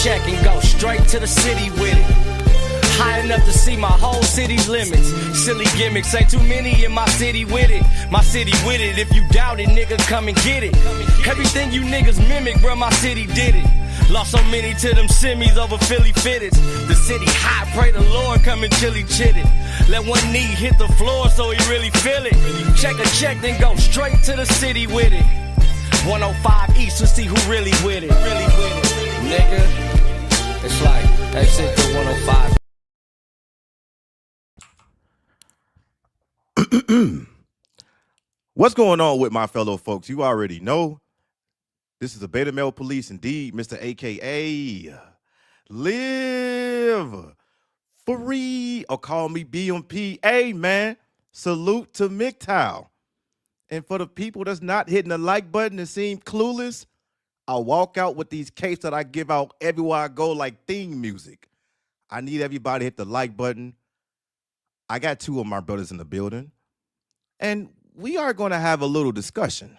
check and go straight to the city with it. High enough to see my whole city's limits. Silly gimmicks, ain't too many in my city with it. My city with it, if you doubt it, nigga, come and get it. Everything you niggas mimic, bro, my city did it. Lost so many to them semis over Philly fitteds. The city hot, pray the Lord come and chilly chitted. Let one knee hit the floor so he really feel it. Check a check, then go straight to the city with it. 105 East to see who really with it. Really with it. Nigga, it's like exit to 105. What's going on with my fellow folks? You already know. This is a Beta Male Police indeed, Mr. AKA Live Free, or call me BMP. Hey, man, salute to MGTOW. And for the people that's not hitting the like button and seem clueless, I walk out with these capes that I give out everywhere I go like theme music. I need everybody to hit the like button. I got two of my brothers in the building, and we are going to have a little discussion.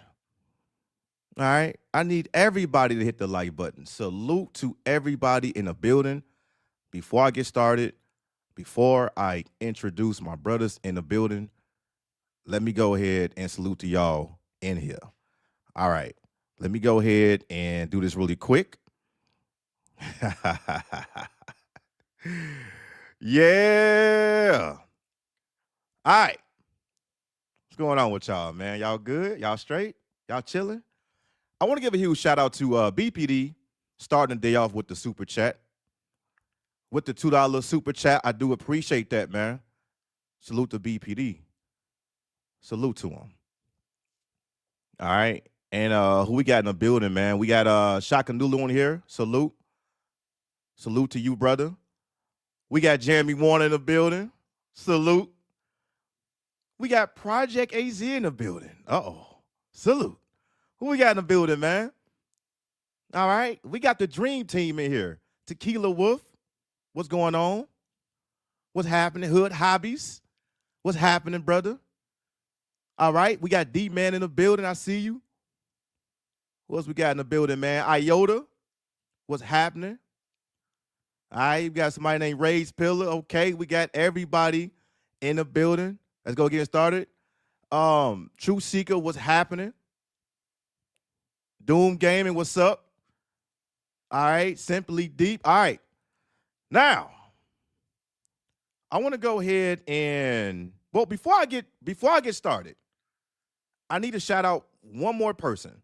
All right, I need everybody to hit the like button. Salute to everybody in the building. Before I get started, before I introduce my brothers in the building, let me go ahead and salute to y'all in here. All right, let me go ahead and do this really quick. Yeah. All right. What's going on with y'all, man? Y'all good? Y'all straight? Y'all chilling? I want to give a huge shout out to BPD, starting the day off with the super chat. With the $2 super chat, I do appreciate that, man. Salute to BPD. Salute to him. All right. And who we got in the building, man? We got Shaka Nulu on here. Salute. Salute to you, brother. We got Jeremy Warner in the building. Salute. We got Project AZ in the building. Uh-oh. Salute. Who we got in the building, man? All right. We got the dream team in here. Tequila Wolf. What's going on? What's happening? Hood Hobbies. What's happening, brother? All right. We got D-Man in the building. I see you. Who else we got in the building, man? Iota. What's happening? All right, you got somebody named Ray's Pillar. Okay, we got everybody in the building. Let's go get started. True Seeker, what's happening? Doom Gaming, what's up? All right, Simply Deep. All right. Now, I want to go ahead and before I get started, I need to shout out one more person.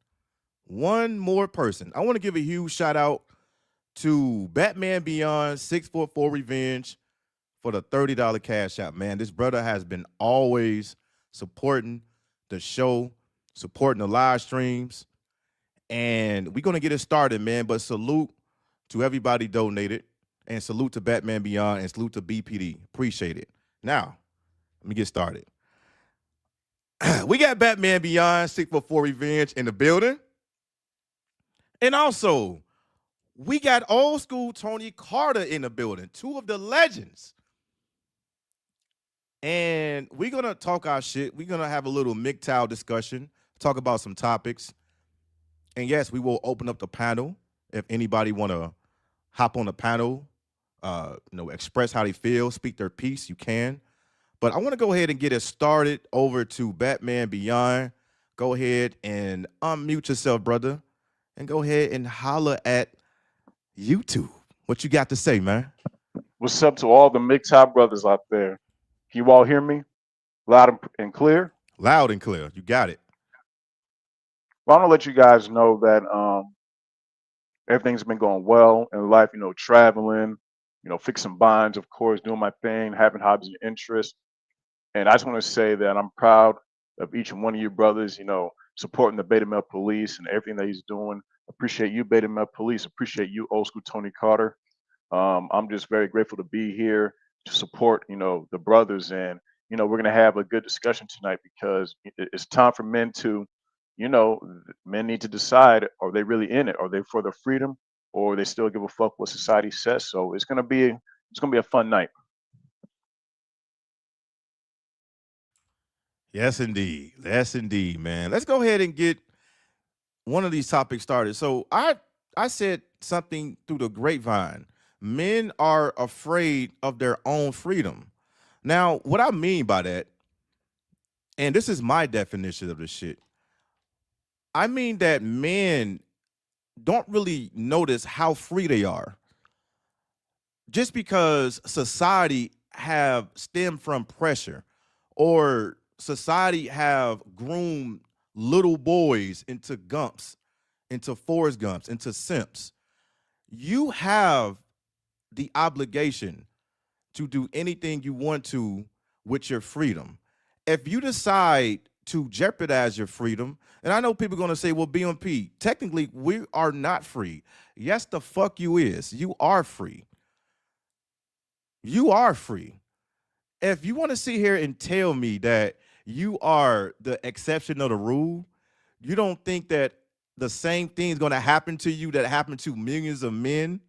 One more person. I want to give a huge shout out to Batman Beyond 644 Revenge for the $30 cash out. Man, this brother has been always supporting the show, supporting the live streams, and we're going to get it started, man. But salute to everybody donated, and salute to Batman Beyond, and salute to BPD. Appreciate it. Now, let me get started. We got Batman Beyond 644 Revenge in the building. And also, we got old school Tony Carter in the building, two of the legends. And we're going to talk our shit. We're going to have a little MGTOW discussion, talk about some topics. And yes, we will open up the panel. If anybody want to hop on the panel, express how they feel, speak their piece, you can. But I want to go ahead and get it started over to Batman Beyond. Go ahead and unmute yourself, brother, and go ahead and holler at YouTube. What you got to say, man? What's up to all the MGTOW brothers out there? Can you all hear me loud and clear? Loud and clear. You got it. Well, I want to let you guys know that everything's been going well in life, traveling, fixing binds, of course, doing my thing, having hobbies and interests. And I just want to say that I'm proud of each and one of you brothers, supporting the Beta Male Police and everything that he's doing. Appreciate you, Beta Male Police. Appreciate you, old school Tony Carter. I'm just very grateful to be here to support, the brothers. And, we're going to have a good discussion tonight because it's time for men to, men need to decide, are they really in it? Are they for their freedom, or they still give a fuck what society says? So it's going to be a fun night. Yes, indeed. Yes, indeed, man. Let's go ahead and get one of these topics started. So I said something through the grapevine. Men are afraid of their own freedom. Now, what I mean by that, and this is my definition of this shit, I mean that men don't really notice how free they are. Just because society have stemmed from pressure, or society have groomed little boys into Gumps, into Forrest Gumps, into simps, you have the obligation to do anything you want to with your freedom. If you decide to jeopardize your freedom, and I know people are going to say, well, BMP, technically we are not free. Yes, the fuck you is. You are free. You are free. If you want to sit here and tell me that you are the exception of the rule, you don't think that the same thing is going to happen to you that happened to millions of men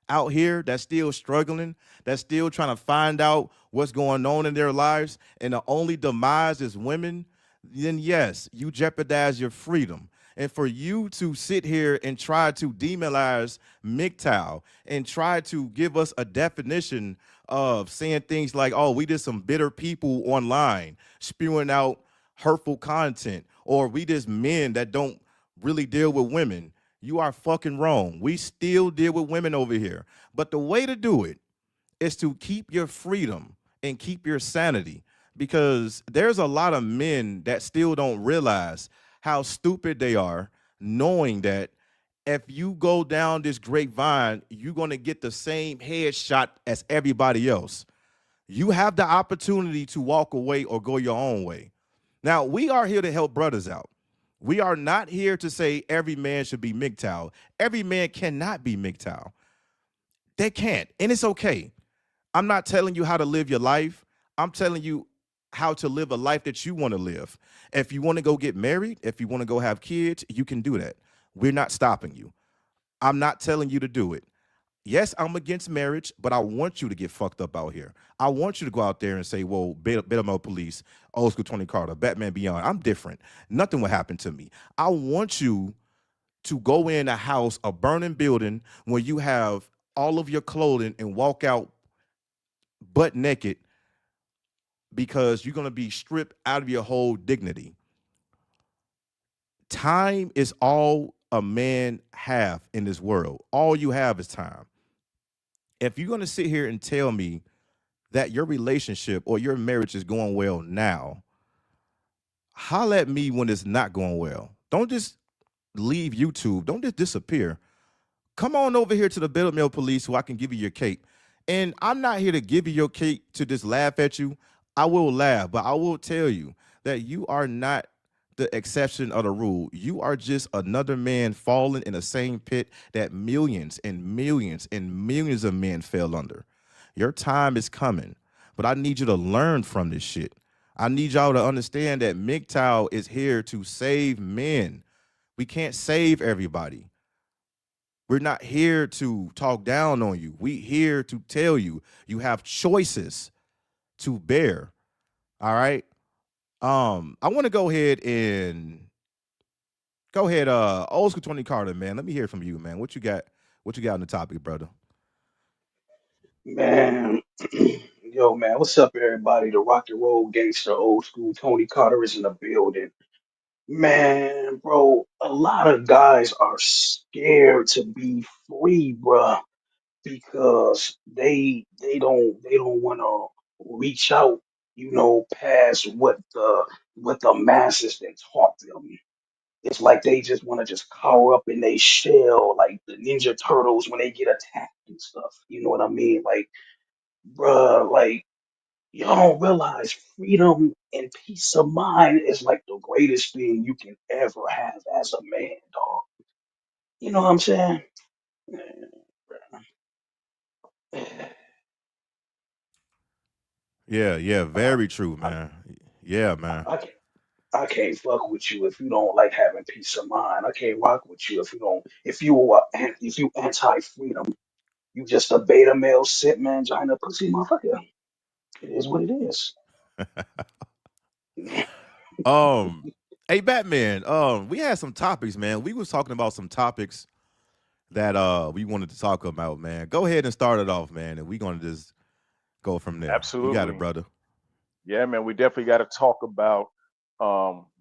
out here that's still struggling, that's still trying to find out what's going on in their lives, and the only demise is women, then yes, you jeopardize your freedom. And for you to sit here and try to demonize MGTOW and try to give us a definition of saying things like, oh, we just some bitter people online spewing out hurtful content, or we just men that don't really deal with women, you are fucking wrong. We still deal with women over here. But the way to do it is to keep your freedom and keep your sanity, because there's a lot of men that still don't realize how stupid they are, knowing that if you go down this grapevine, you're going to get the same headshot as everybody else. You have the opportunity to walk away or go your own way. Now, we are here to help brothers out. We are not here to say every man should be MGTOW. Every man cannot be MGTOW. They can't, and it's okay. I'm not telling you how to live your life. I'm telling you how to live a life that you want to live. If you want to go get married, if you want to go have kids, you can do that. We're not stopping you. I'm not telling you to do it. Yes, I'm against marriage, but I want you to get fucked up out here. I want you to go out there and say, well, Beta Male Police, old school Tony Carter, Batman Beyond, I'm different. Nothing will happen to me. I want you to go in a house, a burning building, where you have all of your clothing and walk out butt naked because you're going to be stripped out of your whole dignity. Time is all a man have in this world. All you have is time. If you're going to sit here and tell me that your relationship or your marriage is going well now, holla at me when it's not going well. Don't just leave YouTube. Don't just disappear. Come on over here to the Beta Male Police so I can give you your cape. And I'm not here to give you your cape to just laugh at you. I will laugh, but I will tell you that you are not the exception of the rule. You are just another man falling in the same pit that millions and millions and millions of men fell under. Your time is coming, but I need you to learn from this shit. I need y'all to understand that MGTOW is here to save men. We can't save everybody. We're not here to talk down on you. We here to tell you you have choices to bear. All right. I want to go ahead, old school Tony Carter, man. Let me hear from you, man. What you got? What you got on the topic, brother? Man, yo, man, what's up, everybody? The rock and roll gangster, old school Tony Carter is in the building. Man, bro, a lot of guys are scared to be free, bruh, because they don't want to reach out, past what the masses that taught them. It's like they just want to just cower up in their shell, like the Ninja Turtles when they get attacked and stuff. You know what I mean? Like, bruh, like y'all don't realize freedom and peace of mind is like the greatest thing you can ever have as a man, dog. You know what I'm saying? Yeah, yeah, I, very true, I, man. Yeah, man. I can't. I can't fuck with you if you don't like having peace of mind. I can't rock with you if you don't. If you anti-freedom, you just a beta male sit man, giant pussy motherfucker. It is what it is. um, hey Batman. We had some topics, man. We was talking about some topics that we wanted to talk about, man. Go ahead and start it off, man, and we gonna just go from there. You got it, Absolutely. brother. Yeah, man. We definitely got to talk about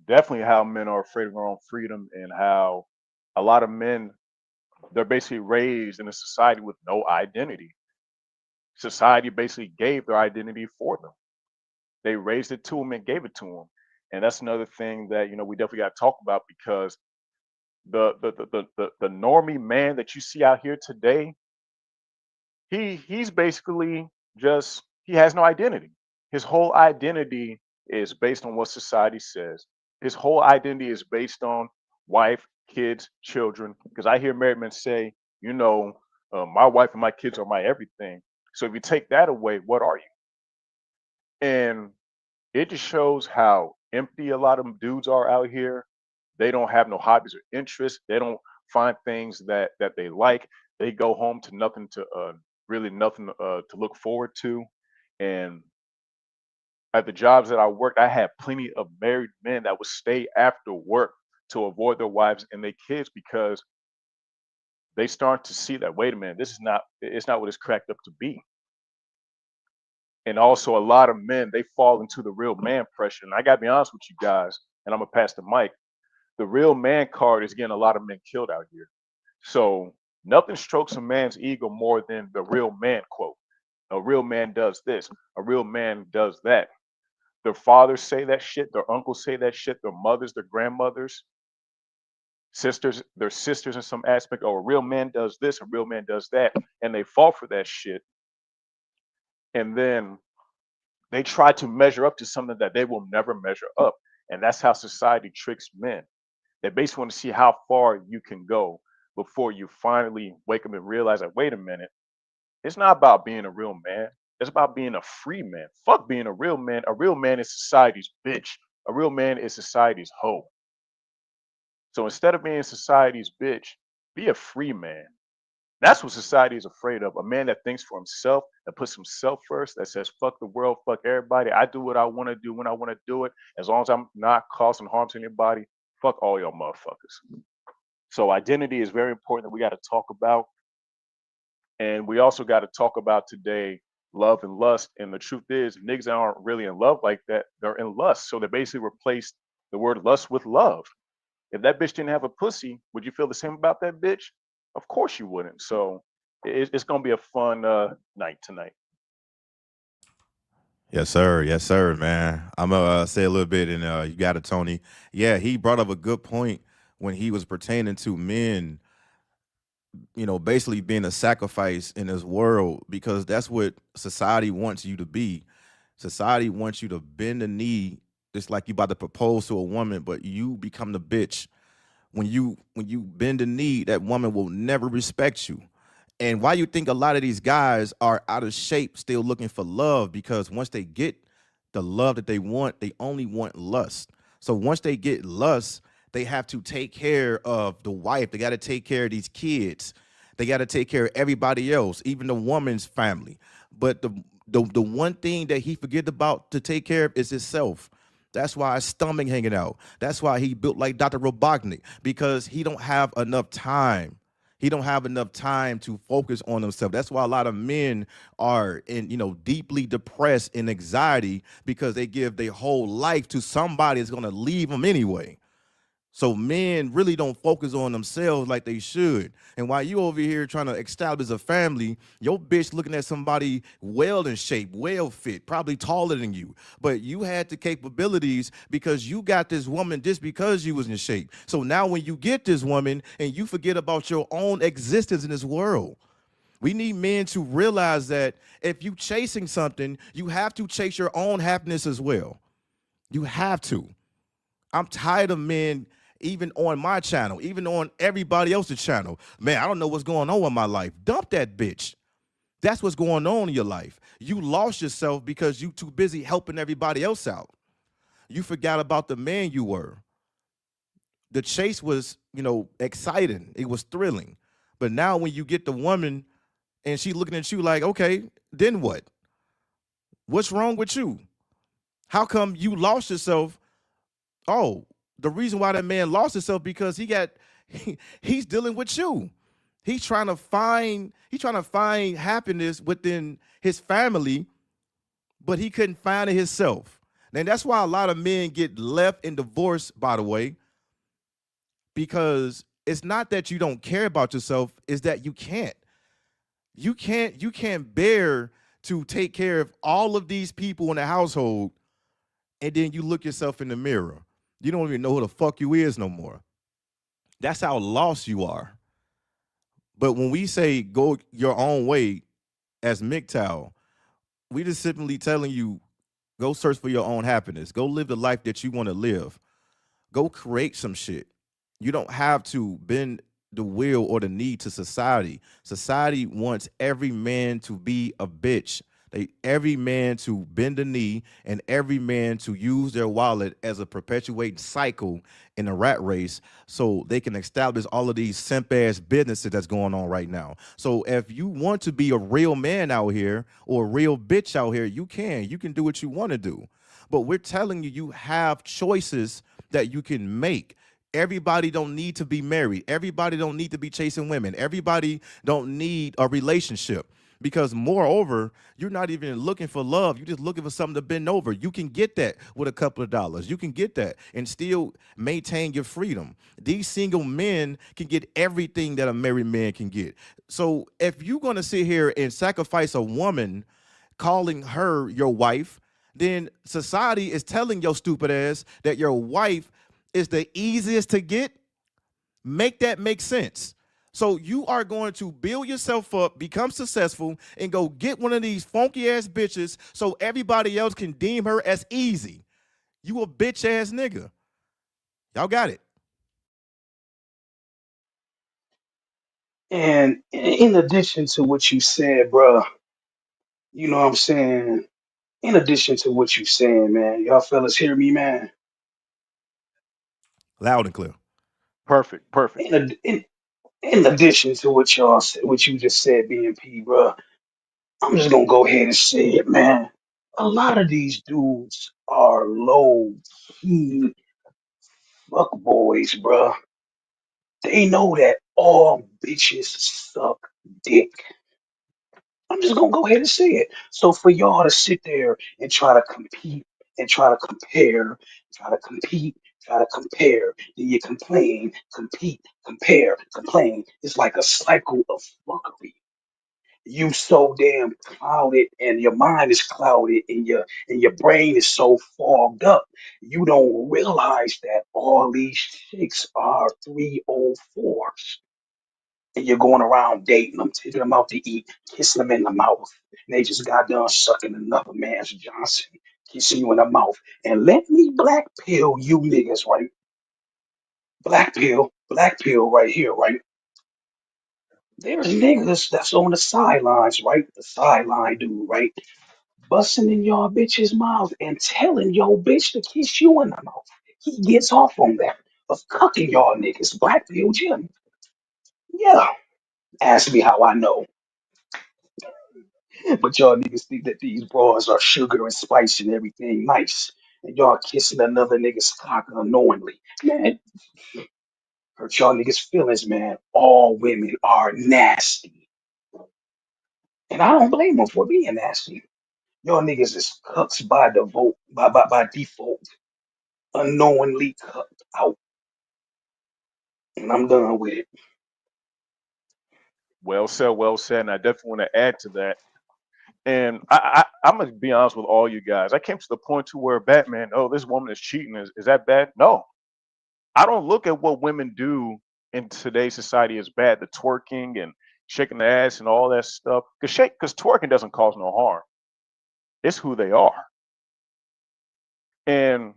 definitely how men are afraid of their own freedom and how a lot of men they're basically raised in a society with no identity. Society basically gave their identity for them. They raised it to them and gave it to them. And that's another thing that we definitely got to talk about because the normie man that you see out here today, he's basically just he has no identity. His whole identity is based on what society says. His whole identity is based on wife, kids, children. Because I hear married men say, my wife and my kids are my everything. So if you take that away, what are you? And it just shows how empty a lot of them dudes are out here. They don't have no hobbies or interests. They don't find things that they like. They go home to nothing to really nothing to look forward to. And at the jobs that I worked, I had plenty of married men that would stay after work to avoid their wives and their kids because they start to see that wait a minute, this is not it's not what it's cracked up to be. And also a lot of men they fall into the real man pressure. And I gotta be honest with you guys, and I'm gonna pass the mic. The real man card is getting a lot of men killed out here. So nothing strokes a man's ego more than the real man quote. A real man does this. A real man does that. Their fathers say that shit. Their uncles say that shit. Their mothers, their grandmothers, sisters, their sisters in some aspect. Oh, a real man does this. A real man does that. And they fall for that shit. And then they try to measure up to something that they will never measure up. And that's how society tricks men. They basically want to see how far you can go before you finally wake up and realize that, wait a minute, it's not about being a real man. It's about being a free man. Fuck being a real man. A real man is society's bitch. A real man is society's hoe. So instead of being society's bitch, be a free man. That's what society is afraid of. A man that thinks for himself, that puts himself first, that says, fuck the world, fuck everybody. I do what I want to do when I want to do it. As long as I'm not causing harm to anybody, fuck all y'all motherfuckers. So identity is very important that we got to talk about. And we also got to talk about today love and lust. And the truth is, niggas aren't really in love like that. They're in lust. So they basically replaced the word lust with love. If that bitch didn't have a pussy, would you feel the same about that bitch? Of course you wouldn't. So it's gonna be a fun night tonight. Yes, sir, man. I'm gonna say a little bit, and you got it, Tony. Yeah, he brought up a good point when he was pertaining to men, basically being a sacrifice in this world because that's what society wants you to be. Society wants you to bend the knee, just like you about to propose to a woman, but you become the bitch. When you bend the knee, that woman will never respect you. And why you think a lot of these guys are out of shape, still looking for love? Because once they get the love that they want, they only want lust. So once they get lust, they have to take care of the wife. They got to take care of these kids. They got to take care of everybody else, even the woman's family. But the one thing that he forget about to take care of is himself. That's why his stomach hanging out. That's why he built like Dr. Robotnik, because he don't have enough time. He don't have enough time to focus on himself. That's why a lot of men are deeply depressed and anxiety because they give their whole life to somebody that's gonna leave them anyway. So men really don't focus on themselves like they should. And while you over here trying to establish a family, your bitch looking at somebody well in shape, well fit, probably taller than you. But you had the capabilities because you got this woman just because you was in shape. So now when you get this woman and you forget about your own existence in this world, we need men to realize that if you chasing something, you have to chase your own happiness as well. You have to. I'm tired of men, even on my channel, even on everybody else's channel. Man, I don't know what's going on in my life. Dump that bitch. That's what's going on in your life. You lost yourself because you too busy helping everybody else out. You forgot about the man you were. The chase was, exciting. It was thrilling. But now when you get the woman and she looking at you like, okay, then what? What's wrong with you? How come you lost yourself? Oh, the reason why that man lost himself because he's dealing with you. He's trying to find happiness within his family, but he couldn't find it himself. And that's why a lot of men get left in divorce, by the way, because it's not that you don't care about yourself, it's that you can't. You can't bear to take care of all of these people in the household, and then you look yourself in the mirror. You don't even know who the fuck you is no more. That's how lost you are. But when we say go your own way as MGTOW, we just simply telling you go search for your own happiness. Go live the life that you want to live. Go create some shit. You don't have to bend the will or the knee to society. Society wants every man to be a bitch. Every man to bend the knee and every man to use their wallet as a perpetuating cycle in a rat race so they can establish all of these simp ass businesses that's going on right now. So if you want to be a real man out here or a real bitch out here, you can. You can do what you want to do. But we're telling you, you have choices that you can make. Everybody don't need to be married. Everybody don't need to be chasing women. Everybody don't need a relationship. Because moreover, you're not even looking for love. You're just looking for something to bend over. You can get that with a couple of dollars. You can get that and still maintain your freedom. These single men can get everything that a married man can get. So if you're going to sit here and sacrifice a woman, calling her your wife, then society is telling your stupid ass that your wife is the easiest to get. Make that make sense. So you are going to build yourself up, become successful, and go get one of these funky ass bitches so everybody else can deem her as easy. You a bitch ass nigga. Y'all got it. And in addition to what you said, bro, you know what I'm saying? In addition to what you saying, man, y'all fellas hear me, man. Loud and clear. Perfect, perfect. In addition to what y'all said, what you just said, BNP, bro, I'm just gonna go ahead and say it, man. A lot of these dudes are low key fuck boys, bro. They know that all bitches suck dick. I'm just gonna go ahead and say it. So for y'all to sit there and try to compete and try to compare, try to compete, try to compare, then you complain, compete, compare, complain. It's like a cycle of fuckery. You so damn clouded and your mind is clouded and your brain is so fogged up. You don't realize that all these chicks are 304s and you're going around dating them, taking them out to eat, kissing them in the mouth. And they just got done sucking another man's Johnson, kissing you in the mouth. And let me black pill you niggas, right? Black pill right here, right? There's niggas that's on the sidelines, right? The sideline dude, right? Busting in y'all bitch's mouth and telling your bitch to kiss you in the mouth. He gets off on that of cucking y'all niggas. Black pill Jim. Yeah. Ask me how I know. But y'all niggas think that these bras are sugar and spice and everything nice. And y'all kissing another nigga's cock unknowingly. Man, hurt y'all niggas' feelings, man. All women are nasty. And I don't blame them for being nasty. Y'all niggas is cucks by default, by default, unknowingly cucked out. And I'm done with it. Well said, well said. And I definitely want to add to that. And I'm gonna be honest with all you guys. I came to the point to where Batman, oh, this woman is cheating. Is that bad? No, I don't look at what women do in today's society as bad. The twerking and shaking the ass and all that stuff. Because twerking doesn't cause no harm. It's who they are. And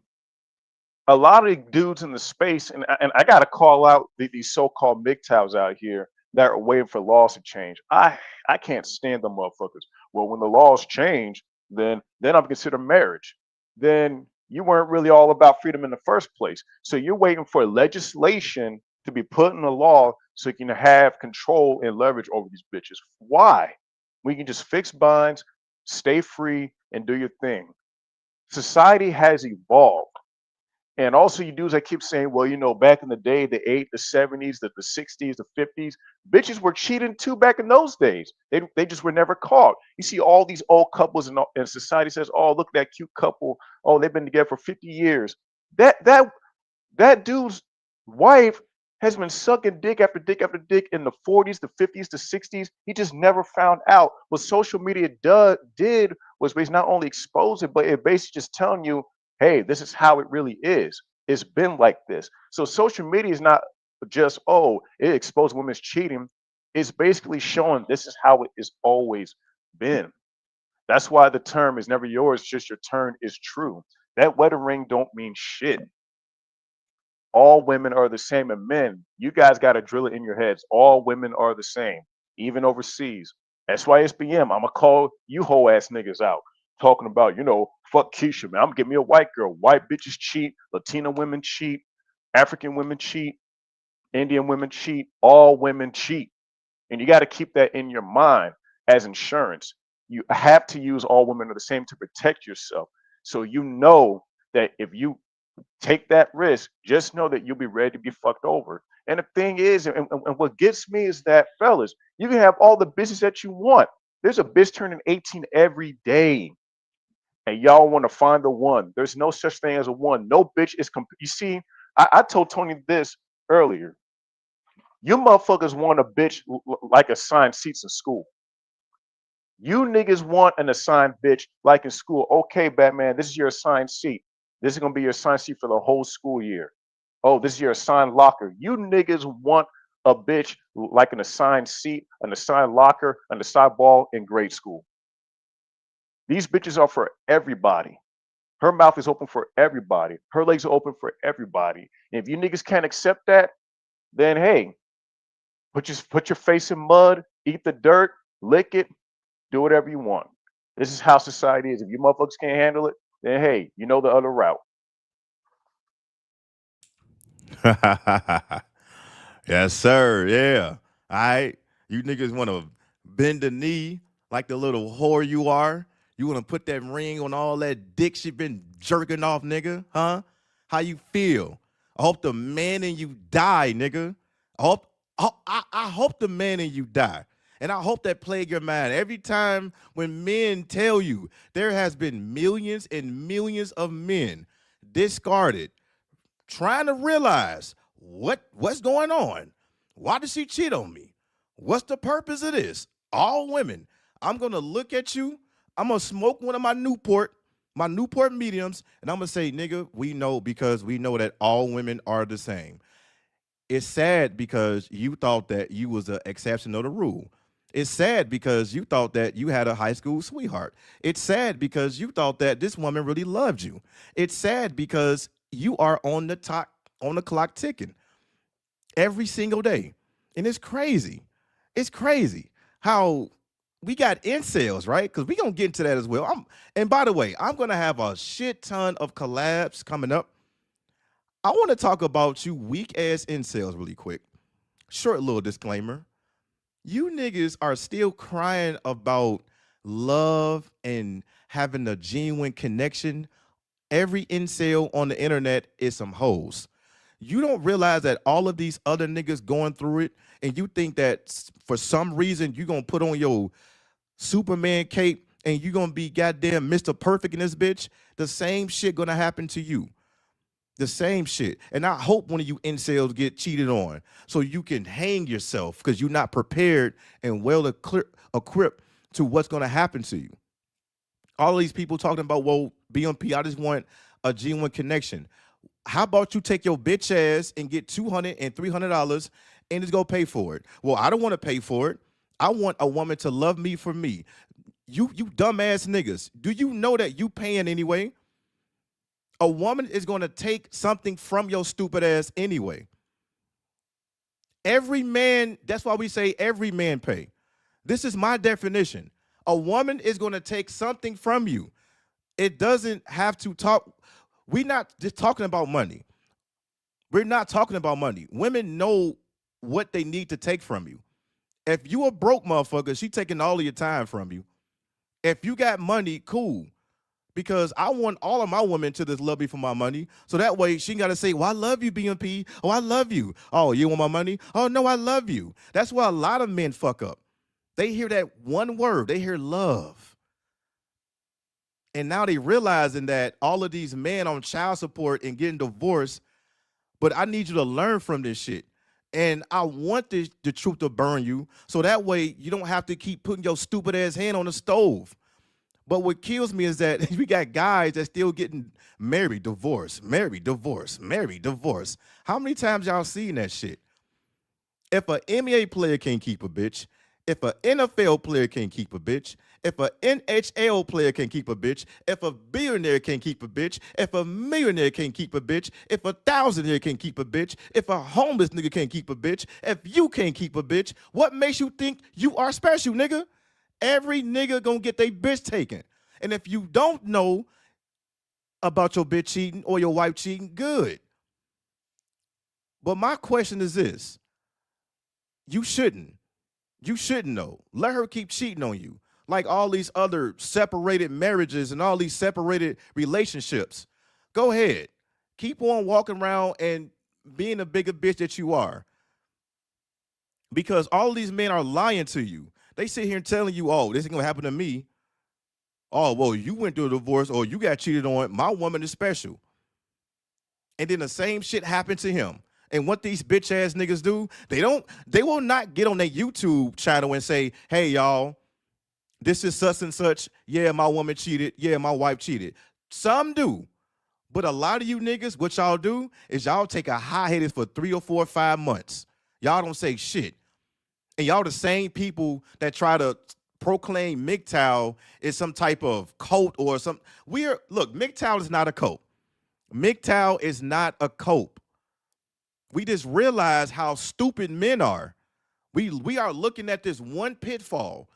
a lot of dudes in the space, and I got to call out these so-called MGTOWs out here that are waiting for laws to change. I can't stand them motherfuckers. Well, when the laws change, then I'm considered marriage. Then you weren't really all about freedom in the first place. So you're waiting for legislation to be put in the law so you can have control and leverage over these bitches. Why? We can just fix binds, stay free, and do your thing. Society has evolved. And also, you dudes, I keep saying, well, back in the day, the 70s, the 60s, the 50s, bitches were cheating too back in those days. They just were never caught. You see all these old couples, and society says, oh, look at that cute couple. Oh, they've been together for 50 years. That dude's wife has been sucking dick after dick after dick in the 40s, the 50s, the 60s. He just never found out. What social media did was basically not only expose it, but it basically just telling you, hey, this is how it really is. It's been like this. So social media is not just, oh, it exposed women's cheating. It's basically showing this is how it has always been. That's why the term is never yours, just your turn is true. That wedding ring don't mean shit. All women are the same, and men, you guys got to drill it in your heads. All women are the same, even overseas. That's why SBM, I'm gonna call you whole ass niggas out, talking about, fuck Keisha, man. I'm gonna get me a white girl. White bitches cheat, Latina women cheat, African women cheat, Indian women cheat, all women cheat. And you got to keep that in your mind as insurance. You have to use all women are the same to protect yourself. So that if you take that risk, just know that you'll be ready to be fucked over. And the thing is, and what gets me is that, fellas, you can have all the business that you want. There's a bitch turning 18 every day, and y'all want to find the one. There's no such thing as a one. No bitch is. You see, I told Tony this earlier. You motherfuckers want a bitch like assigned seats in school. You niggas want an assigned bitch like in school. Okay, Batman, this is your assigned seat. This is gonna be your assigned seat for the whole school year. Oh, this is your assigned locker. You niggas want a bitch like an assigned seat, an assigned locker, an assigned ball in grade school. These bitches are for everybody. Her mouth is open for everybody. Her legs are open for everybody. And if you niggas can't accept that, then hey, put your face in mud, eat the dirt, lick it, do whatever you want. This is how society is. If you motherfuckers can't handle it, then hey, you know the other route. Yes, sir. Yeah. All right. You niggas want to bend the knee like the little whore you are? You want to put that ring on all that dick she been jerking off, nigga? Huh? How you feel? I hope the man in you die, nigga. I hope the man in you die. And I hope that plague your mind. Every time when men tell you there has been millions and millions of men discarded, trying to realize what's going on. Why did she cheat on me? What's the purpose of this? All women. I'm gonna look at you. I'm gonna smoke one of my Newport mediums, and I'm gonna say, nigga, we know, because we know that all women are the same. It's sad because you thought that you was an exception of the rule. It's sad because you thought that you had a high school sweetheart. It's sad because you thought that this woman really loved you. It's sad because you are on the clock ticking every single day. And it's crazy. It's crazy how we got incels, right? Because we gonna get into that as well. And by the way, I'm gonna have a shit ton of collabs coming up. I want to talk about you weak ass incels really quick. Short little disclaimer. You niggas are still crying about love and having a genuine connection. Every incel on the internet is some hoes. You don't realize that all of these other niggas going through it, and you think that for some reason you gonna put on your Superman cape and you gonna be goddamn Mr. Perfect in this bitch. The same shit gonna happen to you. The same shit. And I hope one of you incels get cheated on so you can hang yourself because you're not prepared and well equipped to what's going to happen to you. All these people talking about, well, BMP, I just want a genuine connection. How about you take your bitch ass and get $200 and $300 and just go pay for it? Well, I don't want to pay for it. I want a woman to love me for me. You dumbass niggas. Do you know that you paying anyway? A woman is going to take something from your stupid ass anyway. Every man, that's why we say every man pay. This is my definition. A woman is going to take something from you. It doesn't have to talk. We're not just talking about money. We're not talking about money. Women know what they need to take from you. If you a broke motherfucker, she taking all of your time from you. If you got money, cool. Because I want all of my women to just love me for my money. So that way she got to say, well, I love you, BMP. Oh, I love you. Oh, you want my money? Oh, no, I love you. That's why a lot of men fuck up. They hear that one word. They hear love. And now they realizing that all of these men on child support and getting divorced, but I need you to learn from this shit. And I want the truth to burn you so that way you don't have to keep putting your stupid ass hand on the stove. But what kills me is that we got guys that still getting married, divorced, married, divorced, married, divorced. How many times y'all seen that shit? If an NBA player can't keep a bitch, if an NFL player can't keep a bitch, if an NHL player can keep a bitch, if a billionaire can keep a bitch, if a millionaire can keep a bitch, if a thousandaire can keep a bitch, if a homeless nigga can keep a bitch, if you can't keep a bitch, what makes you think you are special, nigga? Every nigga gonna get their bitch taken. And if you don't know about your bitch cheating or your wife cheating, good. But my question is this. You shouldn't. You shouldn't know. Let her keep cheating on you. Like all these other separated marriages and all these separated relationships. Go ahead. Keep on walking around and being a bigger bitch that you are. Because all these men are lying to you. They sit here and telling you, oh, this is going to happen to me. Oh, well, you went through a divorce or you got cheated on. My woman is special. And then the same shit happened to him. And what these bitch ass niggas do, they will not get on their YouTube channel and say, hey, y'all, this is such and such. Yeah, my woman cheated. Yeah, my wife cheated. Some do. But a lot of you niggas, what y'all do is y'all take a hiatus for 3 or 4 or 5 months. Y'all don't say shit. And y'all the same people that try to proclaim MGTOW is some type of cult or some. Look, MGTOW is not a cult. MGTOW is not a cult. We just realize how stupid men are. We are looking at this one pitfall,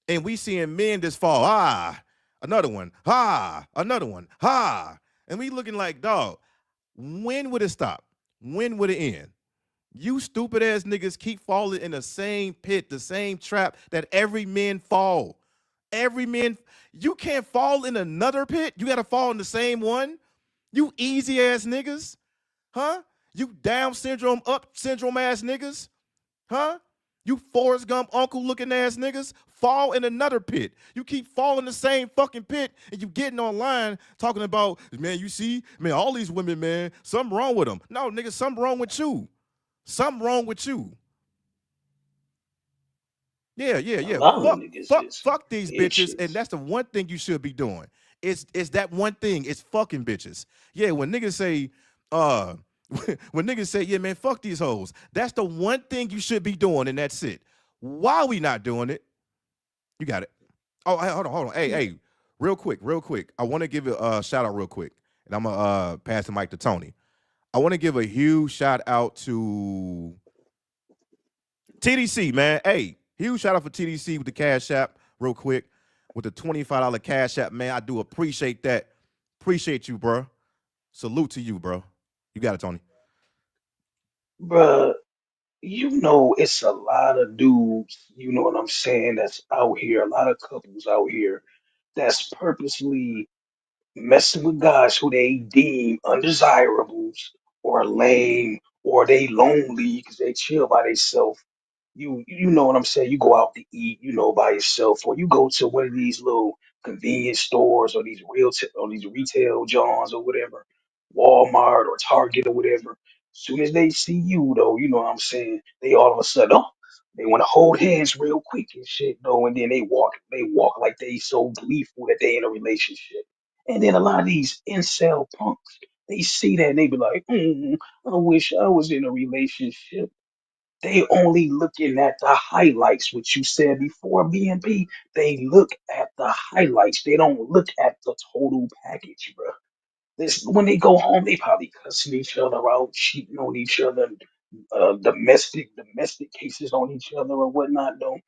and we seeing men just fall. Another one. Another one. And we looking like, dog, when would it stop? When would it end? You stupid ass niggas keep falling in the same pit, the same trap that every man fall. Every man, you can't fall in another pit. You got to fall in the same one. You easy ass niggas, huh? You Down syndrome, up syndrome ass niggas, huh? You Forrest Gump uncle looking ass niggas fall in another pit. You keep falling the same fucking pit, and you getting online talking about, man, you see, man, all these women, man, something wrong with them. No, nigga, something wrong with you. Something wrong with you. Yeah, yeah, A yeah. lot of Fuck, niggas fuck, is fuck these bitches, and bitches. that's the one thing you should be doing. It's that one thing. It's fucking bitches. Yeah, when niggas say, uh, when niggas say, yeah, man, fuck these hoes. That's the one thing you should be doing, and that's it. Why we not doing it? You got it. Oh, hey, hold on. Hey, Yeah. hey, real quick. I want to give a shout out real quick, and I'm gonna pass the mic to Tony. I want to give a huge shout out to TDC, man. Hey, huge shout out for TDC with the Cash App, real quick, with the $25 Cash App, man. I do appreciate that. Appreciate you, bro. Salute to you, bro. You got it, Tony. Bruh, you know it's a lot of dudes, you know what I'm saying, that's out here, a lot of couples out here that's purposely messing with guys who they deem undesirables or lame or they lonely because they chill by themselves. You know what I'm saying? You go out to eat, you know, by yourself, or you go to one of these little convenience stores or these or these retail johns or whatever, Walmart or Target or whatever. Soon as they see you though, you know what I'm saying? They all of a sudden, oh, they want to hold hands real quick and shit though, and then they walk like they so gleeful that they in a relationship. And then a lot of these incel punks, they see that and they be like, I wish I was in a relationship. They only looking at the highlights, which you said before, BNP. They look at the highlights. They don't look at the total package, bro. When they go home, they probably cussing each other out, cheating on each other, domestic cases on each other or whatnot. Though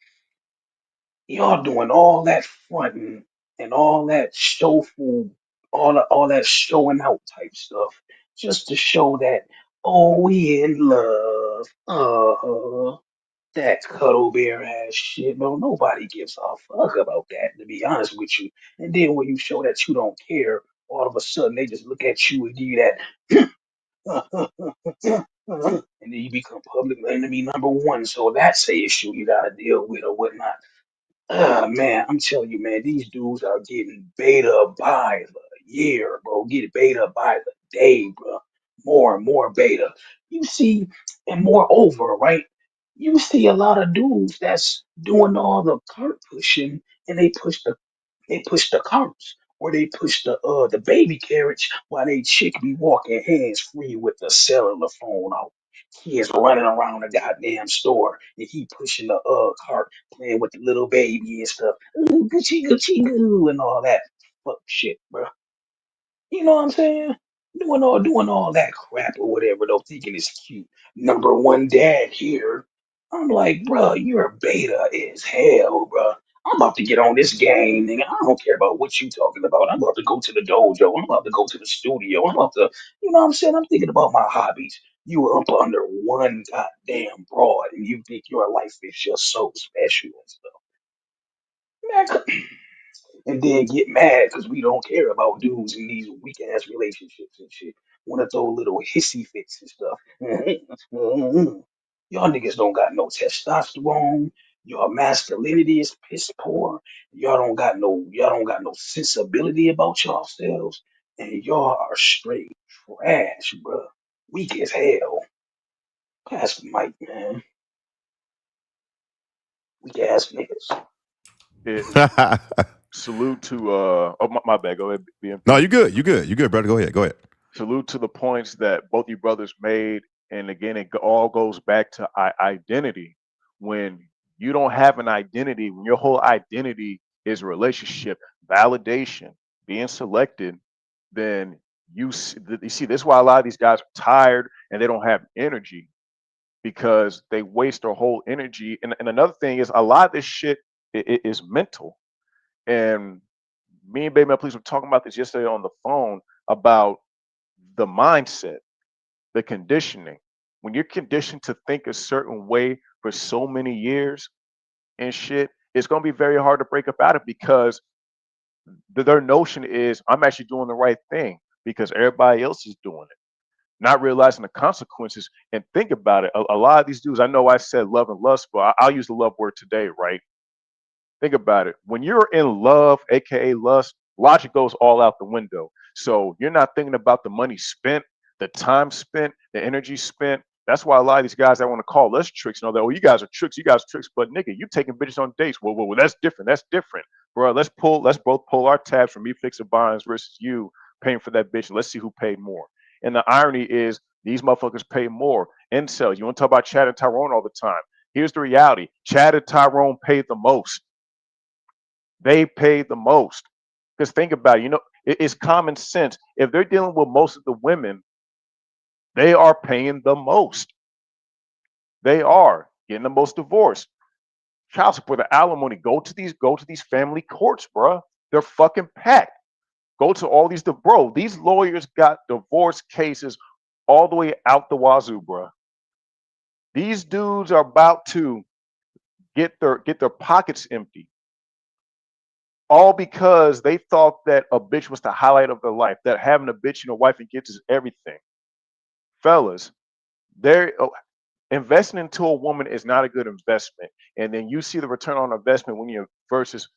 y'all doing all that fronting and all that showful, all that showing out type stuff, just to show that oh we in love. That cuddle bear ass shit, bro. Nobody gives a fuck about that, to be honest with you. And then when you show that you don't care, all of a sudden they just look at you and give you that, and then you become public enemy number one. So that's a issue you gotta deal with or whatnot. Man, I'm telling you, man, these dudes are getting beta by the year, bro. Get beta by the day, bro. More and more beta. You see, and moreover, right? You see a lot of dudes that's doing all the cart pushing, and they push the carts or they push the baby carriage while they chick be walking hands free with the cellular phone out. Kids running around the goddamn store and he pushing the cart, playing with the little baby and stuff. Ooh, Gucci Gucci goo and all that fuck shit, bro. You know what I'm saying? Doing all that crap or whatever, though, thinking it's cute. Number one dad here. I'm like, bro, you're beta as hell, bro. I'm about to get on this game, nigga. I don't care about what you talking about. I'm about to go to the dojo. I'm about to go to the studio. I'm about to, you know what I'm saying? I'm thinking about my hobbies. You up under one goddamn broad, and you think your life is just so special and stuff. Man, and then get mad because we don't care about dudes in these weak ass relationships and shit. Want to throw little hissy fits and stuff. Y'all niggas don't got no testosterone. Your masculinity is piss poor. Y'all don't got no sensibility about yourselves, and y'all are straight trash, bro. Weak as hell. Pass the mic, man. Weak ass niggas. It, salute to oh my bad. Go ahead, No, BMP. you good. You good. You good, brother. Go ahead. Go ahead. Salute to the points that both you brothers made, and again, all goes back to identity. When you don't have an identity, when your whole identity is relationship, validation, being selected, then you see this is why a lot of these guys are tired and they don't have energy because they waste their whole energy. And another thing is a lot of this shit is mental. And me and Baby Mel Police were talking about this yesterday on the phone about the mindset, the conditioning. When you're conditioned to think a certain way for so many years and shit, it's gonna be very hard to break up out of because their notion is I'm actually doing the right thing because everybody else is doing it. not realizing the consequences. And think about it. A lot of these dudes, I know I said love and lust, but I'll use the love word today, right? Think about it. When you're in love, aka lust, logic goes all out the window. So you're not thinking about the money spent, the time spent, the energy spent. That's why a lot of these guys that want to call us tricks and all that. Oh, you guys are tricks. You guys are tricks. But nigga, you taking bitches on dates. Well, that's different. That's different, bro. Let's both pull our tabs from me fixing bonds versus you paying for that bitch. Let's see who paid more. And the irony is these motherfuckers pay more. Incels. You want to talk about Chad and Tyrone all the time. Here's the reality. Chad and Tyrone paid the most. They pay the most. Because think about it, it's common sense. If they're dealing with most of the women, they are paying the most. They are getting the most divorce. Child support, the alimony. Go to these family courts, bro. They're fucking packed. Go to all bro. These lawyers got divorce cases all the way out the wazoo, bro. These dudes are about to get their pockets empty. All because they thought that a bitch was the highlight of their life, that having a bitch and a wife and kids is everything. Fellas, they're investing into a woman is not a good investment. And then you see the return on investment when you versus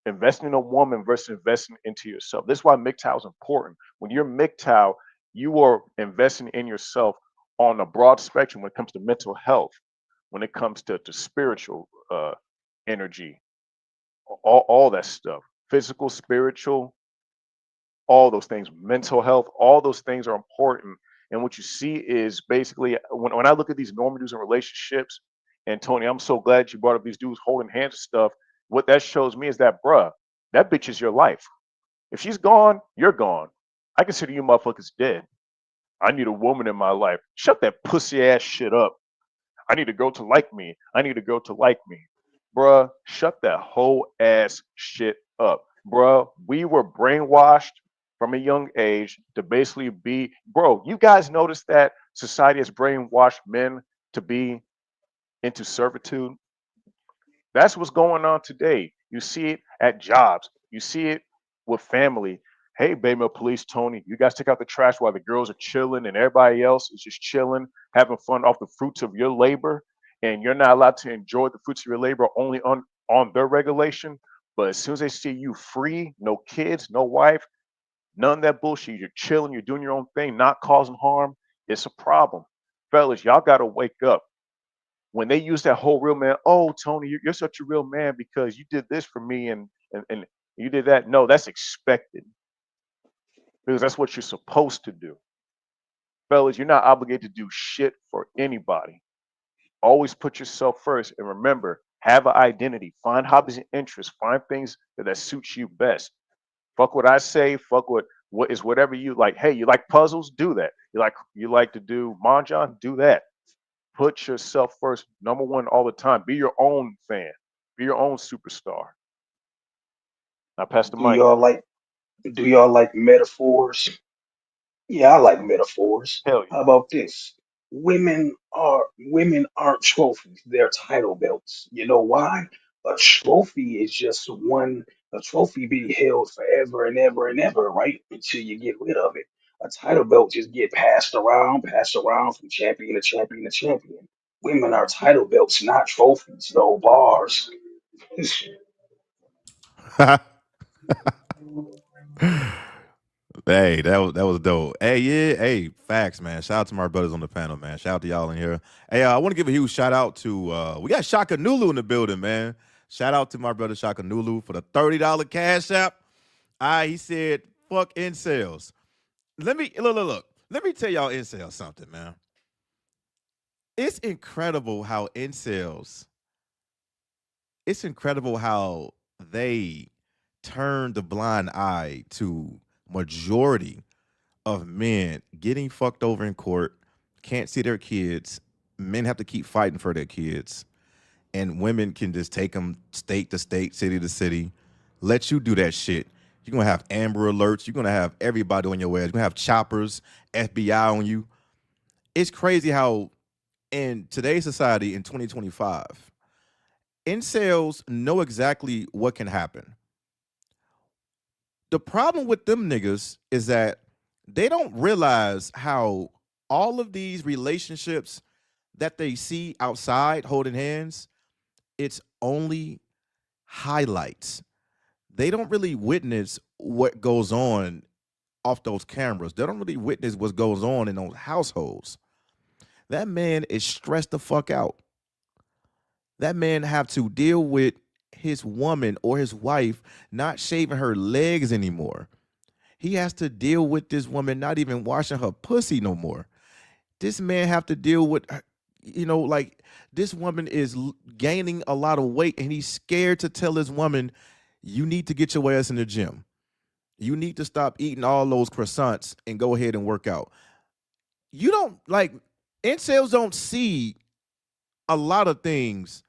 investing in a woman versus investing into yourself. This is why MGTOW is important. When you're MGTOW, you are investing in yourself on a broad spectrum when it comes to mental health, when it comes to spiritual energy, all that stuff, physical, spiritual, all those things, mental health, all those things are important. And what you see is basically when I look at these normal dudes in relationships, and Tony, I'm so glad you brought up these dudes holding hands and stuff. What that shows me is that, bruh, that bitch is your life. If she's gone, you're gone. I consider you motherfuckers dead. I need a woman in my life. Shut that pussy ass shit up. I need a girl to like me. I need a girl to like me. Bruh, shut that whole ass shit up. Bruh, we were brainwashed from a young age to basically be, bro, you guys notice that society has brainwashed men to be into servitude? That's what's going on today. You see it at jobs. You see it with family. Hey, Baymail Police, Tony, you guys take out the trash while the girls are chilling and everybody else is just chilling, having fun off the fruits of your labor. And you're not allowed to enjoy the fruits of your labor only on their regulation. But as soon as they see you free, no kids, no wife, none of that bullshit, you're chilling, you're doing your own thing, not causing harm, it's a problem. Fellas, y'all got to wake up. When they use that whole real man, oh, Tony, you're such a real man because you did this for me and you did that. No, that's expected because that's what you're supposed to do. Fellas, you're not obligated to do shit for anybody. Always put yourself first and remember, have an identity, find hobbies and interests, find things that suits you best. Fuck what I say, fuck what is whatever you like. Hey, you like puzzles? Do that. You like to do mahjong? Do that. Put yourself first, number one all the time. Be your own fan. Be your own superstar. Now pass the Do mic. y'all like do y'all like metaphors? Yeah, I like metaphors. Hell How yeah. about this? Women aren't trophies, they're title belts. You know why? A trophy is just one a trophy be held forever and ever and ever, right? Until you get rid of it. A title belt just get passed around from champion to champion to champion. Women are title belts, not trophies, no bars. Hey, that was dope. Hey, yeah, hey, facts, man. Shout out to my brothers on the panel, man. Shout out to y'all in here. Hey, I want to give a huge shout out to we got Shaka Nulu in the building, man. Shout out to my brother Shaka Nulu for the $30 cash app. He said, fuck incels. Let me look. Let me tell y'all incels something, man. It's incredible how incels, it's incredible how they turn the blind eye to majority of men getting fucked over in court, can't see their kids. Men have to keep fighting for their kids, and women can just take them state to state, city to city, let you do that shit. You're gonna have Amber Alerts. You're gonna have everybody on your ass. You're gonna have choppers, FBI on you. It's crazy how in today's society in 2025, incels know exactly what can happen. The problem with them niggas is that they don't realize how all of these relationships that they see outside holding hands, it's only highlights. They don't really witness what goes on off those cameras. They don't really witness what goes on in those households. That man is stressed the fuck out. That man have to deal with his woman or his wife not shaving her legs anymore. He has to deal with this woman not even washing her pussy no more. This man have to deal with, like this woman is gaining a lot of weight and he's scared to tell his woman, you need to get your ass in the gym. You need to stop eating all those croissants and go ahead and work out. You don't incels don't see a lot of things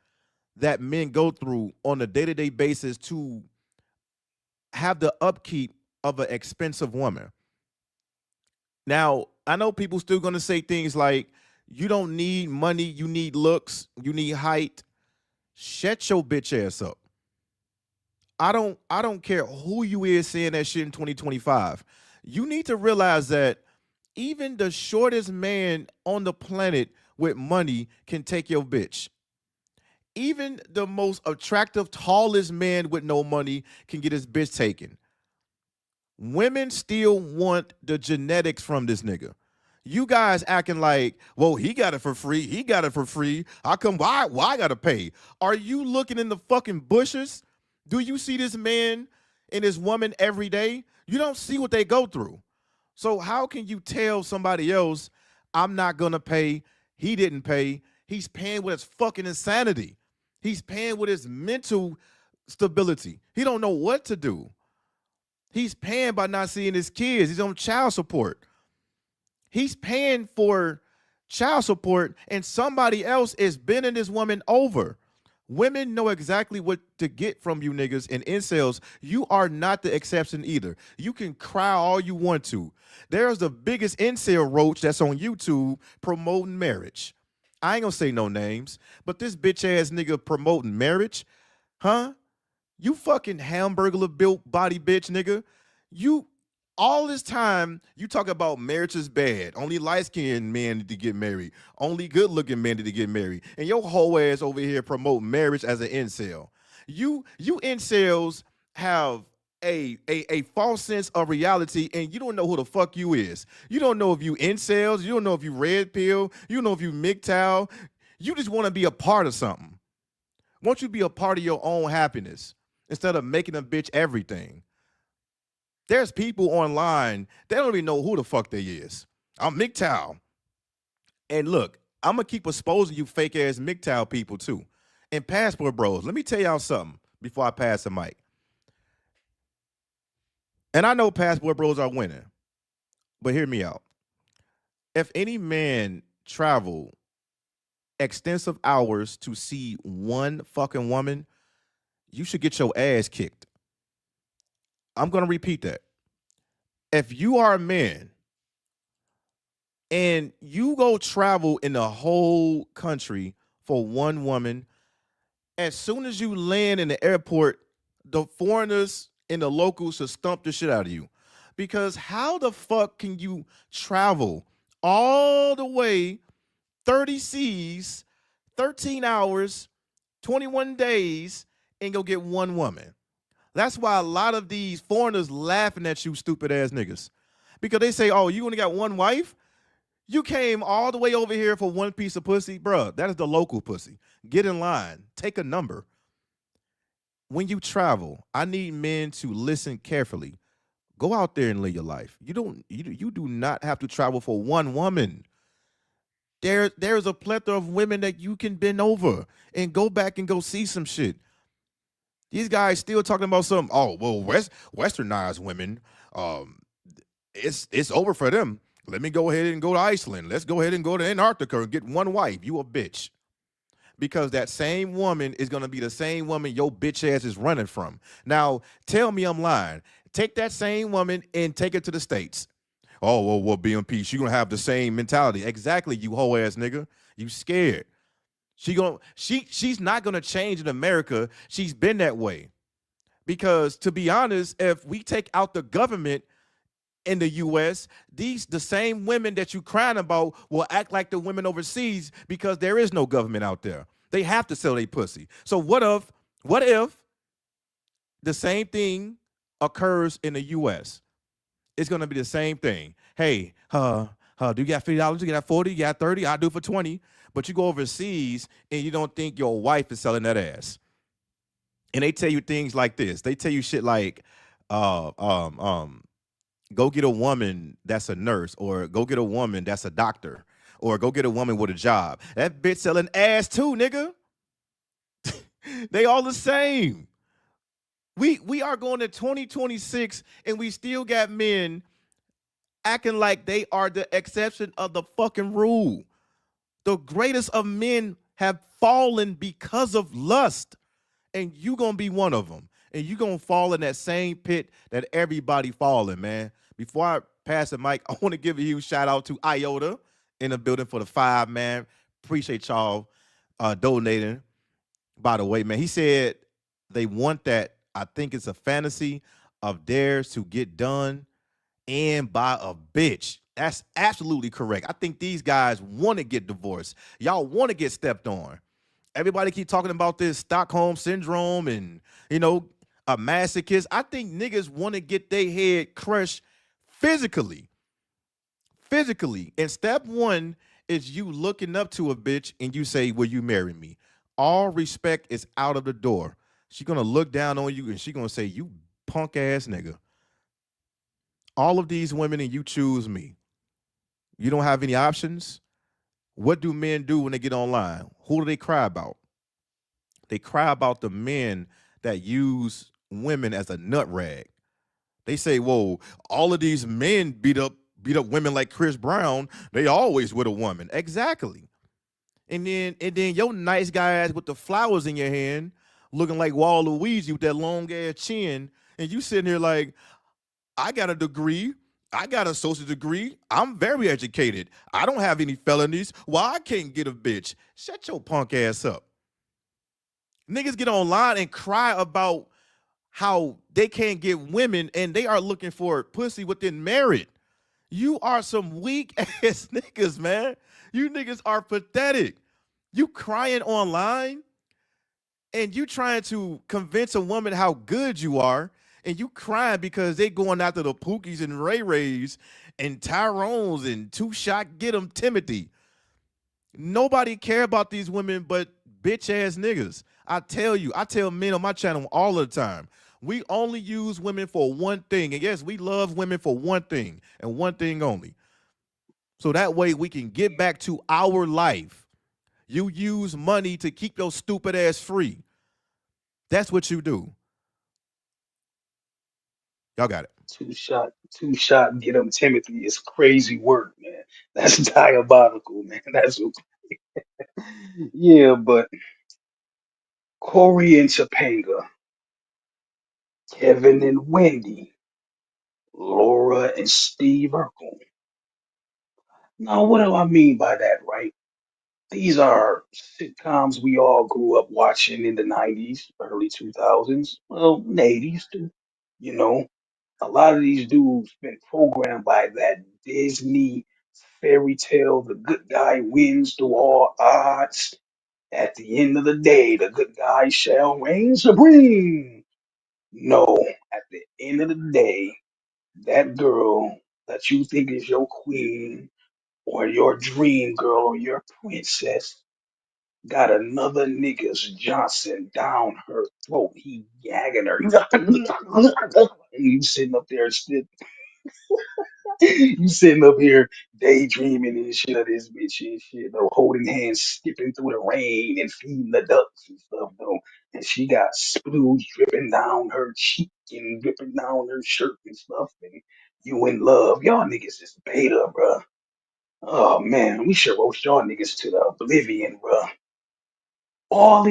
that men go through on a day-to-day basis to have the upkeep of an expensive woman. Now, I know people still going to say things like, you don't need money, you need looks, you need height. Shut your bitch ass up. I don't care who you is saying that shit in 2025. You need to realize that even the shortest man on the planet with money can take your bitch. Even the most attractive, tallest man with no money can get his bitch taken. Women still want the genetics from this nigga. You guys acting like, well, he got it for free. He got it for free. How come? Why I gotta pay? Are you looking in the fucking bushes? Do you see this man and this woman every day? You don't see what they go through. So how can you tell somebody else, I'm not gonna pay? He didn't pay. He's paying with his fucking insanity. He's paying with his mental stability. He don't know what to do. He's paying by not seeing his kids. He's on child support. He's paying for child support, and somebody else is bending this woman over. Women know exactly what to get from you niggas, and incels, you are not the exception either. You can cry all you want to. There's the biggest incel roach that's on YouTube promoting marriage. I ain't gonna say no names, but this bitch ass nigga promoting marriage, huh? You fucking hamburger built body bitch nigga. You all this time you talk about marriage is bad. Only light-skinned men need to get married. Only good-looking men need to get married. And your whole ass over here promote marriage as an incel. You incels have a false sense of reality, and you don't know who the fuck you is. You don't know if you incels. You don't know if you red pill. You don't know if you MGTOW. You just want to be a part of something. Won't you be a part of your own happiness instead of making a bitch everything? There's people online, they don't even know who the fuck they is. I'm MGTOW. And look, I'm going to keep exposing you fake ass MGTOW people too. And passport bros, let me tell y'all something before I pass the mic. And I know passport bros are winning, but hear me out. If any man travel extensive hours to see one fucking woman, you should get your ass kicked. I'm going to repeat that. If you are a man and you go travel in the whole country for one woman, as soon as you land in the airport, the foreigners and the locals should stump the shit out of you. Because how the fuck can you travel all the way 30 C's, 13 hours, 21 days, and go get one woman? That's why a lot of these foreigners laughing at you stupid ass niggas. Because they say, oh, you only got one wife? You came all the way over here for one piece of pussy? Bruh, that is the local pussy. Get in line. Take a number. When you travel, I need men to listen carefully. Go out there and live your life. You do not have to travel for one woman. There's a plethora of women that you can bend over and go back and go see some shit. These guys still talking about some, oh, well, westernized women, it's over for them. Let me go ahead and go to Iceland. Let's go ahead and go to Antarctica and get one wife. You a bitch. Because that same woman is going to be the same woman your bitch ass is running from. Now, tell me I'm lying. Take that same woman and take her to the States. Oh, well, be in peace. You're going to have the same mentality. Exactly, you hoe ass nigga. You scared. She's not gonna change in America. She's been that way. Because to be honest, if we take out the government, in the US, the same women that you crying about will act like the women overseas because there is no government out there. They have to sell their pussy. So what if the same thing occurs in the US? It's gonna be the same thing. Hey, do you got $50? You got 40? You got 30? I do for 20. But you go overseas and you don't think your wife is selling that ass. And they tell you things like this. They tell you shit like, uh, um, um, go get a woman that's a nurse, or go get a woman that's a doctor, or go get a woman with a job. That bitch selling ass too, nigga. They all the same. We are going to 2026 and we still got men acting like they are the exception of the fucking rule. The greatest of men have fallen because of lust, and you gonna be one of them. And you gonna fall in that same pit that everybody falling, man. Before I pass the mic, I want to give a huge shout out to Iota in the building for the 5, man. Appreciate y'all donating. By the way, man, he said they want that. I think it's a fantasy of theirs to get done and by a bitch. That's absolutely correct. I think these guys want to get divorced. Y'all want to get stepped on. Everybody keep talking about this Stockholm syndrome and, a masochist. I think niggas want to get their head crushed physically. Physically. And step one is you looking up to a bitch and you say, will you marry me? All respect is out of the door. She's going to look down on you and she's going to say, you punk ass nigga. All of these women and you choose me. You don't have any options. What do men do when they get online? Who do they cry about? They cry about the men that use women as a nut rag. They say, whoa, all of these men beat up women like Chris Brown. They always with a woman. Exactly. And then your nice guy ass with the flowers in your hand, looking like Waluigi with that long ass chin, and you sitting here like, I got a degree. I got an associate degree. I'm very educated. I don't have any felonies. Why I can't get a bitch? Shut your punk ass up. Niggas get online and cry about how they can't get women and they are looking for pussy within merit. You are some weak ass niggas, man. You niggas are pathetic. You crying online and you trying to convince a woman how good you are, and you crying because they going after the Pookies and Ray Rays and Tyrones and Two Shot Get 'em Timothy. Nobody care about these women but bitch ass niggas. I tell men on my channel all the time, we only use women for one thing. And yes, we love women for one thing and one thing only. So that way we can get back to our life. You use money to keep your stupid ass free. That's what you do. Y'all got it. Two shot, get him Timothy is crazy work, man. That's diabolical, man. Yeah, but Corey and Topanga, Kevin and Wendy, Laura and Steve Urkel. Now, what do I mean by that, right? These are sitcoms we all grew up watching in the 90s, early 2000s, well, 80s too. You know, a lot of these dudes been programmed by that Disney fairy tale, the good guy wins through all odds. At the end of the day, the good guy shall reign supreme. No, at the end of the day, that girl that you think is your queen or your dream girl or your princess got another nigga's Johnson down her throat. He gagging her. And you sitting up there still, you sitting up here daydreaming and shit of this bitch and shit, though, holding hands, skipping through the rain and feeding the ducks and stuff, though. And she got splooge dripping down her cheek and dripping down her shirt and stuff. And you in love. Y'all niggas is beta, bruh. Oh man, we should roast y'all niggas to the oblivion, bruh. All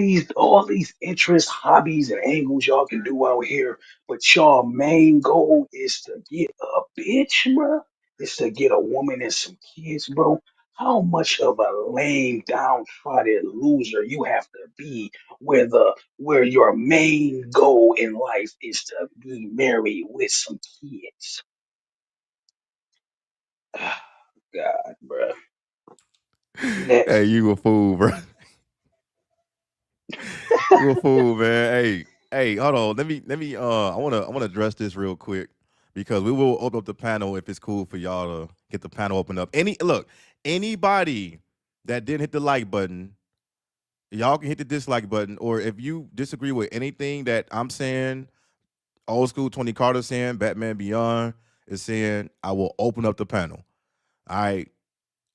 these interests, hobbies, and angles y'all can do out here, but y'all main goal is to get a bitch, bro. Is to get a woman and some kids, bro. How much of a lame, downtrodden loser you have to be where your main goal in life is to be married with some kids? God, bruh. Hey, Next. you a fool, bro. You a fool, man. Hey, hold on. Let me I wanna address this real quick because we will open up the panel if it's cool for y'all to get the panel open up. Anybody that didn't hit the like button, y'all can hit the dislike button, or if you disagree with anything that I'm saying, old school 20 Carter saying, Batman Beyond is saying, I will open up the panel. All right.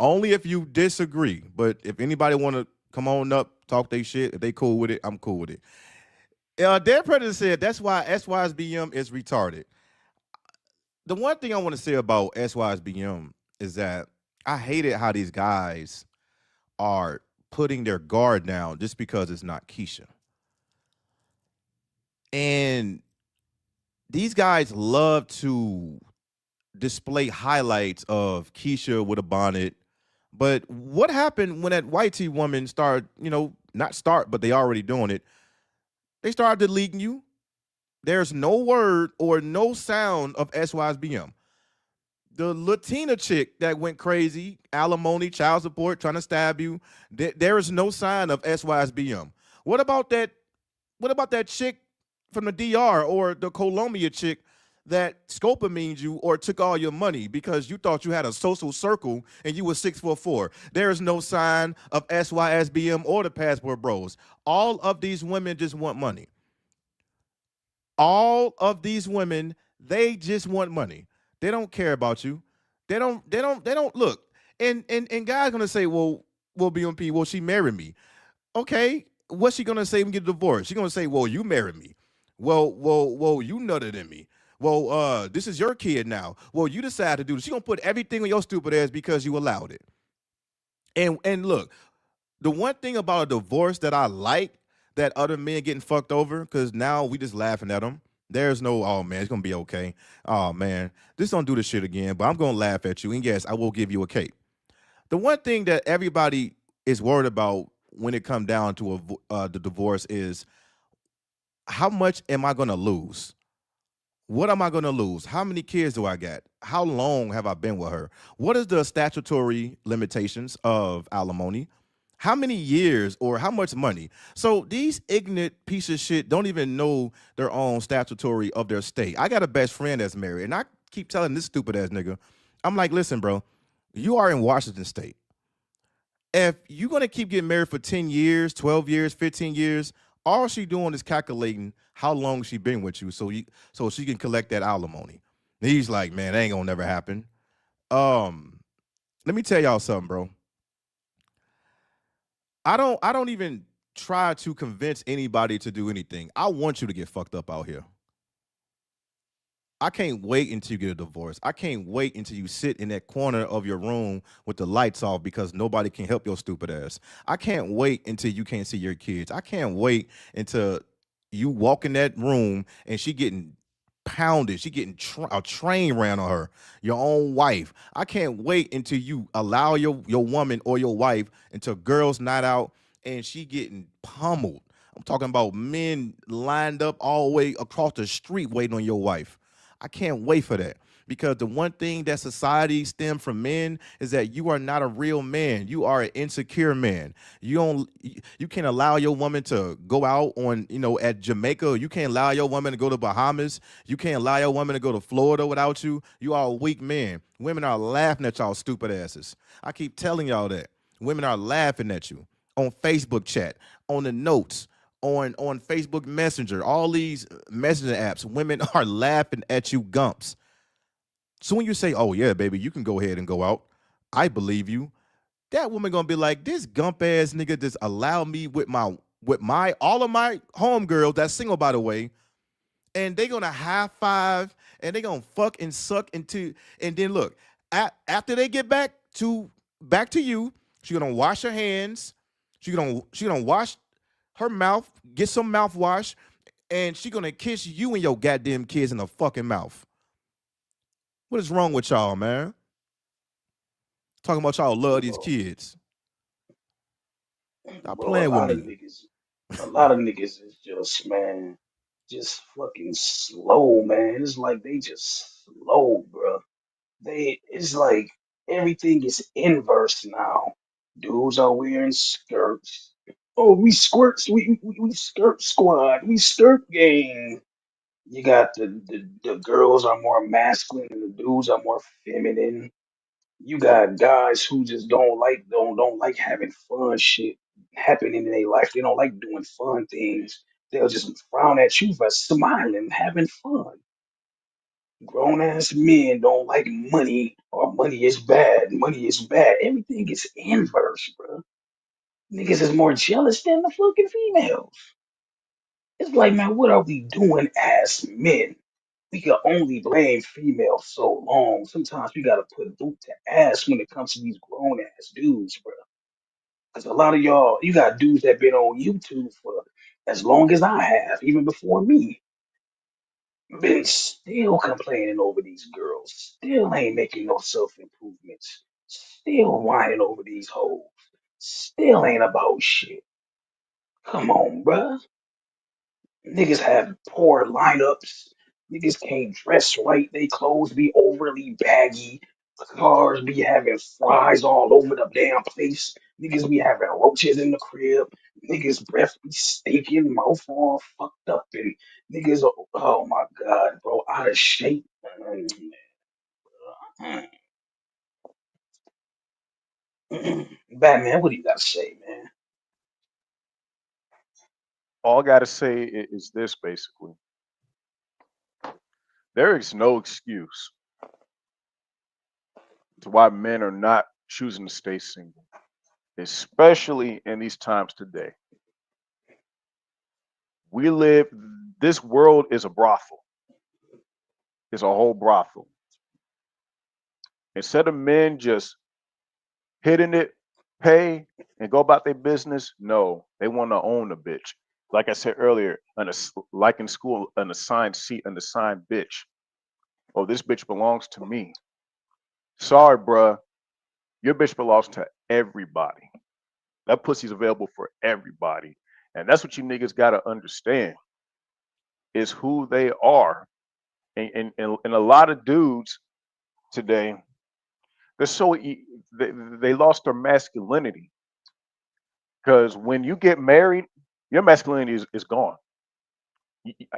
Only if you disagree. But if anybody want to come on up, talk they shit, if they cool with it, I'm cool with it. Dan Predator said that's why SYSBM is retarded. The one thing I want to say about SYSBM is that I hated how these guys are putting their guard down just because it's not Keisha. And these guys love to display highlights of Keisha with a bonnet. But what happened when that white tee woman started, not start, but they already doing it. They started deleting you. There's no word or no sound of SYSBM. The Latina chick that went crazy, alimony, child support, trying to stab you, there is no sign of SYSBM. What about that? What about that chick from the DR or the Colombia chick that scopomined you or took all your money because you thought you had a social circle and you were 6'4"? There is no sign of SYSBM or the Passport Bros. All of these women just want money. All of these women, they just want money. They don't care about you. They don't look. And guys gonna say, well, BMP, well, she married me. Okay, what's she gonna say when we get divorced? She gonna say, well, you married me. Well, you nutted in me. Well, this is your kid now. Well, you decided to do this. She gonna put everything on your stupid ass because you allowed it. And look, the one thing about a divorce that I like that other men getting fucked over, because now we just laughing at them. There's no, oh man, it's gonna be okay. Oh man, just don't do this shit again. But I'm gonna laugh at you, and yes, I will give you a cake. The one thing that everybody is worried about when it come down to the divorce is how much am I gonna lose? What am I going to lose? How many kids do I got? How long have I been with her? What is the statutory limitations of alimony? How many years or how much money? So these ignorant pieces of shit don't even know their own statutory of their state. I got a best friend that's married, and I keep telling this stupid ass nigga, I'm like, listen, bro, you are in Washington State. If you're gonna keep getting married for 10 years, 12 years, 15 years, all she doing is calculating how long she been with you so she can collect that alimony. And he's like, man, that ain't gonna never happen. Um, Let me tell y'all something, bro. I don't even try to convince anybody to do anything. I want you to get fucked up out here. I can't wait until you get a divorce. I can't wait until you sit in that corner of your room with the lights off because nobody can help your stupid ass. I can't wait until you can't see your kids. I can't wait until you walk in that room and she getting pounded. She getting a train ran on her, your own wife. I can't wait until you allow your woman or your wife into girls' night out and she getting pummeled. I'm talking about men lined up all the way across the street waiting on your wife. I can't wait for that because the one thing that society stem from men is that you are not a real man. You are an insecure man. You can't allow your woman to go out on, at Jamaica. You can't allow your woman to go to Bahamas. You can't allow your woman to go to Florida without you. You are a weak man. Women are laughing at y'all stupid asses. I keep telling y'all that. Women are laughing at you on Facebook chat, on the notes, on Facebook Messenger, all these messenger apps. Women are laughing at you gumps. So when you say, oh yeah, baby, you can go ahead and go out, I believe you. That woman gonna be like, this gump ass nigga just allow me with my all of my homegirls that's single, by the way, and they gonna high five and they gonna fuck and suck into, and then look, after they get back to you, she gonna wash her hands, she gonna wash her mouth, get some mouthwash, and she gonna kiss you and your goddamn kids in the fucking mouth. What is wrong with y'all, man? Talking about y'all love these Bro, kids. Stop bro, playing with me. a lot of niggas is just, man, just fucking slow, man. It's like they just slow, bro. It's like Everything is inverse now. Dudes are wearing skirts. Oh, we squirts. We skirt squad. We skirt gang. You got the girls are more masculine and the dudes are more feminine. You got guys who just don't like having fun shit happening in their life. They don't like doing fun things. They'll just frown at you for smiling, having fun. Grown ass men don't like money or money is bad. Money is bad. Everything is inverse, bro. Niggas is more jealous than the fucking females. It's like, man, what are we doing as men? We can only blame females so long. Sometimes we gotta put boot to ass when it comes to these grown ass dudes, bro. Because a lot of y'all, you got dudes that been on YouTube for as long as I have, even before me, been still complaining over these girls, still ain't making no self improvements, still whining over these hoes, still ain't about shit. Come on, bruh. Niggas have poor lineups. Niggas can't dress right. They clothes be overly baggy. Cars be having flies all over the damn place. Niggas be having roaches in the crib. Niggas breath be stinking, mouth all fucked up, and niggas, oh my god, bro, out of shape. Batman, what do you gotta say, man? All I gotta say is this basically. There is no excuse to why men are not choosing to stay single, especially in these times today. We live, this world is a brothel, it's a whole brothel. Instead of men just hitting it, pay, and go about their business, no, they want to own a bitch. Like I said earlier, like in school, an assigned seat, an assigned bitch. Oh, this bitch belongs to me. Sorry, bruh. Your bitch belongs to everybody. That pussy's available for everybody. And that's what you niggas gotta understand is who they are. And a lot of dudes today, they're they lost their masculinity. Because when you get married, your masculinity is gone.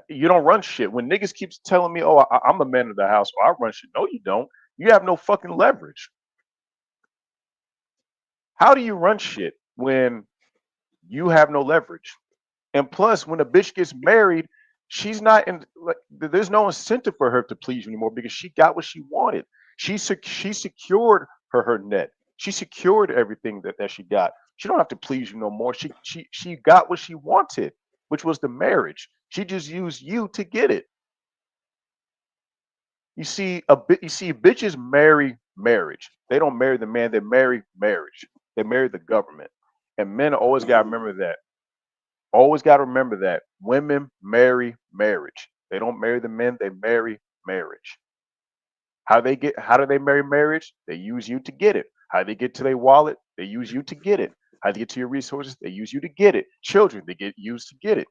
You don't run shit. When niggas keeps telling me, "Oh, I'm the man of the house," or "I run shit," no, you don't. You have no fucking leverage. How do you run shit when you have no leverage? And plus, when a bitch gets married, she's not in like there's no incentive for her to please you anymore because she got what she wanted. She secured her net. She secured everything that she got. She don't have to please you no more. She got what she wanted, which was the marriage. She just used you to get it. You see bitches marry marriage. They don't marry the man, they marry marriage. They marry the government. And men always gotta remember that. Always got to remember that women marry marriage. They don't marry the men, they marry marriage. How do they marry marriage? They use you to get it. How they get to their wallet? They use you to get it. How they get to your resources? They use you to get it. Children, they get used to get it.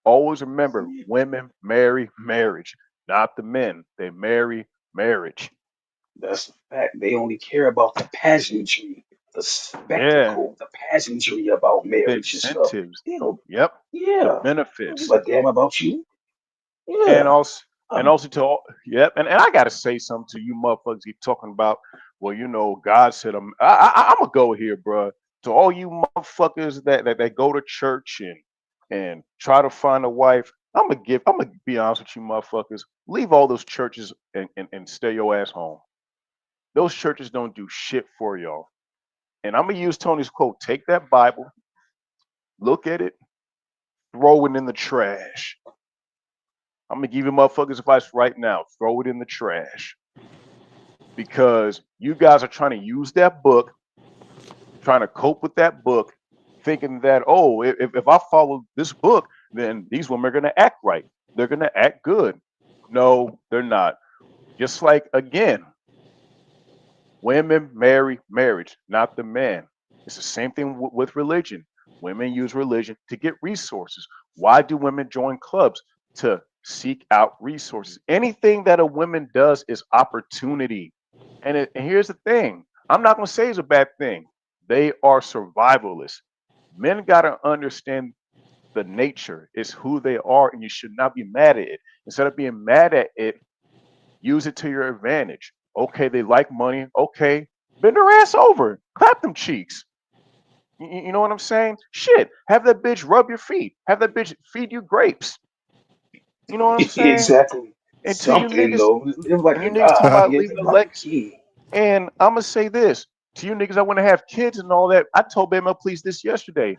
Always remember women marry marriage, not the men. They marry marriage. That's a fact. They only care about the pageantry, the Yeah. spectacle, the pageantry about The marriage and stuff. incentives. They don't, Yep. The yeah. They don't give benefits. a damn about you. And Yeah. also and Um, also to all, yep, and I gotta say something to you motherfuckers keep talking about, well, God said I'm gonna go here, bro. To all you motherfuckers that go to church and try to find a wife, I'm gonna be honest with you motherfuckers. Leave all those churches and stay your ass home. Those churches don't do shit for y'all. And I'm gonna use Tony's quote, take that Bible, look at it, throw it in the trash. I'm gonna give you motherfuckers advice right now. Throw it in the trash because you guys are trying to use that book, trying to cope with that book, thinking that if I follow this book, then these women are gonna act right. They're gonna act good. No, they're not. Just like again, women marry marriage, not the man. It's the same thing with religion. Women use religion to get resources. Why do women join clubs? To seek out resources. Anything that a woman does is opportunity. And here's the thing. I'm not gonna say it's a bad thing. They are survivalists. Men gotta understand the nature is who they are, and you should not be mad at it. Instead of being mad at it, use it to your advantage. Okay, they like money. Okay, bend their ass over, clap them cheeks. You know what I'm saying? Shit, have that bitch rub your feet. Have that bitch feed you grapes. You know what I'm saying? Exactly. And to you Something niggas, though. Live like and a you niggas talking god. about Yeah, leaving live a like a legacy. king. And I'm gonna say this to you niggas. I want to have kids and all that. I told Bama Please this yesterday.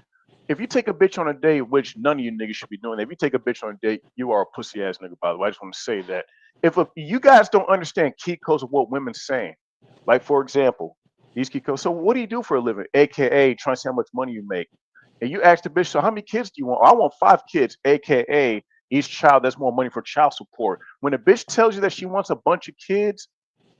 If you take a bitch on a date, which none of you niggas should be doing, if you take a bitch on a date, you are a pussy ass nigga. By the way, I just want to say that. If you guys don't understand key codes of what women's saying, like for example, these key codes. So what do you do for a living? AKA trying to see how much money you make. And you ask the bitch, so how many kids do you want? I want 5 kids, AKA each child that's more money for child support. When a bitch tells you that she wants a bunch of kids,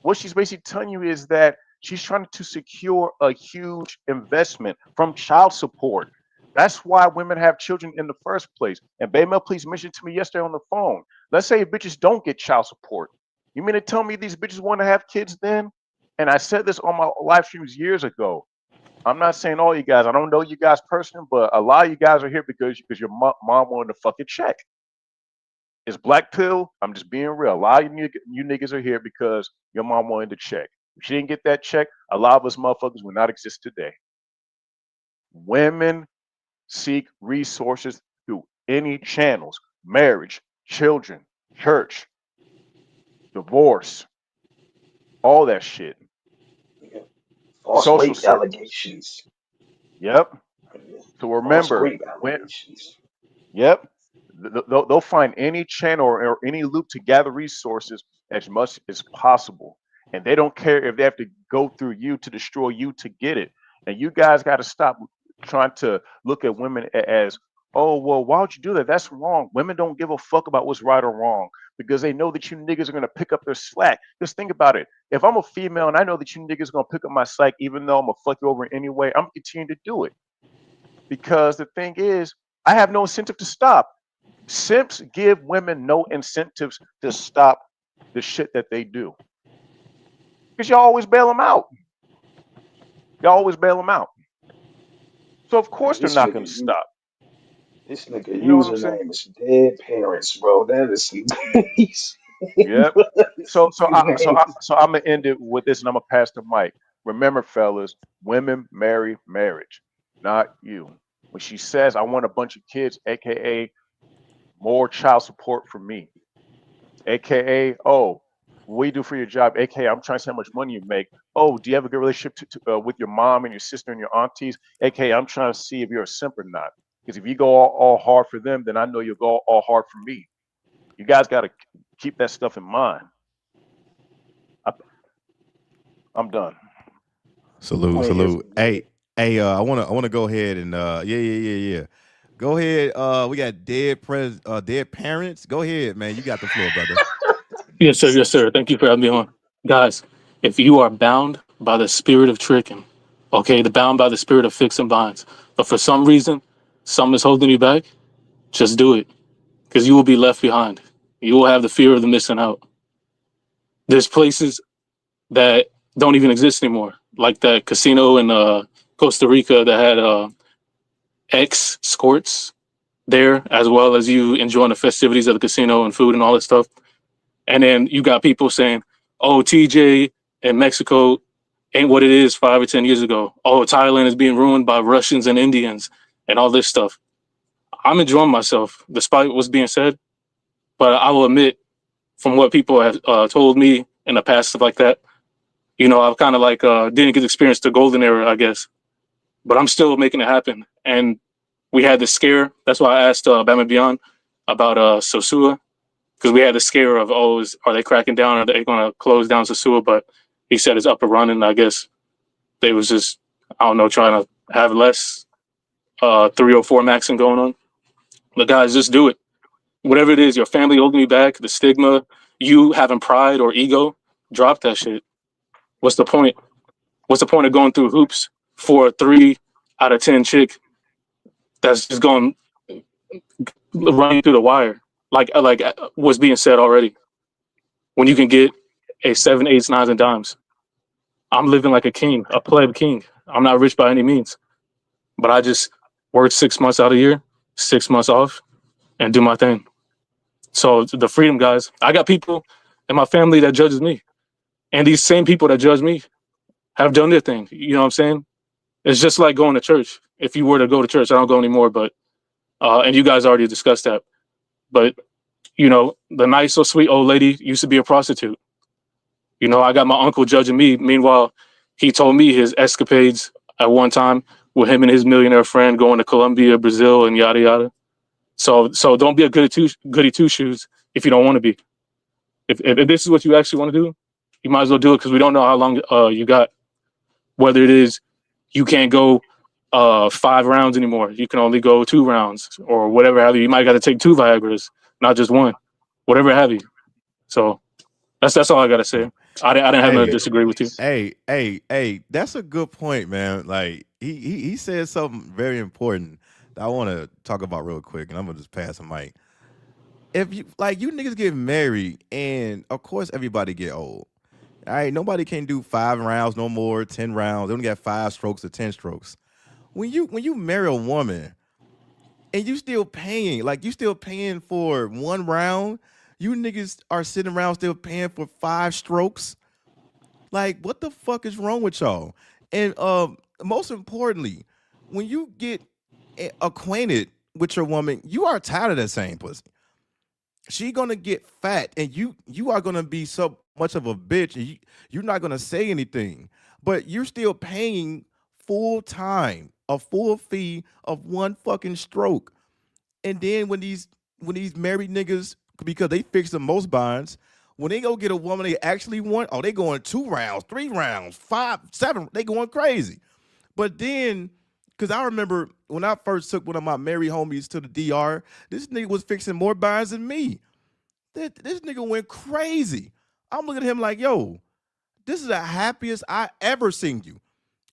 what she's basically telling you is that she's trying to secure a huge investment from child support. That's why women have children in the first place. And Baymel, please mentioned to me yesterday on the phone. Let's say bitches don't get child support. You mean to tell me these bitches want to have kids then? And I said this on my live streams years ago. I'm not saying all you guys. I don't know you guys personally, but a lot of you guys are here because your mom wanted to fucking check. It's black pill. I'm just being real. A lot of you niggas are here because your mom wanted to check. If she didn't get that check, a lot of us motherfuckers would not exist today. Women seek resources through any channels: marriage, children, church, divorce, all that shit. Yeah. False Social rape circles. allegations. Yep. Yeah. So False remember, rape when allegations. yep. They'll find any channel or any loop to gather resources as much as possible. And they don't care if they have to go through you to destroy you to get it. And you guys got to stop trying to look at women as, oh, well, why would you do that? That's wrong. Women don't give a fuck about what's right or wrong because they know that you niggas are going to pick up their slack. Just think about it. If I'm a female and I know that you niggas are going to pick up my slack, even though I'm going to fuck you over anyway, I'm going to continue to do it. Because the thing is, I have no incentive to stop. Simps give women no incentives to stop the shit that they do because y'all always bail them out. Y'all always bail them out. So of Hey, course they're not going to stop. this nigga You know what I'm saying? username is dead parents, bro. That is some Yep. So I'm gonna end it with this, and I'm gonna pass the mic. Remember, fellas, women marry marriage, not you. When she says, "I want a bunch of kids," aka more child support for me, aka oh, what do you do for your job, aka I'm trying to see how much money you make. Oh, do you have a good relationship with your mom and your sister and your aunties, aka I'm trying to see if you're a simp or not, because if you go all hard for them, then I know you'll go all hard for me. You guys got to keep that stuff in mind. I, I'm done. Salute, point is, salute. Hey, I wanna go ahead and yeah. Go ahead. We got dead parents. Go ahead, man. You got the floor, brother. Yes, sir. Yes, sir. Thank you for having me on. Guys, if you are bound by the spirit of tricking, okay, the bound by the spirit of fixing binds, but for some reason, something is holding you back, just do it because you will be left behind. You will have the fear of the missing out. There's places that don't even exist anymore, like that casino in Costa Rica that had ex escorts there, as well as you enjoying the festivities of the casino and food and all that stuff. And then you got people saying, oh, TJ in Mexico ain't what it is 5 or 10 years ago. Oh, Thailand is being ruined by Russians and Indians and all this stuff. I'm enjoying myself despite what's being said. But I will admit, from what people have told me in the past, stuff like that, you know, I've kind of like didn't get to experience the golden era, I guess. But I'm still making it happen. And we had this scare. That's why I asked Bama Beyond about Sosua, because we had the scare of, oh, are they cracking down? Are they going to close down Sasua? But he said it's up and running. I guess they was just, I don't know, trying to have less 304 maxing going on. But guys, just do it. Whatever it is, your family holding you back, the stigma, you having pride or ego, drop that shit. What's the point? What's the point of going through hoops for a 3 out of 10 chick that's just going running through the wire? Like what's being said already, when you can get a 7, 8s, 9s, and dimes. I'm living like a king, a plebe king. I'm not rich by any means, but I just work 6 months out of the year, 6 months off, and do my thing. So the freedom, guys. I got people in my family that judges me, and these same people that judge me have done their thing. You know what I'm saying? It's just like going to church. If you were to go to church, I don't go anymore, but and you guys already discussed that. But the nice or sweet old lady used to be a prostitute. I got my uncle judging me. Meanwhile, he told me his escapades at one time with him and his millionaire friend going to Colombia, Brazil, and yada yada. So don't be a goody two shoes if you don't want to be. If this is what you actually want to do, you might as well do it, because we don't know how long you got. Whether it is you can't go 5 rounds anymore, you can only go 2 rounds or whatever have you. You might got to take 2 Viagra's, not just one, whatever have you. So that's all I gotta say. I didn't have to Hey, disagree with you. hey, that's a good point, man. Like he said something very important that I want to talk about real quick, and I'm gonna just pass the mic. If you you niggas get married, and of course everybody get old. All right, nobody can do 5 rounds no more, 10 rounds. They only got 5 strokes or 10 strokes. When you marry a woman and you still paying, you still paying for 1 round, you niggas are sitting around still paying for 5 strokes. Like, what the fuck is wrong with y'all? And most importantly, when you get acquainted with your woman, you are tired of that same pussy. She gonna get fat, and you are gonna be so much of a bitch, and you're not gonna say anything, but you're still paying full time a full fee of 1 fucking stroke. And then when these married niggas, because they fix the most bonds, when they go get a woman they actually want, oh, they going 2 rounds, 3 rounds, 5, 7, they going crazy. But then, because I remember when I first took one of my married homies to the DR, this nigga was fixing more bonds than me. This nigga went crazy. I'm looking at him like, yo, this is the happiest I ever seen you.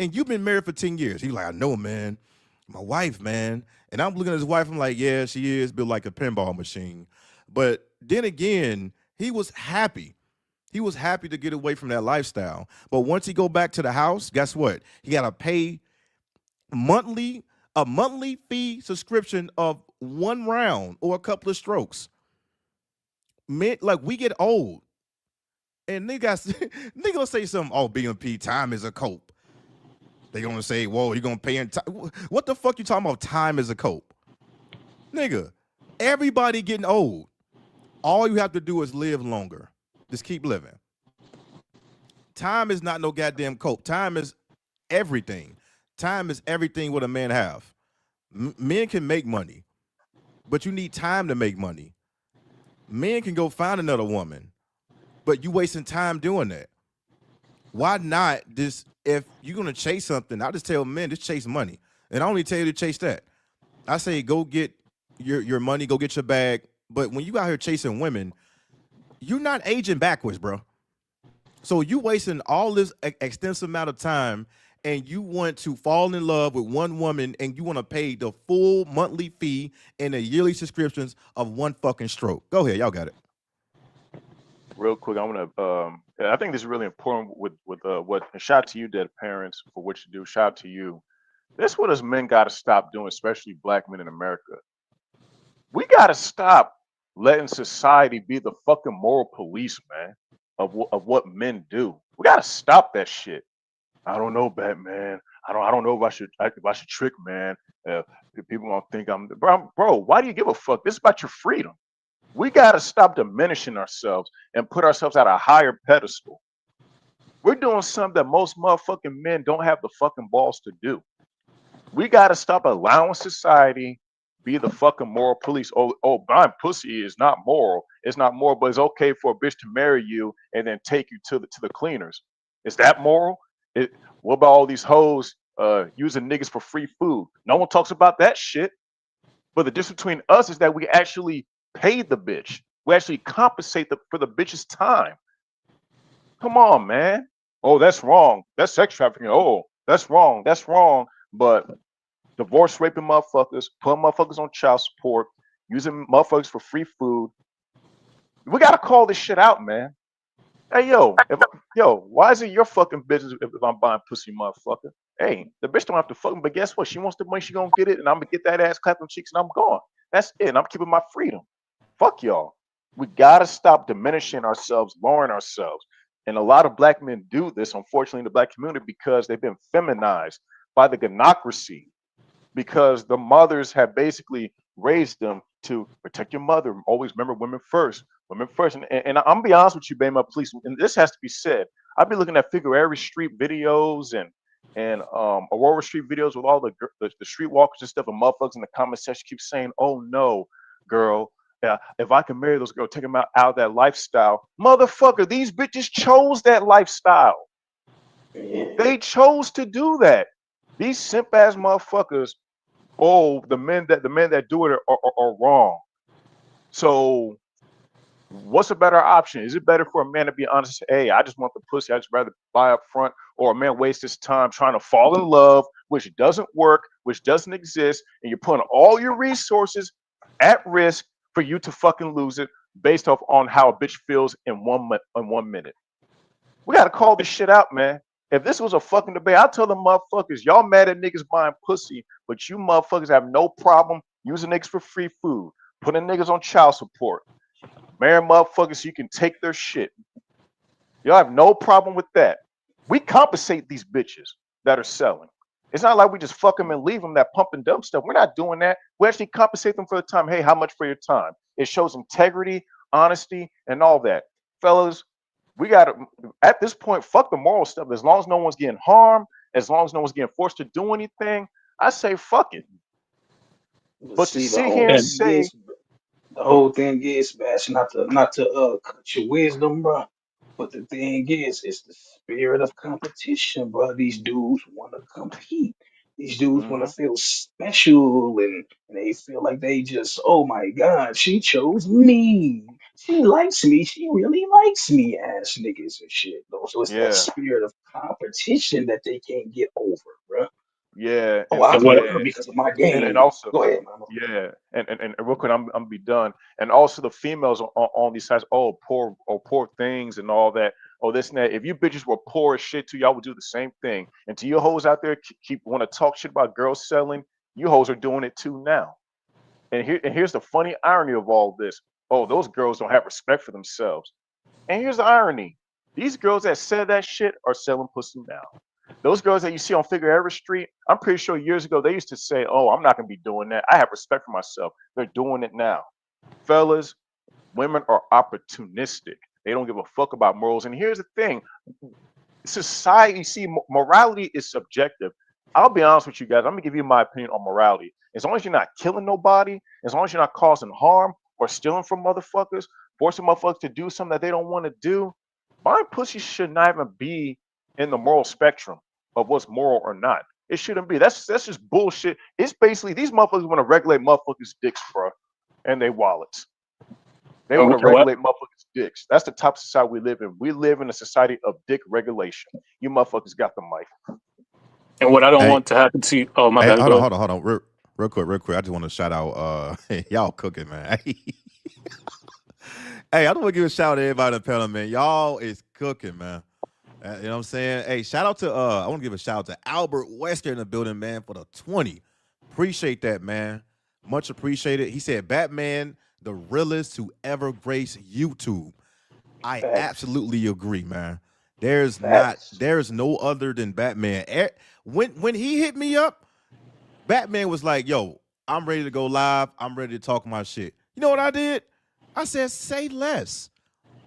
And you've been married for 10 years. He's like, I know, man. My wife, man. And I'm looking at his wife, I'm like, yeah, she is built like a pinball machine. But then again, he was happy. He was happy to get away from that lifestyle. But once he go back to the house, guess what? He got to pay a monthly fee subscription of 1 round or a couple of strokes. Man, we get old. And niggas gonna say something, oh, BMP, time is a cope. They gonna say, whoa, you gonna pay in time. What the fuck you talking about time is a cope? Nigga, everybody getting old. All you have to do is live longer. Just keep living. Time is not no goddamn cope. Time is everything. Time is everything what a man have. Men can make money, but you need time to make money. Men can go find another woman, but you wasting time doing that. Why not just, if you're gonna chase something, I just tell men, just chase money. And I only tell you to chase that. I say go get your money, go get your bag. But when you out here chasing women, you're not aging backwards, bro. So you wasting all this extensive amount of time, and you want to fall in love with one woman, and you want to pay the full monthly fee and the yearly subscriptions of 1 fucking stroke. Go ahead, y'all got it. Real quick, I want to. I think this is really important with what. And shout out to you, dead parents, for what you do. Shout out to you. This is what us men got to stop doing, especially black men in America. We got to stop letting society be the fucking moral police, man, of what men do. We got to stop that shit. I don't know, Batman. I don't know if I should trick, man. People gonna think I'm bro. Why do you give a fuck? This is about your freedom. We got to stop diminishing ourselves and put ourselves at a higher pedestal. We're doing something that most motherfucking men don't have the fucking balls to do. We got to stop allowing society be the fucking moral police. Oh, buying pussy is not moral. It's not moral, but it's okay for a bitch to marry you and then take you to the cleaners. Is that moral? What about all these hoes using niggas for free food? No one talks about that shit. But the difference between us is that we actually pay the bitch. We actually compensate for the bitch's time. Come on, man. Oh, that's wrong. That's sex trafficking. Oh, that's wrong. That's wrong. But divorce raping motherfuckers, putting motherfuckers on child support, using motherfuckers for free food. We gotta call this shit out, man. Hey, why is it your fucking business if I'm buying pussy, motherfucker? Hey, the bitch don't have to fuck me, but guess what? She wants the money, she gonna get it, and I'm gonna get that ass, clap them cheeks, and I'm gone. That's it. And I'm keeping my freedom. Fuck y'all. We gotta stop diminishing ourselves, lowering ourselves. And a lot of black men do this, unfortunately, in the black community because they've been feminized by the gynocracy because the mothers have basically raised them to protect your mother. Always remember women first. Women first. And I'm gonna be honest with you, Bama, please. And this has to be said. I've been looking at Figueroa Street videos and Aurora Street videos with all the streetwalkers and stuff, and motherfuckers in the comment section keep saying, "Oh no, girl, if I can marry those girls, take them out of that lifestyle." Motherfucker, these bitches chose that lifestyle. Yeah. They chose to do that. These simp ass motherfuckers, oh, the men that do it are wrong. So what's a better option? Is it better for a man to be honest and say, hey, I just want the pussy, I just rather buy up front, or a man waste his time trying to fall in love, which doesn't work, which doesn't exist, and you're putting all your resources at risk for you to fucking lose it based off on how a bitch feels in 1 minute. We gotta call this shit out, man. If this was a fucking debate, I'll tell them motherfuckers, y'all mad at niggas buying pussy, but you motherfuckers have no problem using niggas for free food, putting niggas on child support, marrying motherfuckers so you can take their shit. Y'all have no problem with that. We compensate these bitches that are selling. It's not like we just fuck them and leave them that pump and dump stuff. We're not doing that. We actually compensate them for the time. Hey, how much for your time? It shows integrity, honesty, and all that. Fellas, we got to, at this point, fuck the moral stuff. As long as no one's getting harmed, as long as no one's getting forced to do anything, I say fuck it. But But to see, the sit whole here and And thing say, is, the whole thing is, Bash, not to cut your wisdom, bro. But the thing is, it's the spirit of competition, bro. These dudes want to compete. These dudes want to mm-hmm, feel special, and they feel like they just, oh my God, she chose me. She likes me. She really likes me, ass niggas and shit. Though. So it's that yeah, spirit of competition that they can't get over, bro. yeah, Oh, and I'll and be what with yeah, her because of my and game. also, Go ahead, mama. yeah, and real quick, I'm be done. And also the females on these sites, poor things and all that. Oh, this and that. If you bitches were poor as shit too, y'all would do the same thing. And to you hoes out there, keep want to talk shit about girls selling. You hoes are doing it too now. And here's the funny irony of all this. Oh, those girls don't have respect for themselves. And here's the irony: these girls that said that shit are selling pussy now. Those girls that you see on Figueroa Street, I'm pretty sure years ago they used to say, "Oh, I'm not gonna be doing that. I have respect for myself." They're doing it now. Fellas, women are opportunistic. They don't give a fuck about morals. And here's the thing: society, see, morality is subjective. I'll be honest with you guys. I'm gonna give you my opinion on morality. As long as you're not killing nobody, as long as you're not causing harm or stealing from motherfuckers, forcing motherfuckers to do something that they don't want to do, buying pussy should not even be in the moral spectrum of what's moral or not. It shouldn't be. That's just bullshit. It's basically these motherfuckers want to regulate motherfuckers' dicks, bro, and their wallets. They want to and what regulate motherfuckers' dicks. That's the type of society we live in. We live in a society of dick regulation. You motherfuckers got the mic. and what I don't Hey, want to happen to you. Oh, my hey, bad. Go ahead. hold on, real quick, real quick. I just want to shout out, y'all cooking, man. Hey, I don't want to give a shout out to everybody in the panel, man. Y'all is cooking, man. You know what I'm saying? Hey, shout out to I want to give a shout out to Albert Wesker in the building, man, for the 20. Appreciate that, man. Much appreciated. He said Batman, the realest to ever grace YouTube. I Facts. absolutely agree, man. Facts. There's no other than Batman. When he hit me up, Batman was like, "Yo, I'm ready to go live. I'm ready to talk my shit." You know what I did? I said, "Say less.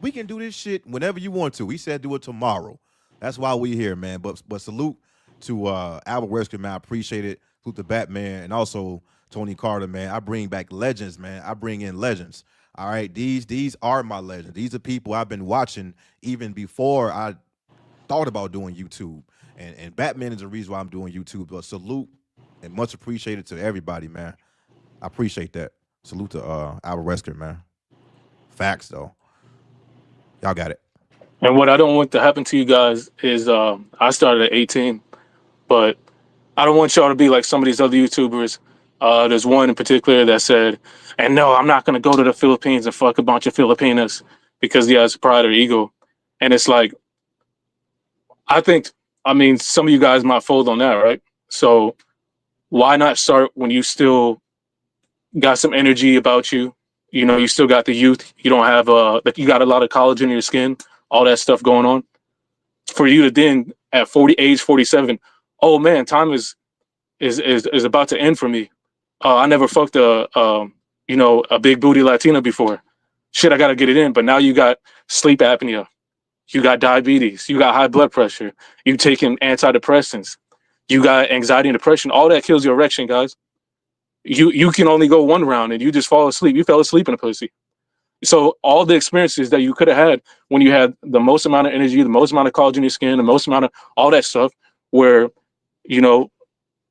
We can do this shit whenever you want to." He said, "Do it tomorrow." That's why we here, man. But salute to Albert Wesker, man. I appreciate it. Salute to Batman and also Tony Carter, man. I bring back legends, man. I bring in legends. All right, these are my legends. These are people I've been watching even before I thought about doing YouTube. And Batman is the reason why I'm doing YouTube. But salute and much appreciated to everybody, man. I appreciate that. Salute to Albert Wesker, man. Facts though. Y'all got it. And what I don't want to happen to you guys is I started at 18, but I don't want y'all to be like some of these other YouTubers. There's one in particular that said, and no, I'm not going to go to the Philippines and fuck a bunch of Filipinas because he has pride or ego. And it's like, I mean, some of you guys might fold on that, right? So why not start when you still got some energy about you? You know, you still got the youth. You don't have like you got a lot of collagen in your skin, all that stuff going on. For you to then at age 47, oh man, time is about to end for me. I never fucked a big booty Latina before. Shit, I gotta get it in. But now you got sleep apnea, you got diabetes, you got high blood pressure, you taking antidepressants, you got anxiety and depression. All that kills your erection, guys. You can only go one round and you just fall asleep. You fell asleep in a pussy. So all the experiences that you could have had when you had the most amount of energy, the most amount of collagen in your skin, the most amount of all that stuff, where you know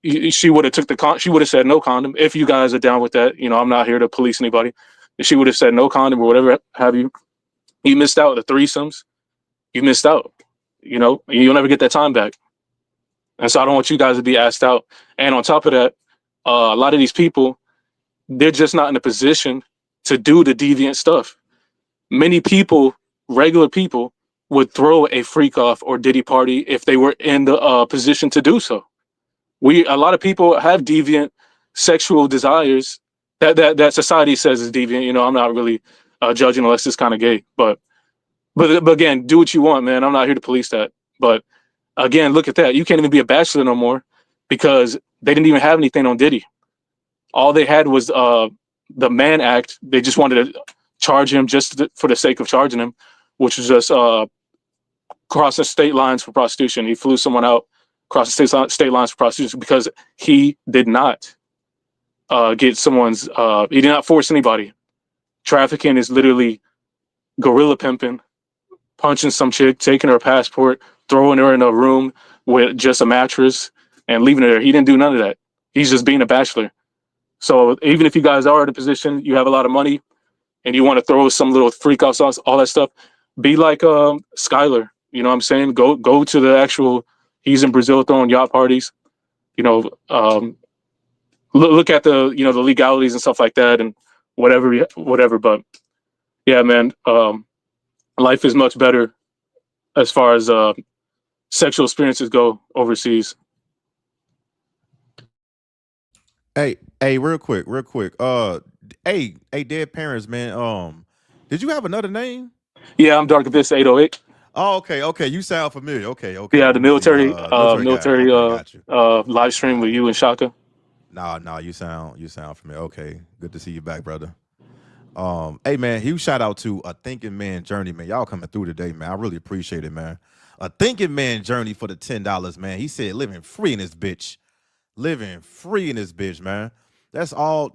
she would have she would have said no condom. If you guys are down with that, I'm not here to police anybody. She would have said no condom or whatever have you. You missed out the threesomes. You missed out. You'll never get that time back. And so I don't want you guys to be asked out. And on top of that, a lot of these people, they're just not in a position to do the deviant stuff. Many people, regular people, would throw a freak off or diddy party if they were in the position to do so. A lot of people have deviant sexual desires that society says is deviant. I'm not really judging unless it's kind of gay, but again, do what you want, man. I'm not here to police that. But again, look at that. You can't even be a bachelor no more because they didn't even have anything on Diddy. All they had was the Mann Act. They just wanted to charge him just for the sake of charging him, which was just crossing state lines for prostitution. He flew someone out across the state lines for prostitution because he did not get someone's. He did not force anybody. Trafficking is literally gorilla pimping, punching some chick, taking her passport, throwing her in a room with just a mattress and leaving her there. He didn't do none of that. He's just being a bachelor. So even if you guys are in a position, you have a lot of money, and you want to throw some little freak out sauce, all that stuff, be like Skylar. You know what I'm saying? Go to the actual. He's in Brazil throwing yacht parties. Look at the the legalities and stuff like that and whatever. But yeah, man, life is much better as far as sexual experiences go overseas. Hey, real quick. Hey, dead parents, man. Did you have another name? Yeah, I'm Dark Abyss 808. Oh, okay. You sound familiar. Okay. Yeah, Let the me see. military Military guy. Okay, got you. live stream with you and Shaka. Nah, you sound familiar. Okay, good to see you back, brother. Hey man, huge shout out to a Thinking Man Journey, man. Y'all coming through today, man. I really appreciate it, man. A Thinking Man Journey for the $10, man. He said living free in this bitch. Living free in this bitch, man. That's all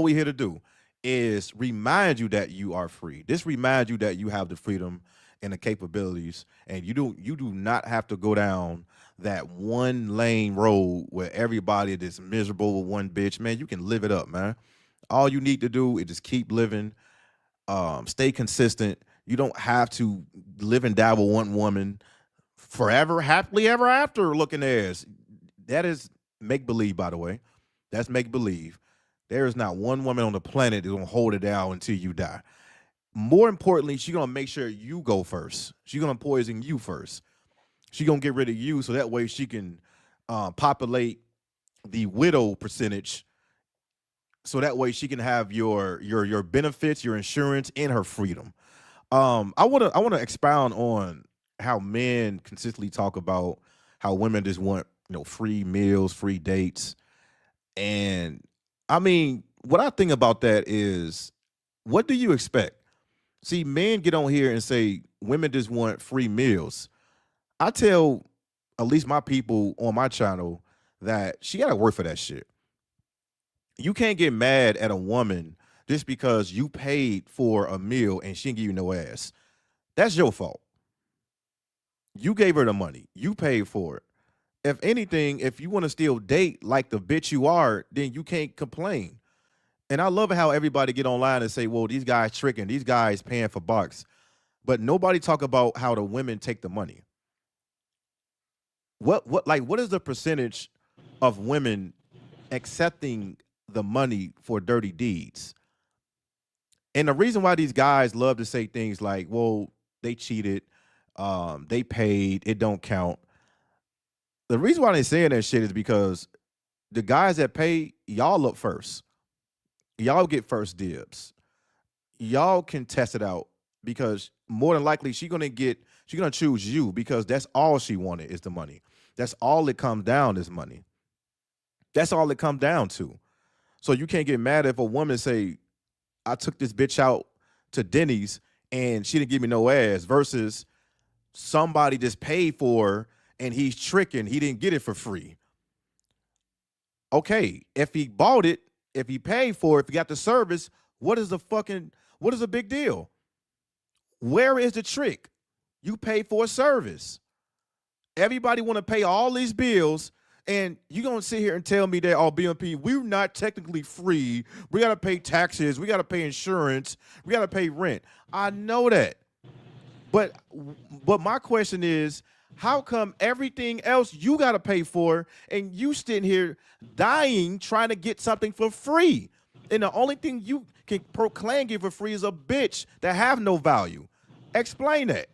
we here to do is remind you that you are free. This reminds you that you have the freedom and the capabilities, and you do not have to go down that one lane road where everybody is miserable with one bitch, man. You can live it up, man. All you need to do is just keep living, stay consistent. You don't have to live and die with one woman forever, happily ever after looking ass. That is make believe, by the way. That's make believe. There is not one woman on the planet that's gonna hold it down until you die. More importantly, she's gonna make sure you go first. She's gonna poison you first. She's gonna get rid of you so that way she can populate the widow percentage. So that way she can have your benefits, your insurance, and her freedom. I wanna expound on how men consistently talk about how women just want free meals, free dates, and I mean what I think about that is, what do you expect? See, men get on here and say women just want free meals. I tell at least my people on my channel that she got to work for that shit. You can't get mad at a woman just because you paid for a meal and she didn't give you no ass. That's your fault. You gave her the money. You paid for it. If anything, if you want to still date like the bitch you are, then you can't complain. And I love how everybody get online and say, well, these guys tricking, these guys paying for bucks. But nobody talk about how the women take the money. What is the percentage of women accepting the money for dirty deeds? And the reason why these guys love to say things like, well, they cheated, They paid. It don't count. The reason why they saying that shit is because the guys that pay, y'all up first. Y'all get first dibs. Y'all can test it out because more than likely she's gonna choose you because that's all she wanted is the money. That's all it comes down is money. That's all it comes down to. So you can't get mad if a woman say, I took this bitch out to Denny's and she didn't give me no ass versus somebody just paid for her and he's tricking. He didn't get it for free. Okay, if he bought it, if he paid for it, if he got the service, what is the big deal? Where is the trick? You pay for a service. Everybody want to pay all these bills, and you gonna sit here and tell me that, oh, BMP, we're not technically free. We gotta pay taxes, we gotta pay insurance, we gotta pay rent. I know that. But my question is, how come everything else you gotta pay for and you sitting here dying trying to get something for free? And the only thing you can proclaim get for free is a bitch that have no value. Explain that.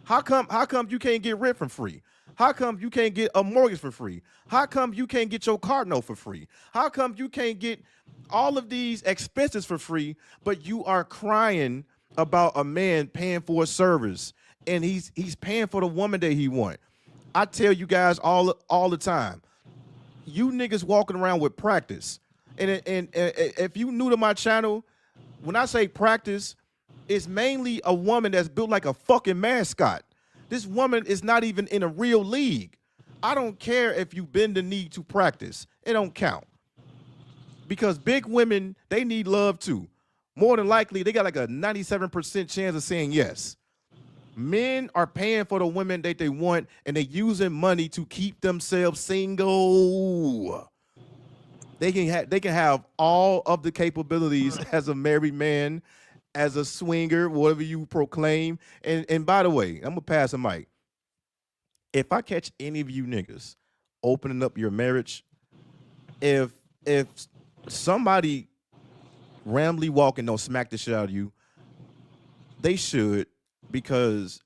How come you can't get rent for free? How come you can't get a mortgage for free? How come you can't get your car note for free? How come you can't get all of these expenses for free, but you are crying about a man paying for a service and he's paying for the woman that he want? I tell you guys all the time, you niggas walking around with practice. And if you new to my channel, when I say practice, it's mainly a woman that's built like a fucking mascot. This woman is not even in a real league. I don't care if you bend the knee to practice. It don't count. Because big women, they need love too. More than likely, they got like a 97% chance of saying yes. Men are paying for the women that they want, and they're using money to keep themselves single. They can have all of the capabilities as a married man, as a swinger, whatever you proclaim. And by the way, I'm gonna pass the mic. If I catch any of you niggas opening up your marriage, if somebody randomly walking don't smack the shit out of you, they should, because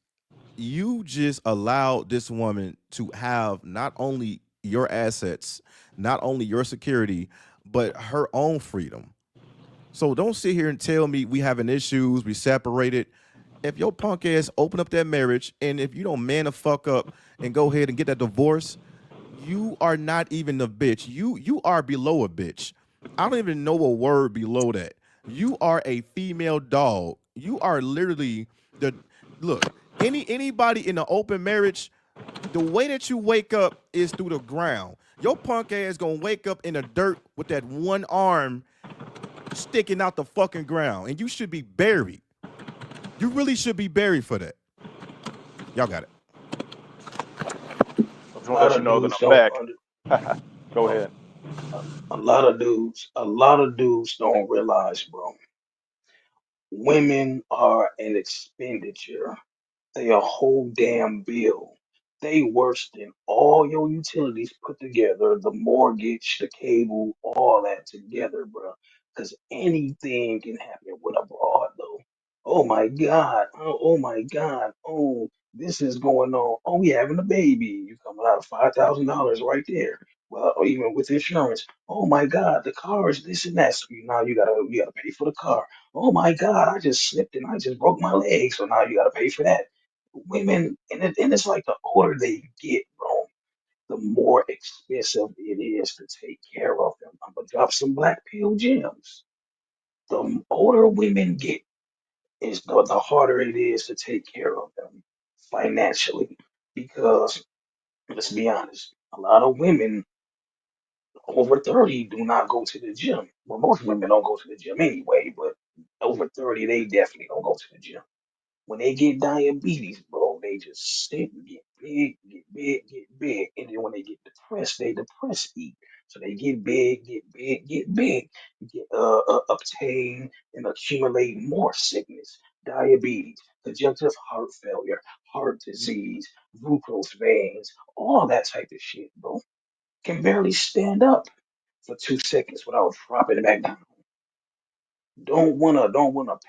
you just allowed this woman to have not only your assets, not only your security, but her own freedom. So don't sit here and tell me we having issues, we separated. If your punk ass open up that marriage, and if you don't man the fuck up and go ahead and get that divorce, you are not even a bitch. You are below a bitch. I don't even know a word below that. You are a female dog. You are literally the look. Anybody in an open marriage, the way that you wake up is through the ground. Your punk ass gonna wake up in the dirt with that one arm sticking out the fucking ground, and you should be buried. You really should be buried for that. Y'all got it. I just A want to lot let you of know that dudes I'm don't back. under, Go bro. ahead. A lot of dudes don't realize, bro. Women are an expenditure. They a whole damn bill. They worse than all your utilities put together, the mortgage, the cable, all that together, bro. Because anything can happen with a broad, though. Oh my God. Oh my God. Oh, this is going on. Oh, we having a baby. You coming out of $5,000 right there. Well, or even with insurance. Oh my God, the car is this and that. So now you gotta pay for the car. Oh my God, I just slipped and I just broke my leg. So now you gotta pay for that. Women, and it's like the older they get, bro, the more expensive it is to take care of them. I'm gonna drop some black pill gems. The older women get, is the harder it is to take care of them financially. Because let's be honest, a lot of women over 30 do not go to the gym. Well, most women don't go to the gym anyway, but over 30, they definitely don't go to the gym. When they get diabetes, bro, they just sit and get big, get big, get big. And then when they get depressed, they depress eat. So they get big, get big, get big, get obtain and accumulate more sickness, diabetes, conjunctive heart failure, heart disease, glucose veins, all that type of shit, bro. Can barely stand up for 2 seconds without dropping back down. Don't wanna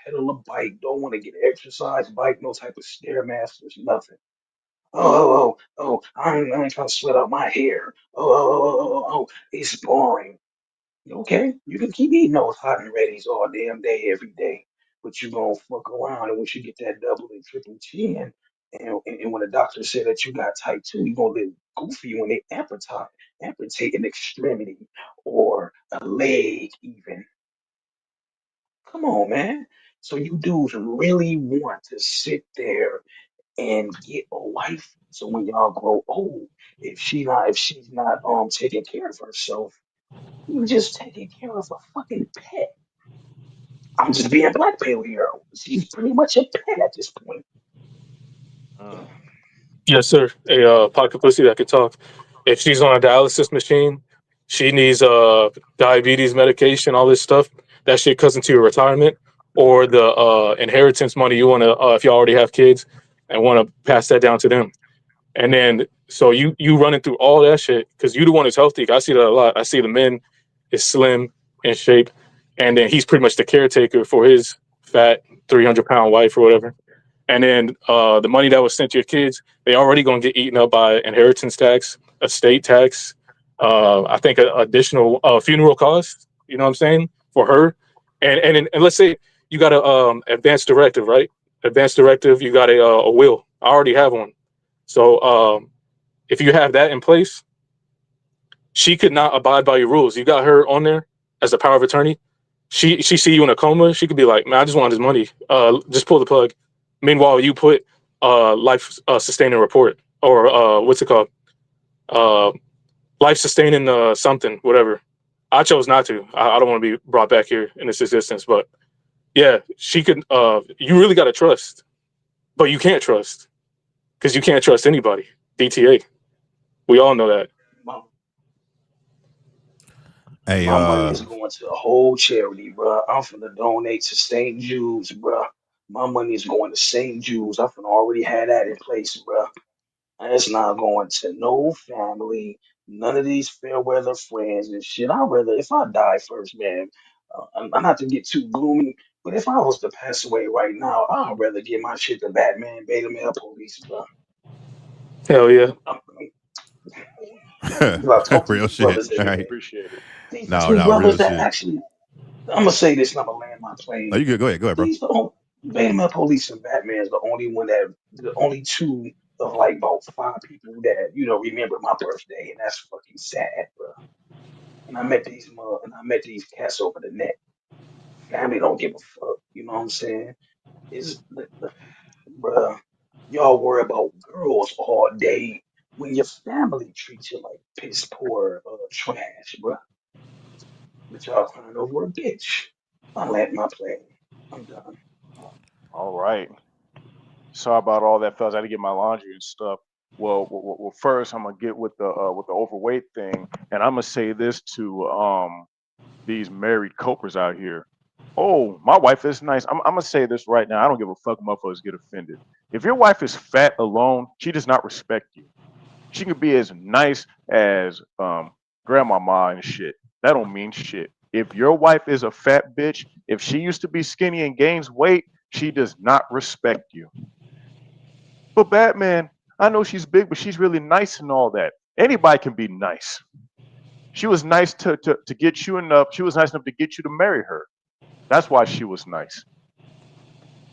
pedal a bike. Don't wanna get an exercise bike. No type of stairmasters. Nothing. I ain't trying to sweat out my hair. It's boring. Okay, you can keep eating those hot and ready's all damn day, every day, but you gonna fuck around, and once you get that double and triple chin, and when the doctor said that you got type 2, you gonna live goofy when they amputate an extremity or a leg even. Come on, man. So you dudes really want to sit there and get a wife. So when y'all grow old, if she's not taking care of herself, you just taking care of a fucking pet. I'm just being black pill here. She's pretty much a pet at this point. Mm. Yes, sir. A pocket pussy that can talk. If she's on a dialysis machine, she needs diabetes medication, all this stuff. That shit cuts into your retirement or the inheritance money you want to, if you already have kids and want to pass that down to them. And then so you running through all that shit because you the one who's healthy. I see that a lot. I see the men is slim in shape, and then he's pretty much the caretaker for his fat 300-pound wife or whatever. And then the money that was sent to your kids, they already gonna get eaten up by inheritance tax, estate tax. I think additional funeral costs. You know what I'm saying for her, and let's say you got a advance directive, right? Advance directive. You got a will. I already have one. So if you have that in place, she could not abide by your rules. You got her on there as a power of attorney. She see you in a coma. She could be like, "Man, I just want his money. Just pull the plug." Meanwhile, you put life sustaining report or what's it called? Uh, life sustaining something, whatever. I chose not to. I don't want to be brought back here in this existence, but yeah, she could. You really got to trust, but you can't trust because you can't trust anybody. DTA. We all know that. My, Hey, my money is going to a whole charity, bro. I'm finna donate to St. Jude's, bro. My money is going to St. Jude's. I finna already had that in place, bro. And it's not going to no family, none of these fair weather friends and shit. I'd rather, if I die first, man, I'm not to get too gloomy, but if I was to pass away right now, I'd rather give my shit to Batman, Beta Male Police, bro. Hell yeah. I talk to real these shit. brothers All every Appreciate it. right. day. Appreciate it. These the No, two no, brothers real that shit. actually, I'm gonna say this and I'm gonna land my No, plane. you good. Go ahead. Go ahead, bro. These the only, Beta Male Police and Batman is the only one that, the only two of like about five people that, remember my birthday, and that's fucking sad, bro. And I met these cats over the net. Family don't give a fuck. You know what I'm saying? Is bruh, y'all worry about girls all day when your family treats you like piss poor trash, bruh. But y'all crying over a bitch. I land my plane. I'm done. All right. Sorry about all that, fellas. I had to get my laundry and stuff. Well, first I'm gonna get with the overweight thing, and I'm gonna say this to these married copers out here. Oh, my wife is nice. I'm gonna say this right now. I don't give a fuck. Motherfuckers get offended. If your wife is fat alone, she does not respect you. She can be as nice as grandmama and shit. That don't mean shit. If your wife is a fat bitch, if she used to be skinny and gains weight, she does not respect you. But Batman, I know she's big, but she's really nice and all that. Anybody can be nice. She was nice to get you enough. She was nice enough to get you to marry her. That's why she was nice.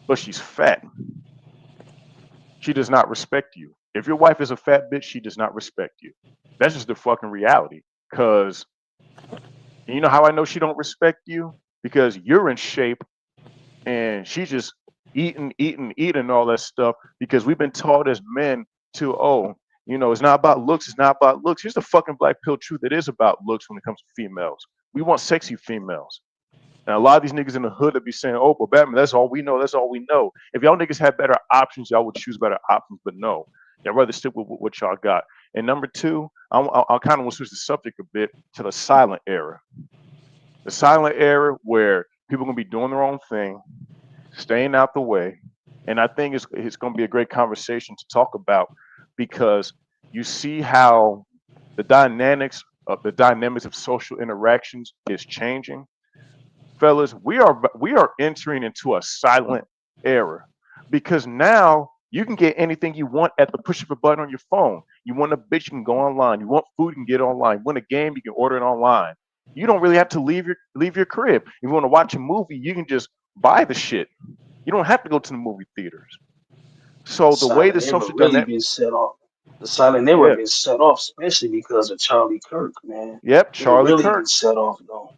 But she's fat. She does not respect you. If your wife is a fat bitch, she does not respect you. That's just the fucking reality. Cause you know how I know she don't respect you? Because you're in shape and she's just eating all that stuff because we've been taught as men to, it's not about looks, it's not about looks. Here's the fucking black pill truth. It is about looks when it comes to females. We want sexy females. And a lot of these niggas in the hood that be saying, oh, but Batman, that's all we know. That's all we know. If y'all niggas had better options, y'all would choose better options. But no, y'all rather stick with what y'all got. And number two, I kind of want to switch the subject a bit to the silent era. The silent era where people are going to be doing their own thing, staying out the way. And I think it's going to be a great conversation to talk about because you see how the dynamics of social interactions is changing. Fellas, we are entering into a silent era because now You can get anything you want at the push of a button on your phone. You want a bitch, you can go online. You want food, you can get it online. You want a game, you can order it online. You don't really have to leave your crib. If you want to watch a movie, you can just buy the shit. You don't have to go to the movie theaters. The So the way the silent era social really dynamic, been set off. The silent era yeah, been set off, especially because of Charlie Kirk, man. yep, It Charlie really Kirk, been set off though.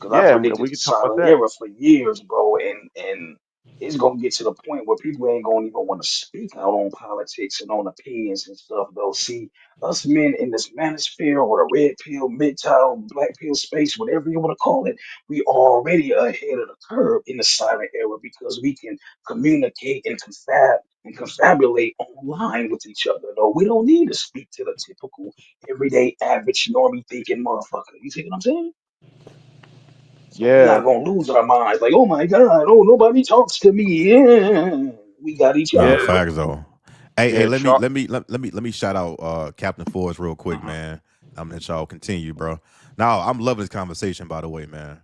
Because I yeah, and predicted we the can talk about silent that. era for years, bro, and it's gonna get to the point where people ain't gonna even want to speak out on politics and on opinions and stuff, though. See, us men in this manosphere or the red pill, MGTOW, black pill space, whatever you want to call it, we already ahead of the curve in the silent era because we can communicate and confabulate online with each other. Though we don't need to speak to the typical everyday average normie thinking motherfucker. You see what I'm saying? So we Yeah, not gonna lose our minds. Like, oh my God, oh nobody talks to me. Yeah, we got each yeah, Nah, other. facts though. Hey, yeah, let me shout out Captain Forrest real quick, Uh-huh. man. I'm gonna let y'all continue, bro. Now, I'm loving this conversation, by the way, man.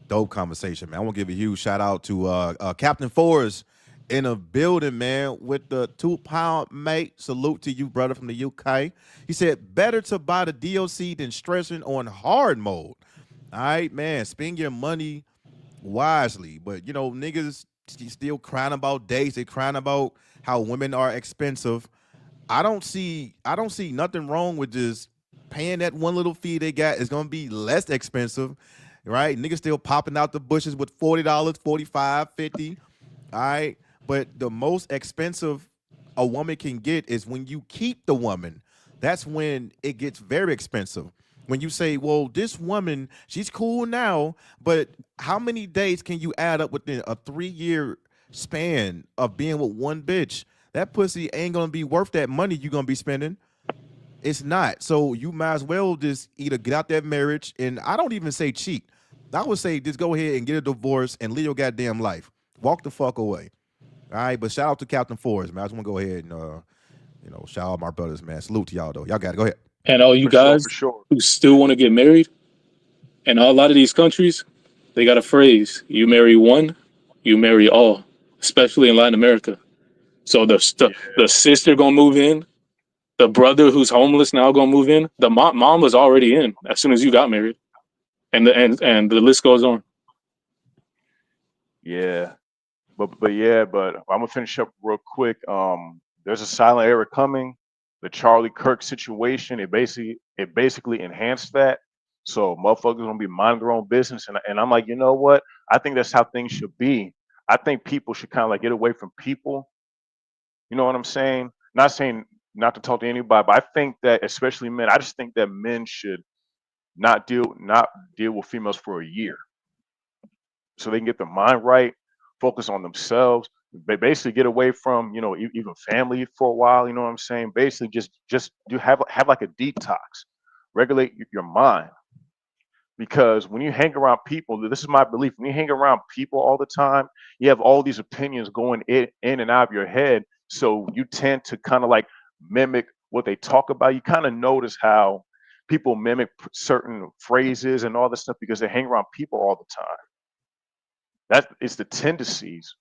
Dope conversation, man. I want to give a huge shout out to Captain Forrest in the building, man, with the 2 pound mate. Salute to you, brother, from the UK. He said, better to buy the DLC than stressing on hard mode. All right, man. Spend your money wisely. But niggas still crying about dates. They crying about how women are expensive. I don't see nothing wrong with just paying that one little fee they got. It's gonna be less expensive, right? Niggas still popping out the bushes with $40, 45, 50. All right. But the most expensive a woman can get is when you keep the woman. That's when it gets very expensive. When you say, well, this woman, she's cool now, but how many days can you add up within a 3 year span of being with one bitch? That pussy ain't gonna be worth that money you're gonna be spending. It's not. So you might as well just either get out that marriage, and I don't even say cheat. I would say just go ahead and get a divorce and live your goddamn life. Walk the fuck away. All right, but shout out to Captain Forrest, man. I just want to go ahead and shout out my brothers, man. Salute to y'all though. Y'all got to go ahead. And all you for sure, guys for sure. who still want to get married, in a lot of these countries, they got a phrase: you marry one, you marry all, especially in Latin America. So the sister gonna move in, the brother who's homeless now gonna move in. The mom was already in as soon as you got married, and the list goes on. Yeah, but I'm gonna finish up real quick. There's a silent era coming. The Charlie Kirk situation, it basically enhanced that. So motherfuckers gonna be minding their own business, and I'm like, you know what? I think that's how things should be. I think people should kind of like get away from people. You know what I'm saying? Not saying not to talk to anybody, but I think that especially men, I just think that men should not deal with females for a year so they can get their mind right, focus on themselves, basically get away from even family for a while. You know what I'm saying? Basically, just do have like a detox, regulate your mind because when you hang around people, this is my belief. When you hang around people all the time, you have all these opinions going in and out of your head. So you tend to kind of like mimic what they talk about. You kind of notice how people mimic certain phrases and all this stuff because they hang around people all the time. That is the tendencies.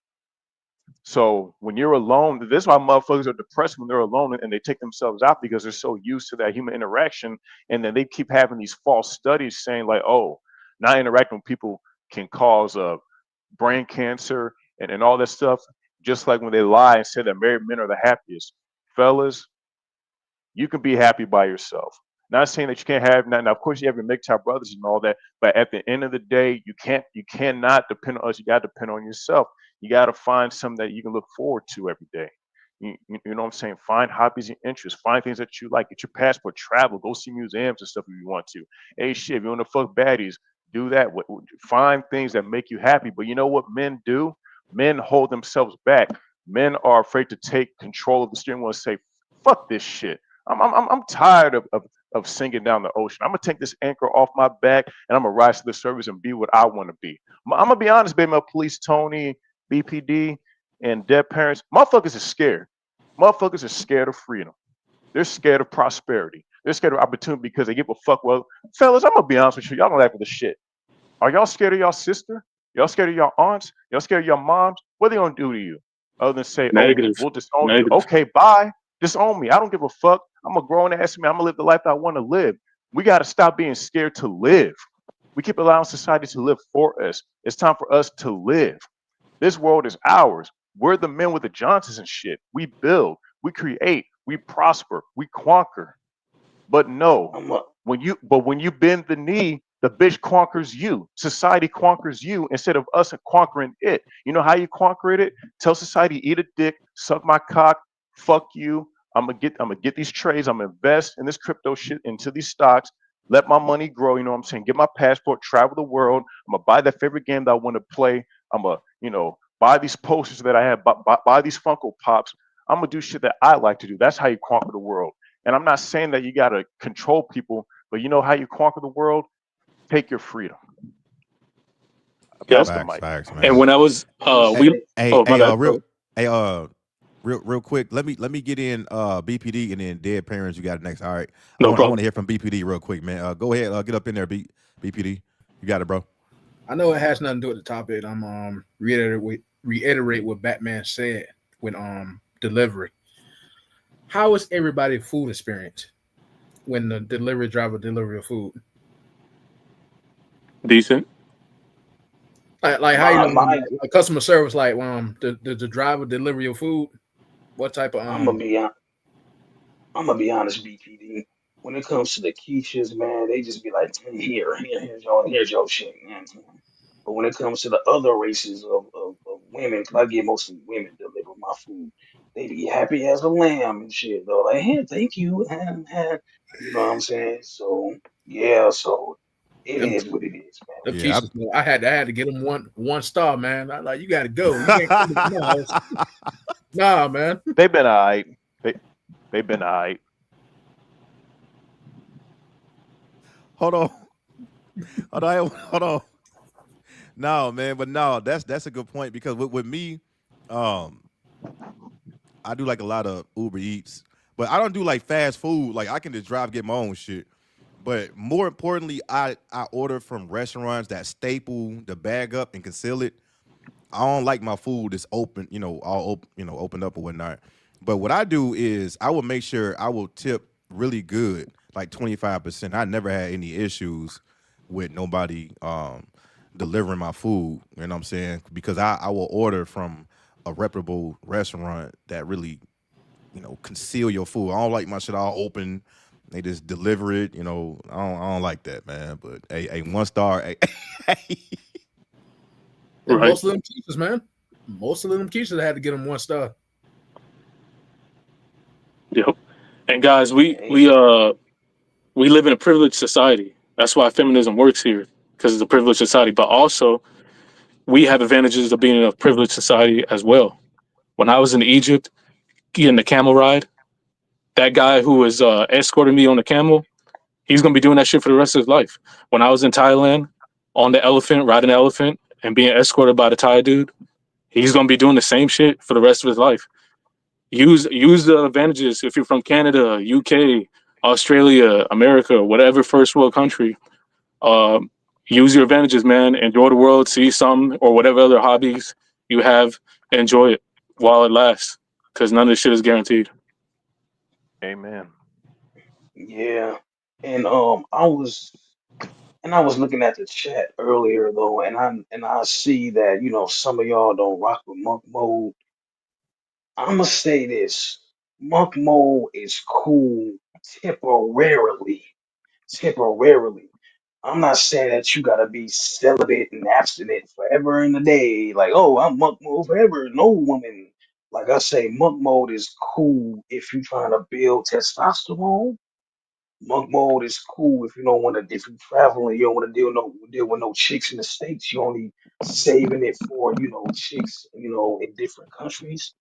So when you're alone, this is why motherfuckers are depressed when they're alone and they take themselves out because they're so used to that human interaction. And then they keep having these false studies saying like, oh, not interacting with people can cause brain cancer and all that stuff. Just like when they lie and say that married men are the happiest. Fellas, you can be happy by yourself. Not saying that you can't have now. Of course, you have your MGTOW brothers and all that, but at the end of the day, you cannot depend on us. You got to depend on yourself. You got to find something that you can look forward to every day. You know what I'm saying? Find hobbies and interests. Find things that you like. Get your passport. Travel. Go see museums and stuff if you want to. Hey, shit, if you want to fuck baddies, do that. Find things that make you happy. But you know what men do? Men hold themselves back. Men are afraid to take control of the steering wheel and say, "Fuck this shit. I'm tired of sinking down the ocean. I'm gonna take this anchor off my back and I'm gonna rise to the surface and be what I want to be. I'm gonna be honest, baby. My police Tony, BPD, and dead parents, motherfuckers are scared. Motherfuckers are scared of freedom. They're scared of prosperity. They're scared of opportunity because they give a fuck. Well, fellas, I'm gonna be honest with you. Y'all don't act with the shit. Are y'all scared of y'all sister? Y'all scared of y'all aunts? Y'all scared of your moms? What are they gonna do to you? other than say, "Oh, Negative. we'll disown you." Negative. Okay, bye. Disown me. I don't give a fuck. I'm a grown ass man. I'm gonna live the life I want to live. We got to stop being scared to live. We keep allowing society to live for us. It's time for us to live. This world is ours. We're the men with the Johnsons and shit. We build, we create, we prosper, we conquer. But no, I'm a, when you bend the knee, the bitch conquers you. Society conquers you instead of us conquering it. You know how you conquer it? Tell society, eat a dick, suck my cock, fuck you. I'm gonna get these trades. I'm gonna invest in this crypto shit into these stocks. Let my money grow. You know what I'm saying? Get my passport, travel the world. I'm gonna buy that favorite game that I want to play. I'm gonna, buy these posters that I have, buy these Funko Pops. I'm gonna do shit that I like to do. That's how you conquer the world. And I'm not saying that you got to control people, but you know how you conquer the world? Take your freedom. I Yep. pass the Facts, mic. facts, And man. when I was I'm gonna Hey, we say, hey, oh my hey, bad. hey, real quick. Let me get in BPD and then dead parents. You got it next. All right. I No want I problem. want to hear from BPD real quick, man. Go ahead. Get up in there, BPD. You got it, bro. I know it has nothing to do with the topic. I'm reiterate what Batman said when delivery. How is everybody food experience when the delivery driver deliver your food? Decent. Like how you my know my like customer service, like the driver deliver your food? What type of I'm gonna be I'm gonna be honest, BPD. When it comes to the quiches, man, they just be like, here's your shit, man. But when it comes to the other races of women, 'cause I get mostly women deliver my food, they be happy as a lamb and shit. Though, like, hey, thank you, and you know what I'm saying? So yeah, so it them is what it is, man. them Yeah, quiches? I had to get them one star, man. I like you got to go. You can't come to my house. Nah, man. They've been all right. They, they've been all right. hold on, hold on. No, man, but no, that's a good point because with me, um, I do like a lot of Uber Eats, but I don't do like fast food. Like I can just drive get my own shit. But more importantly, I order from restaurants that staple the bag up and conceal it. I don't like my food that's open, all open, opened up or whatnot. But what I do is I will make sure I will tip really good, like 25%. I never had any issues with nobody delivering my food. You know what I'm saying? Because I will order from a reputable restaurant that really, conceal your food. I don't like my shit all open. They just deliver it. I don't like that, man. But a 1 star. Hey, And Right. most of them quiches, man. Most of them quiches, I had to get them one star. Yep. And guys, Hey, we live in a privileged society. That's why feminism works here because it's a privileged society. But also, we have advantages of being in a privileged society as well. When I was in Egypt getting the camel ride, that guy who was escorting me on the camel, he's gonna be doing that shit for the rest of his life. When I was in Thailand on the elephant, riding the elephant, and being escorted by the Thai dude, he's gonna be doing the same shit for the rest of his life. Use the advantages if you're from Canada, UK, Australia, America, whatever first world country. Um, use your advantages, man. Enjoy the world, see some or whatever other hobbies you have. Enjoy it while it lasts, because none of this shit is guaranteed. Amen. yeah, and I was looking at the chat earlier though, and I see that some of y'all don't rock with monk mode. I'ma say this: monk mode is cool temporarily. Temporarily. I'm not saying that you gotta be celibate and abstinent forever in the day. Like, oh, I'm monk mode forever. No woman. Like I say, monk mode is cool if you're trying to build testosterone. Monk mode is cool if you don't want to. If you're traveling, you don't want to deal with no chicks in the states. You only saving it for chicks in different countries.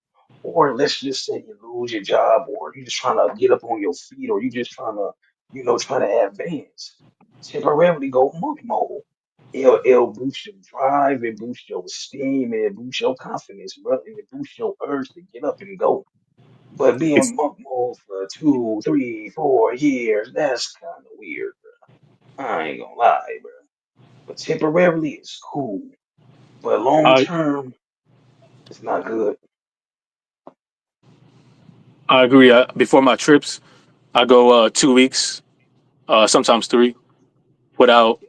Or let's just say you lose your job, or you just trying to get up on your feet, or you just trying to trying to advance. Temporarily go monk mode. It'll boost your drive, it boosts your esteem, and it boosts your confidence, bro, and it boosts your urge to get up and go. But It's, being monk mode for 2, 3, 4 years, that's kind of weird, bro. I ain't gonna lie, bro. But temporarily, it's cool. But long I term, it's not good. I agree. Before my trips, I go 2 weeks, sometimes three, without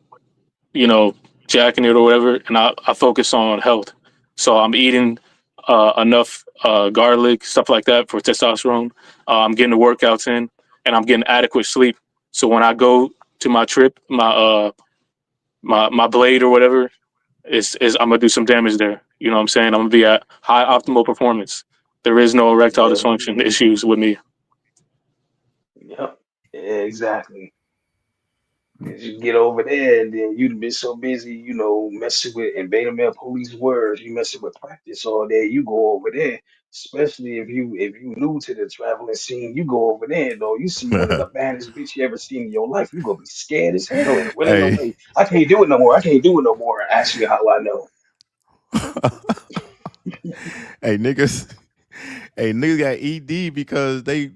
jacking it or whatever, and I focus on health. So I'm eating enough garlic, stuff like that for testosterone. I'm getting the workouts in, and I'm getting adequate sleep. So when I go to my trip, my blade or whatever is I'm gonna do some damage there. You know what I'm saying? I'm gonna be at high optimal performance. There is no erectile Yeah. dysfunction issues with me. Yep. Yeah, exactly. 'Cause you get over there and then you've been so busy, messing with and beta male police words, you messing with practice all day, you go over there. Especially if you new to the traveling scene, you go over there though. You see one of the baddest bitch you ever seen in your life, you gonna be scared as hell. Like, well, ain't no Hey, way. I can't do it no more. I can't do it no more. Ask you how I know. hey niggas, hey niggas got ED because they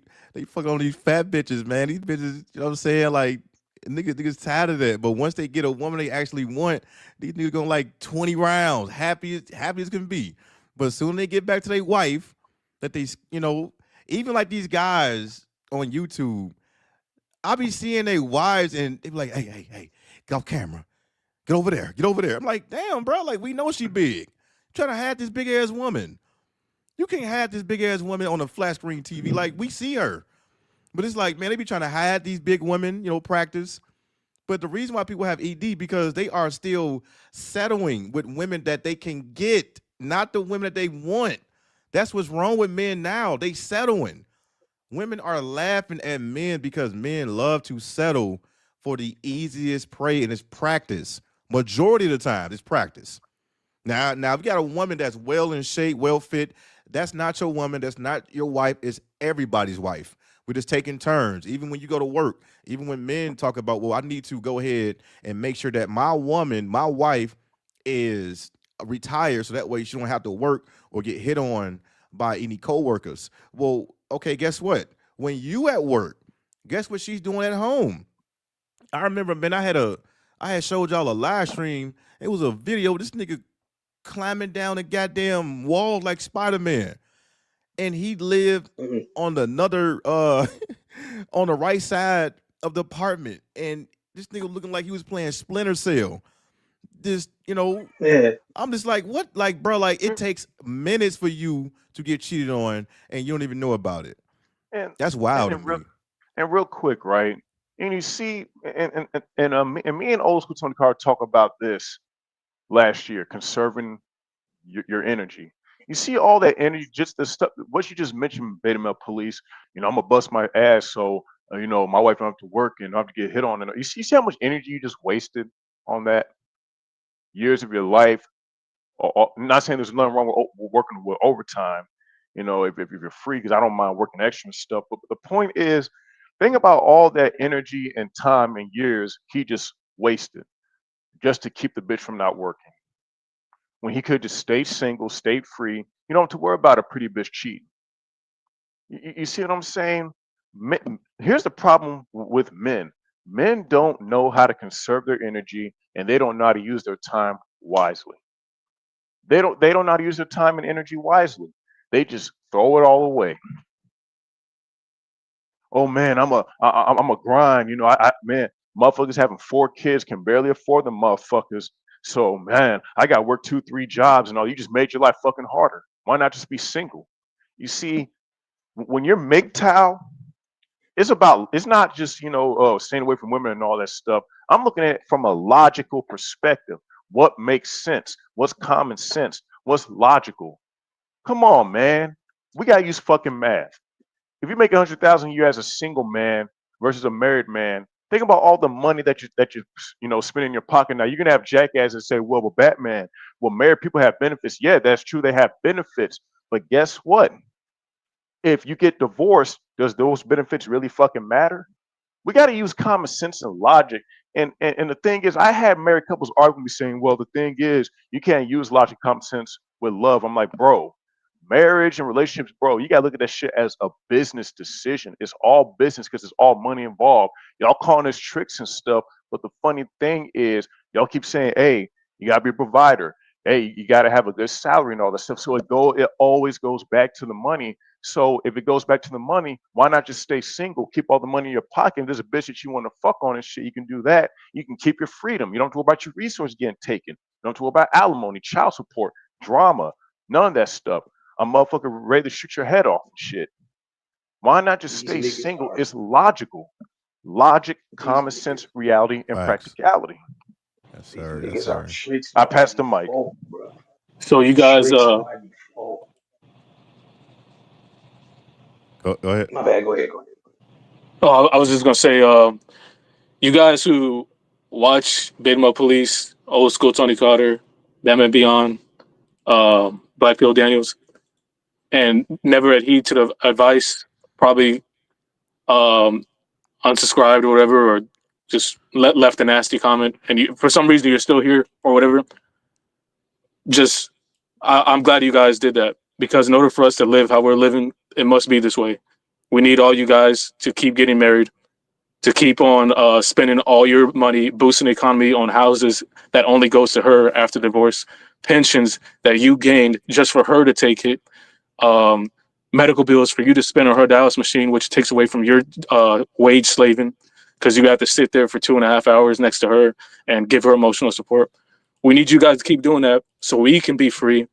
fuck on these fat bitches, man. These bitches, you know what I'm saying? Like niggas tired of that. But once they get a woman they actually want, these niggas going like 20 rounds, happy as can be. But soon they get back to their wife, that they, even like these guys on YouTube, I be seeing their wives and they be like, hey, get off camera. Get over there. Get over there. I'm like, damn, bro. Like, we know she big. Trying to have this big ass woman. You can't have this big ass woman on a flat screen TV. Like, we see her. But it's like, man, they be trying to hide these big women, practice. But the reason why people have ED because they are still settling with women that they can get, not the women that they want. That's what's wrong with men now. They settling. Women are laughing at men because men love to settle for the easiest prey, and it's practice. Majority of the time, it's practice. Now, if you got a woman that's well in shape, well fit, that's not your woman. That's not your wife. It's everybody's wife. We're just taking turns. Even when you go to work, even when men talk about, well, I need to go ahead and make sure that my woman, my wife, is retired, so that way she don't have to work or get hit on by any coworkers. Well, okay, guess what? When you at work, guess what she's doing at home? I remember, man, I had showed y'all a live stream. It was a video. This nigga climbing down a goddamn wall like Spider-Man. And he lived Mhm. on another on the right side of the apartment. And this nigga looking like he was playing Splinter Cell. This, Yeah. I'm just like, what? Like, bro, like it takes minutes for you to get cheated on and you don't even know about it. And That's and, wild to and real me. and real quick, right? And you see, me and old school Tony Carr talk about this last year, conserving your energy. You see all that energy, just the stuff, what you just mentioned, beta male police. I'm gonna bust my ass, so my wife don't have to work and don't have to get hit on. And you see how much energy you just wasted on that, years of your life. Not saying there's nothing wrong with working with overtime, if you're free, because I don't mind working extra and stuff. But the point is, think about all that energy and time and years he just wasted just to keep the bitch from not working. When he could just stay single, stay free, you don't have to worry about a pretty bitch cheating. You see what I'm saying? Here's the problem with men. Men don't know how to conserve their energy, and they don't know how to use their time wisely. They don't know how to use their time and energy wisely. They just throw it all away. Oh man, I'm a grind. Man, motherfuckers having 4 kids can barely afford them motherfuckers. So man, I got to work 2, 3 jobs and all. You just made your life fucking harder. Why not just be single? You see, when you're MGTOW, it's not just staying away from women and all that stuff. I'm looking at it from a logical perspective. What makes sense? What's common sense? What's logical? Come on, man. We gotta use fucking math. If you make 100,000 a year as a single man versus a married man, think about all the money that you spend in your pocket. Now you're gonna have jackasses say, "Well, Batman, well, married people have benefits." Yeah, that's true. They have benefits, but guess what? If you get divorced, does those benefits really fucking matter? We got to use common sense and logic. And the thing is, I had married couples arguing me saying, well, the thing is, you can't use logic, common sense with love. I'm like, bro, marriage and relationships, bro, you got to look at that shit as a business decision. It's all business because it's all money involved. Y'all calling us tricks and stuff. But the funny thing is, y'all keep saying, hey, you got to be a provider. Hey, you got to have a good salary and all that stuff. So it always goes back to the money. So if it goes back to the money, why not just stay single, keep all the money in your pocket? If there's a bitch that you want to fuck on and shit, you can do that. You can keep your freedom. You don't have to worry about your resources getting taken. You don't have to worry about alimony, child support, drama, none of that stuff. A motherfucker ready to shoot your head off and shit. Why not just These stay niggas single? are It's logical. Logic, these common niggas sense, reality, and Facts. practicality. Yes, these sir. Yes, niggas are sir. tricks I by pass the mic. default, bro. So you guys, Tricks by default. Go ahead. My bad. Go ahead. Go ahead. oh, I was just gonna say, you guys who watch Big Mo Police, old school Tony Carter, Batman Beyond, Black Pill Daniels, and never adhere to the advice, probably um, unsubscribed or whatever, or just left a nasty comment, and you, for some reason you're still here or whatever. Just, I'm glad you guys did that, because in order for us to live how we're living, it must be this way. We need all you guys to keep getting married, to keep on spending all your money, boosting the economy on houses that only goes to her after divorce, pensions that you gained just for her to take it, um, medical bills for you to spend on her dialysis machine, which takes away from your wage slaving, because you have to sit there for 2.5 hours next to her and give her emotional support. We need you guys to keep doing that so we can be free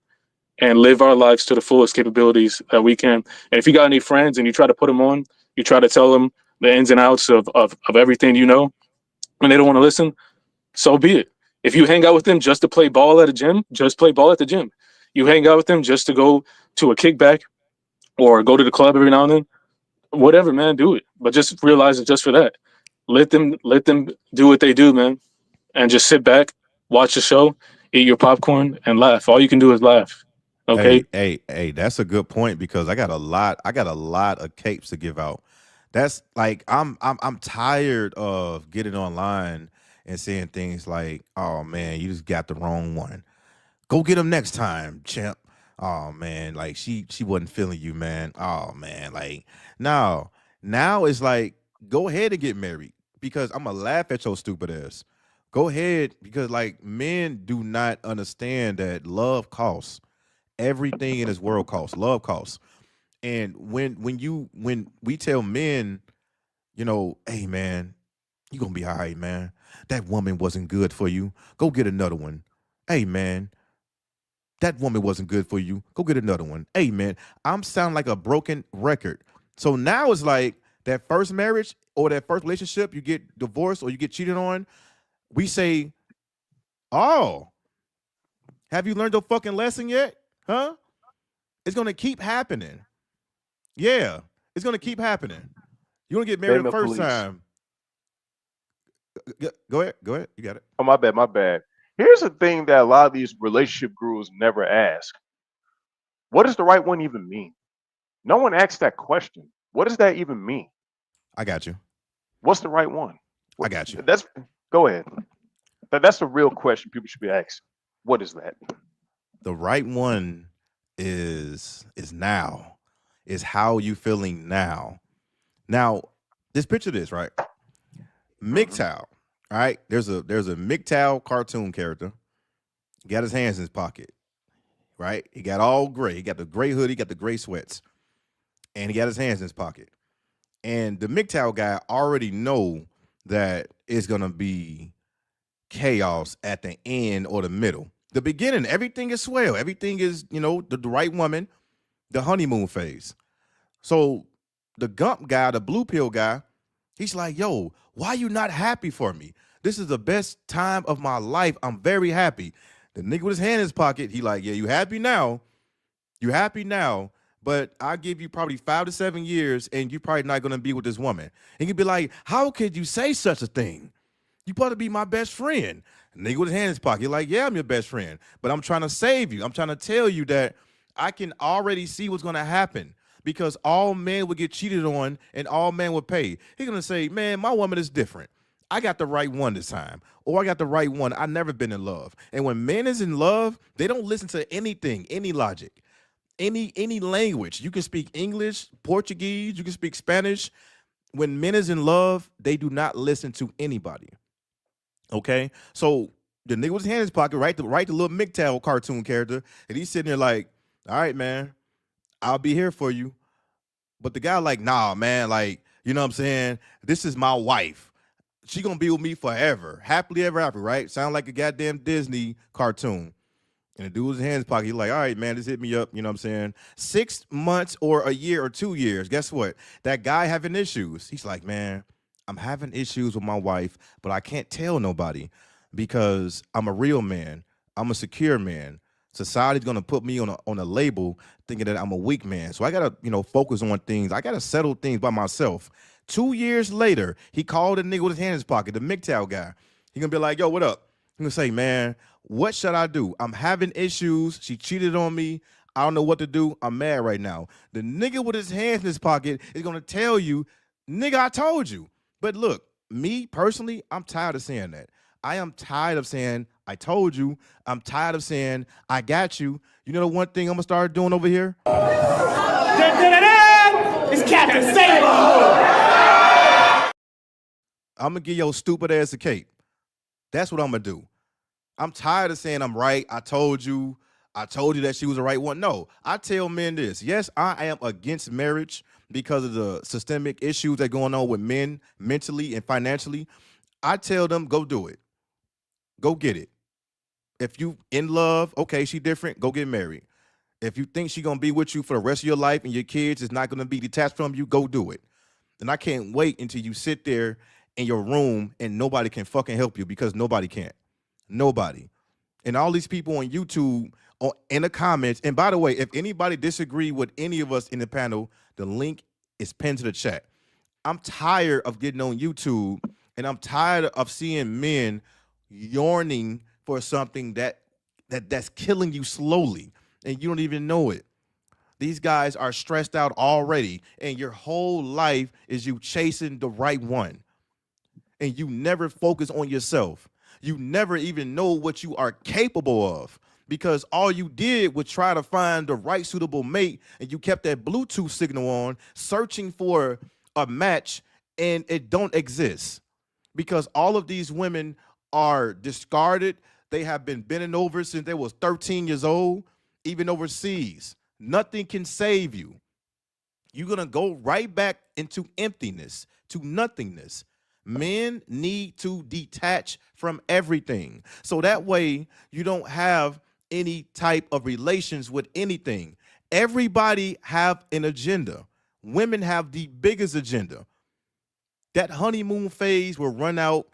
and live our lives to the fullest capabilities that we can. And if you got any friends and you try to put them on, you try to tell them the ins and outs of everything you know, and they don't want to listen, so be it. If you hang out with them just to play ball at a gym, just play ball at the gym. You hang out with them just to go to a kickback or go to the club every now and then, whatever, man, do it. But just realize it's just for that. Let them do what they do, man, and just sit back, watch the show, eat your popcorn, and laugh. All you can do is laugh. Okay. Hey, that's a good point because I got a lot of capes to give out. That's like I'm tired of getting online and saying things like, "Oh man, you just got the wrong one. Go get him next time, champ." Oh man, like she wasn't feeling you, man. Oh man, like now it's like go ahead and get married because I'm gonna laugh at your stupid ass. Go ahead because like men do not understand that love costs. Everything in this world costs. Love costs. And when we tell men, hey man, you gonna be all right, man. That woman wasn't good for you. Go get another one. Hey man, that woman wasn't good for you. Go get another one. Hey man, I'm sounding like a broken record. So now it's like that first marriage or that first relationship, you get divorced or you get cheated on. We say, oh, have you learned your fucking lesson yet? Huh? It's gonna keep happening. Yeah, it's gonna keep happening. You want to get married the Bama first police. time? Go ahead. You got it. Oh, my bad, my bad. Here's the thing that a lot of these relationship gurus never ask. What does the right one even mean? No one asks that question. What does that even mean? I got you. What's the right one? I got you. That's Go ahead. That's the real question people should be asking. What is that? The right one is now. Is how you feeling now. Now, just picture this, right? MGTOW. All right. There's a MGTOW cartoon character. He got his hands in his pocket. Right? He got all gray. He got the gray hoodie, got the gray sweats. And he got his hands in his pocket. And the MGTOW guy already know that it's gonna be chaos at the end or the middle. The beginning, everything is swell. Everything is, the right woman, the honeymoon phase. So the Gump guy, the blue pill guy, he's like, yo, why you not happy for me? This is the best time of my life. I'm very happy. The nigga with his hand in his pocket, he like, yeah, you happy now? You happy now? But I'll give you probably 5 to 7 years and you're probably not gonna be with this woman. And you'd be like, how could you say such a thing? You supposed to be my best friend. Nigga with his hand in his pocket. You're like, yeah, I'm your best friend. But I'm trying to save you. I'm trying to tell you that I can already see what's gonna happen. Because all men would get cheated on and all men would pay. He's gonna say, man, my woman is different. I got the right one this time. Or I got the right one. I've never been in love. And when men is in love, they don't listen to anything, any logic, any language. You can speak English, Portuguese, you can speak Spanish. When men is in love, they do not listen to anybody. Okay, so the nigga with his hand in his pocket, right? The little MGTOW cartoon character, and he's sitting there like, all right, man, I'll be here for you. But the guy like, nah, man, like, you know what I'm saying? This is my wife. She gonna be with me forever. Happily ever after, right? Sound like a goddamn Disney cartoon. And the dude was in his pocket. He's like, all right, man, just hit me up. You know what I'm saying? 6 months or a year or 2 years. Guess what? That guy having issues. He's like, man, I'm having issues with my wife, but I can't tell nobody because I'm a real man. I'm a secure man. Society's gonna put me on a label thinking that I'm a weak man. So I gotta, focus on things. I gotta settle things by myself. 2 years later, he called a nigga with his hand in his pocket, the MGTOW guy. He gonna be like, yo, what up? He gonna say, man, what should I do? I'm having issues. She cheated on me. I don't know what to do. I'm mad right now. The nigga with his hands in his pocket is gonna tell you, nigga, I told you. But look, me personally, I'm tired of saying that. I am tired of saying, I told you. I'm tired of saying, I got you. You know the one thing I'm gonna start doing over here? It's Captain Saber! I'm gonna give your stupid ass a cape. That's what I'm gonna do. I'm tired of saying I'm right. I told you that she was the right one. No, I tell men this. Yes, I am against marriage because of the systemic issues that are going on with men mentally and financially. I tell them, go do it. Go get it. If you in love, okay, she different, go get married. If you think she gonna be with you for the rest of your life and your kids is not gonna be detached from you, go do it. And I can't wait until you sit there in your room and nobody can fucking help you because nobody can. Nobody. And all these people on YouTube in the comments. And by the way, if anybody disagree with any of us in the panel, the link is pinned to the chat. I'm tired of getting on YouTube and I'm tired of seeing men yearning for something that's killing you slowly and you don't even know it. These guys are stressed out already, and your whole life is you chasing the right one. And you never focus on yourself. You never even know what you are capable of because all you did was try to find the right suitable mate and you kept that Bluetooth signal on searching for a match and it don't exist because all of these women are discarded. They have been bending over since they was 13 years old, even overseas. Nothing can save you. You're going to go right back into emptiness, to nothingness. Men need to detach from everything. So that way you don't have any type of relations with anything. Everybody have an agenda. Women have the biggest agenda. That honeymoon phase will run out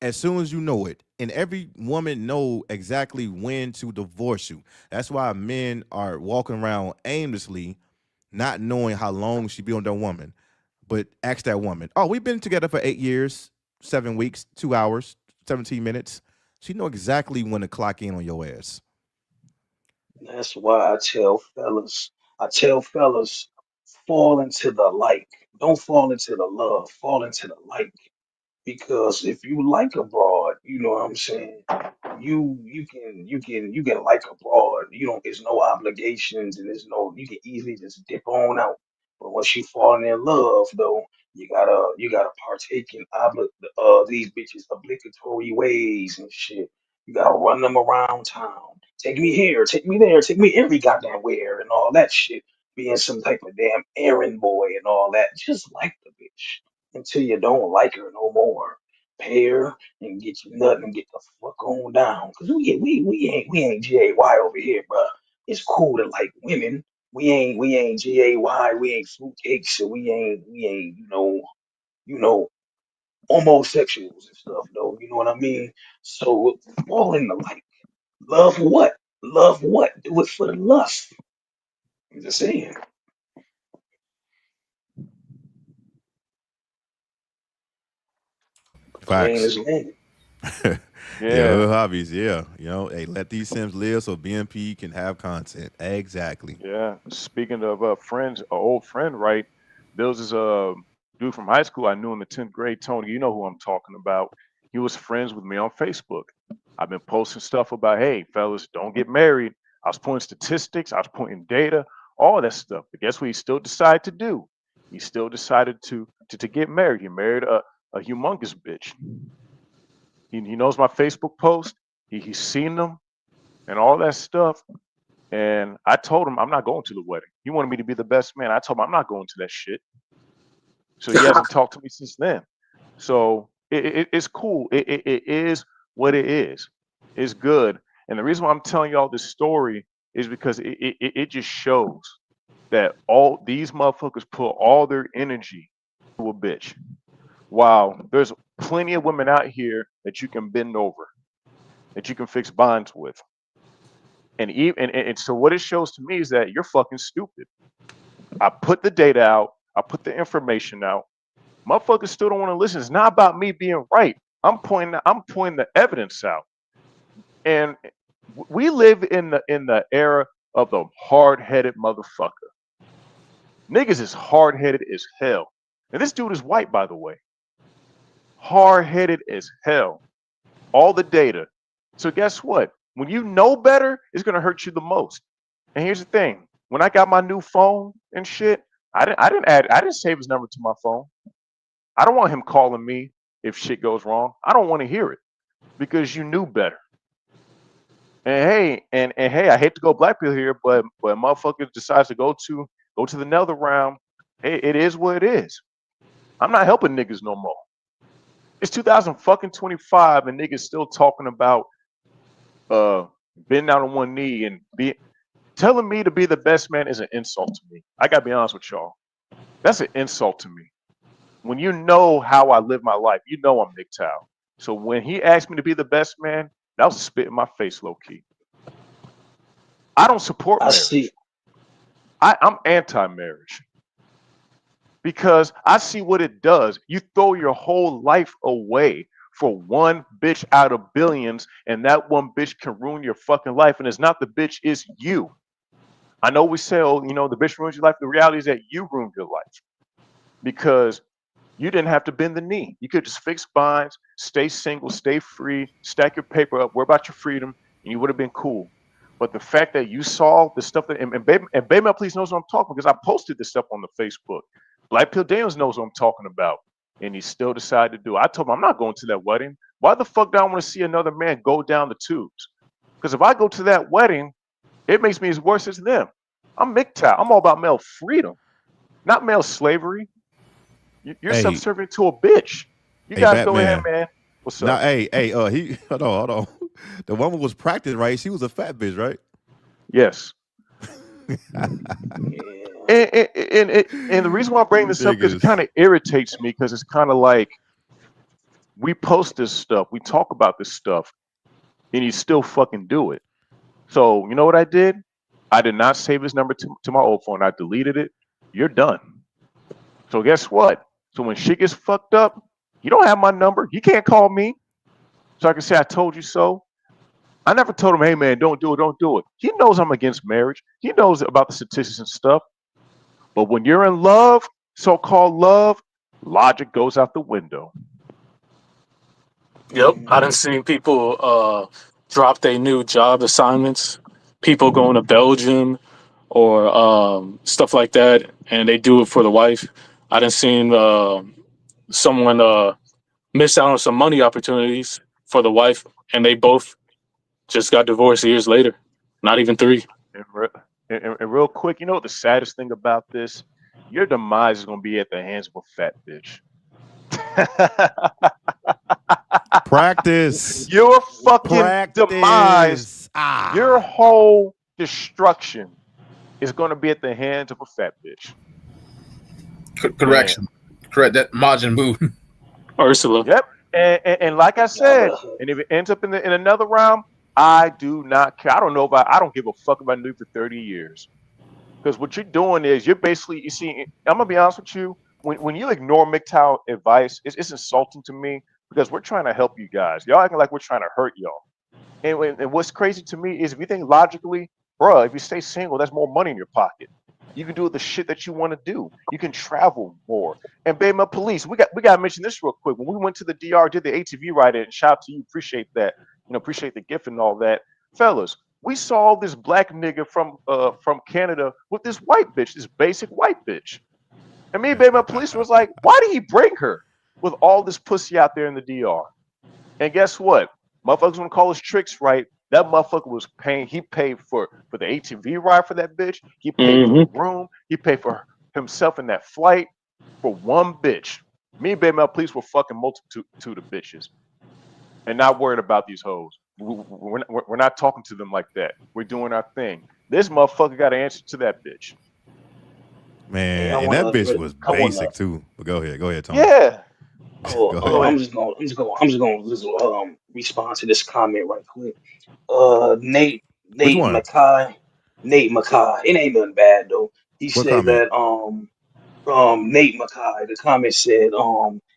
as soon as you know it. And every woman know exactly when to divorce you. That's why men are walking around aimlessly, not knowing how long she be on that woman. But ask that woman, oh, we've been together for 8 years, 7 weeks, 2 hours, 17 minutes. She know exactly when to clock in on your ass. That's why I tell fellas, fall into the like. Don't fall into the love. Fall into the like. Because if you like abroad, you know what I'm saying, you can like abroad. You don't there's no obligations and there's no you can easily just dip on out. But once you fall in love though, you gotta partake in these bitches obligatory ways and shit. You gotta run them around town. Take me here, take me there, take me every goddamn where and all that shit. Being some type of damn errand boy and all that. Just like the bitch until you don't like her no more. Pay her and get you nothing and get the fuck on down. Cause we ain't GAY over here, bro. It's cool to like women. We ain't GAY. We ain't fruitcakes. So we ain't homosexuals and stuff though. You know what I mean? So fall in the like. Love what? Love what? Do it for the lust. I'm just saying. Plain Facts. as land. Yeah, Yeah, hood hobbies. Yeah, hey, let these Sims live so BMP can have content. Exactly. yeah. Speaking of friends, an old friend, right? There was this dude from high school I knew in the 10th grade, Tony. You know who I'm talking about. He was friends with me on Facebook. I've been posting stuff about, hey, fellas, don't get married. I was pointing statistics, I was pointing data, all that stuff. But guess what he still decided to do? He still decided to get married. He married a humongous bitch. He knows my Facebook post. He's seen them and all that stuff. And I told him I'm not going to the wedding. He wanted me to be the best man. I told him I'm not going to that shit. So he hasn't talked to me since then. So it's cool. It is what it is. It's good. And the reason why I'm telling y'all this story is because it just shows that all these motherfuckers put all their energy to a bitch. Wow, there's plenty of women out here that you can bend over, that you can fix bonds with. And so what it shows to me is that you're fucking stupid. I put the data out, I put the information out. Motherfuckers still don't want to listen. It's not about me being right. I'm pointing the evidence out. And we live in the era of the hard-headed motherfucker. Niggas is hard-headed as hell. And this dude is white, by the way. Hard-headed as hell. All the data. So guess what? When you know better, it's gonna hurt you the most. And here's the thing: when I got my new phone and shit, I didn't save his number to my phone. I don't want him calling me if shit goes wrong. I don't want to hear it because you knew better. And hey, I hate to go black pill here, but motherfucker decides to go to the nether realm. Hey, it is what it is. I'm not helping niggas no more. It's 2025 and niggas still talking about bending down on one knee and telling me to be the best man is an insult to me. I gotta be honest with y'all. That's an insult to me. When you know how I live my life, you know I'm MGTOW. So when he asked me to be the best man, that was a spit in my face, low key. I don't support I marriage. see. I'm anti-marriage because I see what it does. You throw your whole life away for one bitch out of billions, and that one bitch can ruin your fucking life. And it's not the bitch, it's you. I know we say, oh, the bitch ruins your life. The reality is that you ruined your life because you didn't have to bend the knee. You could just fix bonds, stay single, stay free, stack your paper up, worry about your freedom, and you would have been cool. But the fact that you saw the stuff that, and Baby Mel Please knows what I'm talking because I posted this stuff on the Facebook. Black Pill Daniels knows what I'm talking about. And he still decided to do it. I told him, I'm not going to that wedding. Why the fuck do I want to see another man go down the tubes? Because if I go to that wedding, it makes me as worse as them. I'm MGTOW. I'm all about male freedom, not male slavery. You're Hey, subservient to a bitch. You hey, guys go ahead, Batman. man. What's Now, up? hey, he hold on. The woman was practiced, right? She was a fat bitch, right? Yes. Yeah. And the reason why I bring You this up because it niggas. kind of irritates me because it's kind of like we post this stuff, we talk about this stuff, and you still fucking do it. So you know what I did? I did not save his number to my old phone. I deleted it. You're done. So guess what? So when shit gets fucked up, you don't have my number. You can't call me. So I can say I told you so. I never told him, hey man, don't do it, don't do it. He knows I'm against marriage. He knows about the statistics and stuff. But when you're in love, so-called love, logic goes out the window. Yep, I done seen people drop their new job assignments. People going to Belgium or stuff like that, and they do it for the wife. I done seen someone miss out on some money opportunities for the wife, and they both just got divorced years later. Not even 3. And, and real quick, you know what the saddest thing about this? Your demise is gonna be at the hands of a fat bitch. Practice. Your fucking demise, Practice. your whole destruction is gonna be at the hands of a fat bitch. Correction. Correct that Majin Buu. Ursula. Yep. And like I Nah, said, and if it ends up in another round, I do not care. I don't give a fuck about you for 30 years. Because what you're doing is you see, I'm gonna be honest with you, when you ignore MGTOW advice, it's insulting to me because we're trying to help you guys. Y'all acting like we're trying to hurt y'all. And what's crazy to me is if you think logically, bruh, if you stay single, that's more money in your pocket. You can do the shit that you want to do. You can travel more. And Bay Police, we gotta mention this real quick. When we went to the DR, did the ATV ride, and shout out to you, appreciate that. Appreciate the gift and all that, fellas. We saw this black nigga from Canada with this white bitch, this basic white bitch. And me and Bay Police was like, why did he bring her with all this pussy out there in the DR? And guess what? Motherfuckers want to call us tricks, right? That motherfucker was paying. He paid for the ATV ride for that bitch. He paid for the Mm-hmm. room. He paid for himself in that flight for one bitch. Me and Baby Mel Police were fucking multitude of bitches, and not worried about these hoes. We're not talking to them like that. We're doing our thing. This motherfucker got to answer to that bitch. Hey, I Man, and that wanna bitch was I wanna basic too. But go ahead, Tony. Yeah, Go go ahead. ahead. I'm just gonna respond to this comment right quick. Nate Which Nate one? Mackay Nate Mackay. It ain't nothing bad though. He What said comment? that Nate Mackay. The comment said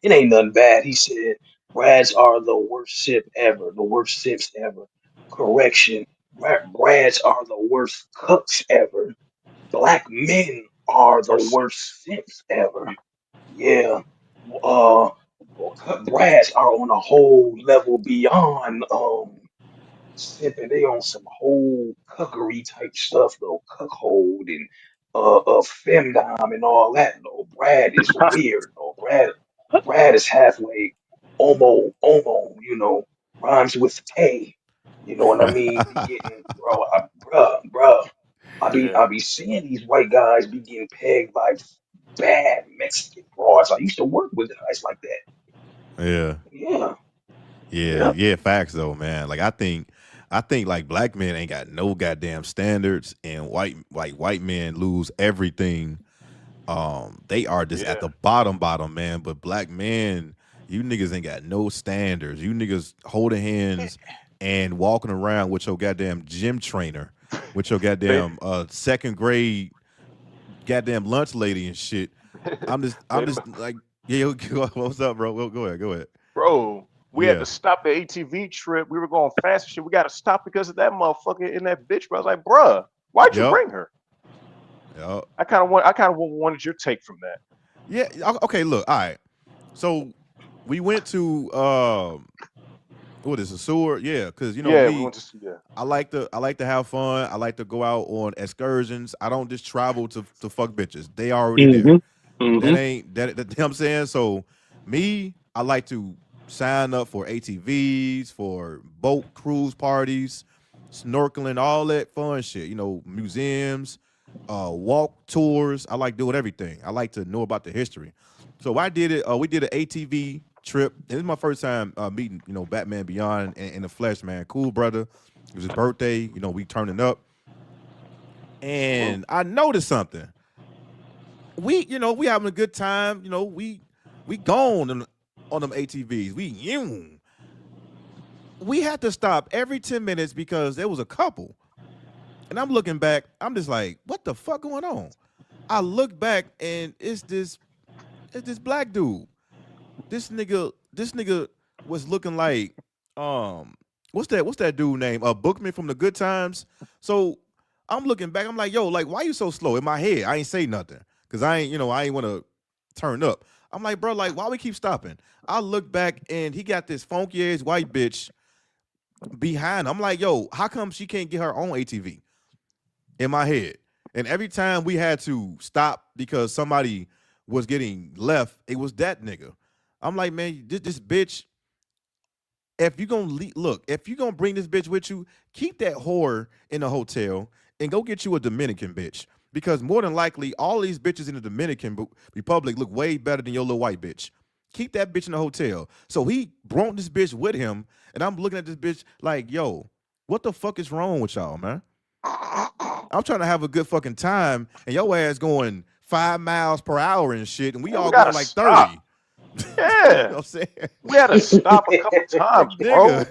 it ain't nothing bad. He said Brads are the worst sip ever. The worst sips ever. Correction. Brads are the worst cooks ever. Black men are the Or worst sips. simps ever. Yeah. Uh, Brads are on a whole level beyond simping. They on some whole cookery type stuff though, cuckold and femdom and all that though. Brad is weird though. Brad is halfway rhymes with Tay. You know what I mean? Be getting bruh. Yeah, I be seeing these white guys be getting pegged by bad Mexican broads. I used to work with guys like that. Yeah. Yeah, Yeah, yeah. yeah, facts though, man. Like I think like black men ain't got no goddamn standards and white men lose everything. They are just at yeah. the bottom, man. But black men, you niggas ain't got no standards. You niggas holding hands and walking around with your goddamn gym trainer, with your They, goddamn second grade goddamn lunch lady and shit. I'm Baby just like, yeah, what's up, bro? Go ahead. Bro, we had Yeah. to stop the ATV trip. We were going fast and shit. We got to stop because of that motherfucker in that bitch. Bro, I was like, bruh, why'd you Yep. bring her? Yep. I kind of wanted your take from that. Yeah. Okay. Look. All right. So we went to what is a sewer? Yeah, because Yeah, we me, went to see that. I like to have fun. I like to go out on excursions. I don't just travel to fuck bitches. They already there. Mm-hmm. That Mm-hmm. ain't that you know what I'm saying? So me, I like to sign up for ATVs, for boat cruise parties, snorkeling, all that fun shit. Museums, walk tours. I like doing everything. I like to know about the history. So I did it. We did an ATV trip. And this is my first time meeting, Batman Beyond in the flesh, man. Cool brother. It was his birthday. We turning up. Salute. And I noticed something. We having a good time. We gone on them ATVs. We had to stop every 10 minutes because there was a couple. And I'm looking back, I'm just like, what the fuck going on? I look back and it's this black dude. This nigga was looking like um what's that dude name? Bookman from the Good Times. So I'm looking back, I'm like, yo, like why you so slow? In my head, I ain't say nothing. Cause I ain't wanna turn up. I'm like, bro, like why we keep stopping? I look back and he got this funky ass white bitch behind him. I'm like, yo, how come she can't get her own ATV? In my head. And every time we had to stop because somebody was getting left, it was that nigga. I'm like, man, this bitch, if you gonna look, if you gonna bring this bitch with you, keep that whore in the hotel and go get you a Dominican bitch. Because more than likely, all these bitches in the Dominican Republic look way better than your little white bitch. Keep that bitch in the hotel. So he brought this bitch with him, and I'm looking at this bitch like, yo, what the fuck is wrong with y'all, man? I'm trying to have a good fucking time, and your ass going 5 miles per hour and shit, and we Man, we all gotta going like 30. stop. You know what Yeah, I'm saying? we had to stop a couple times, bro. Nigga.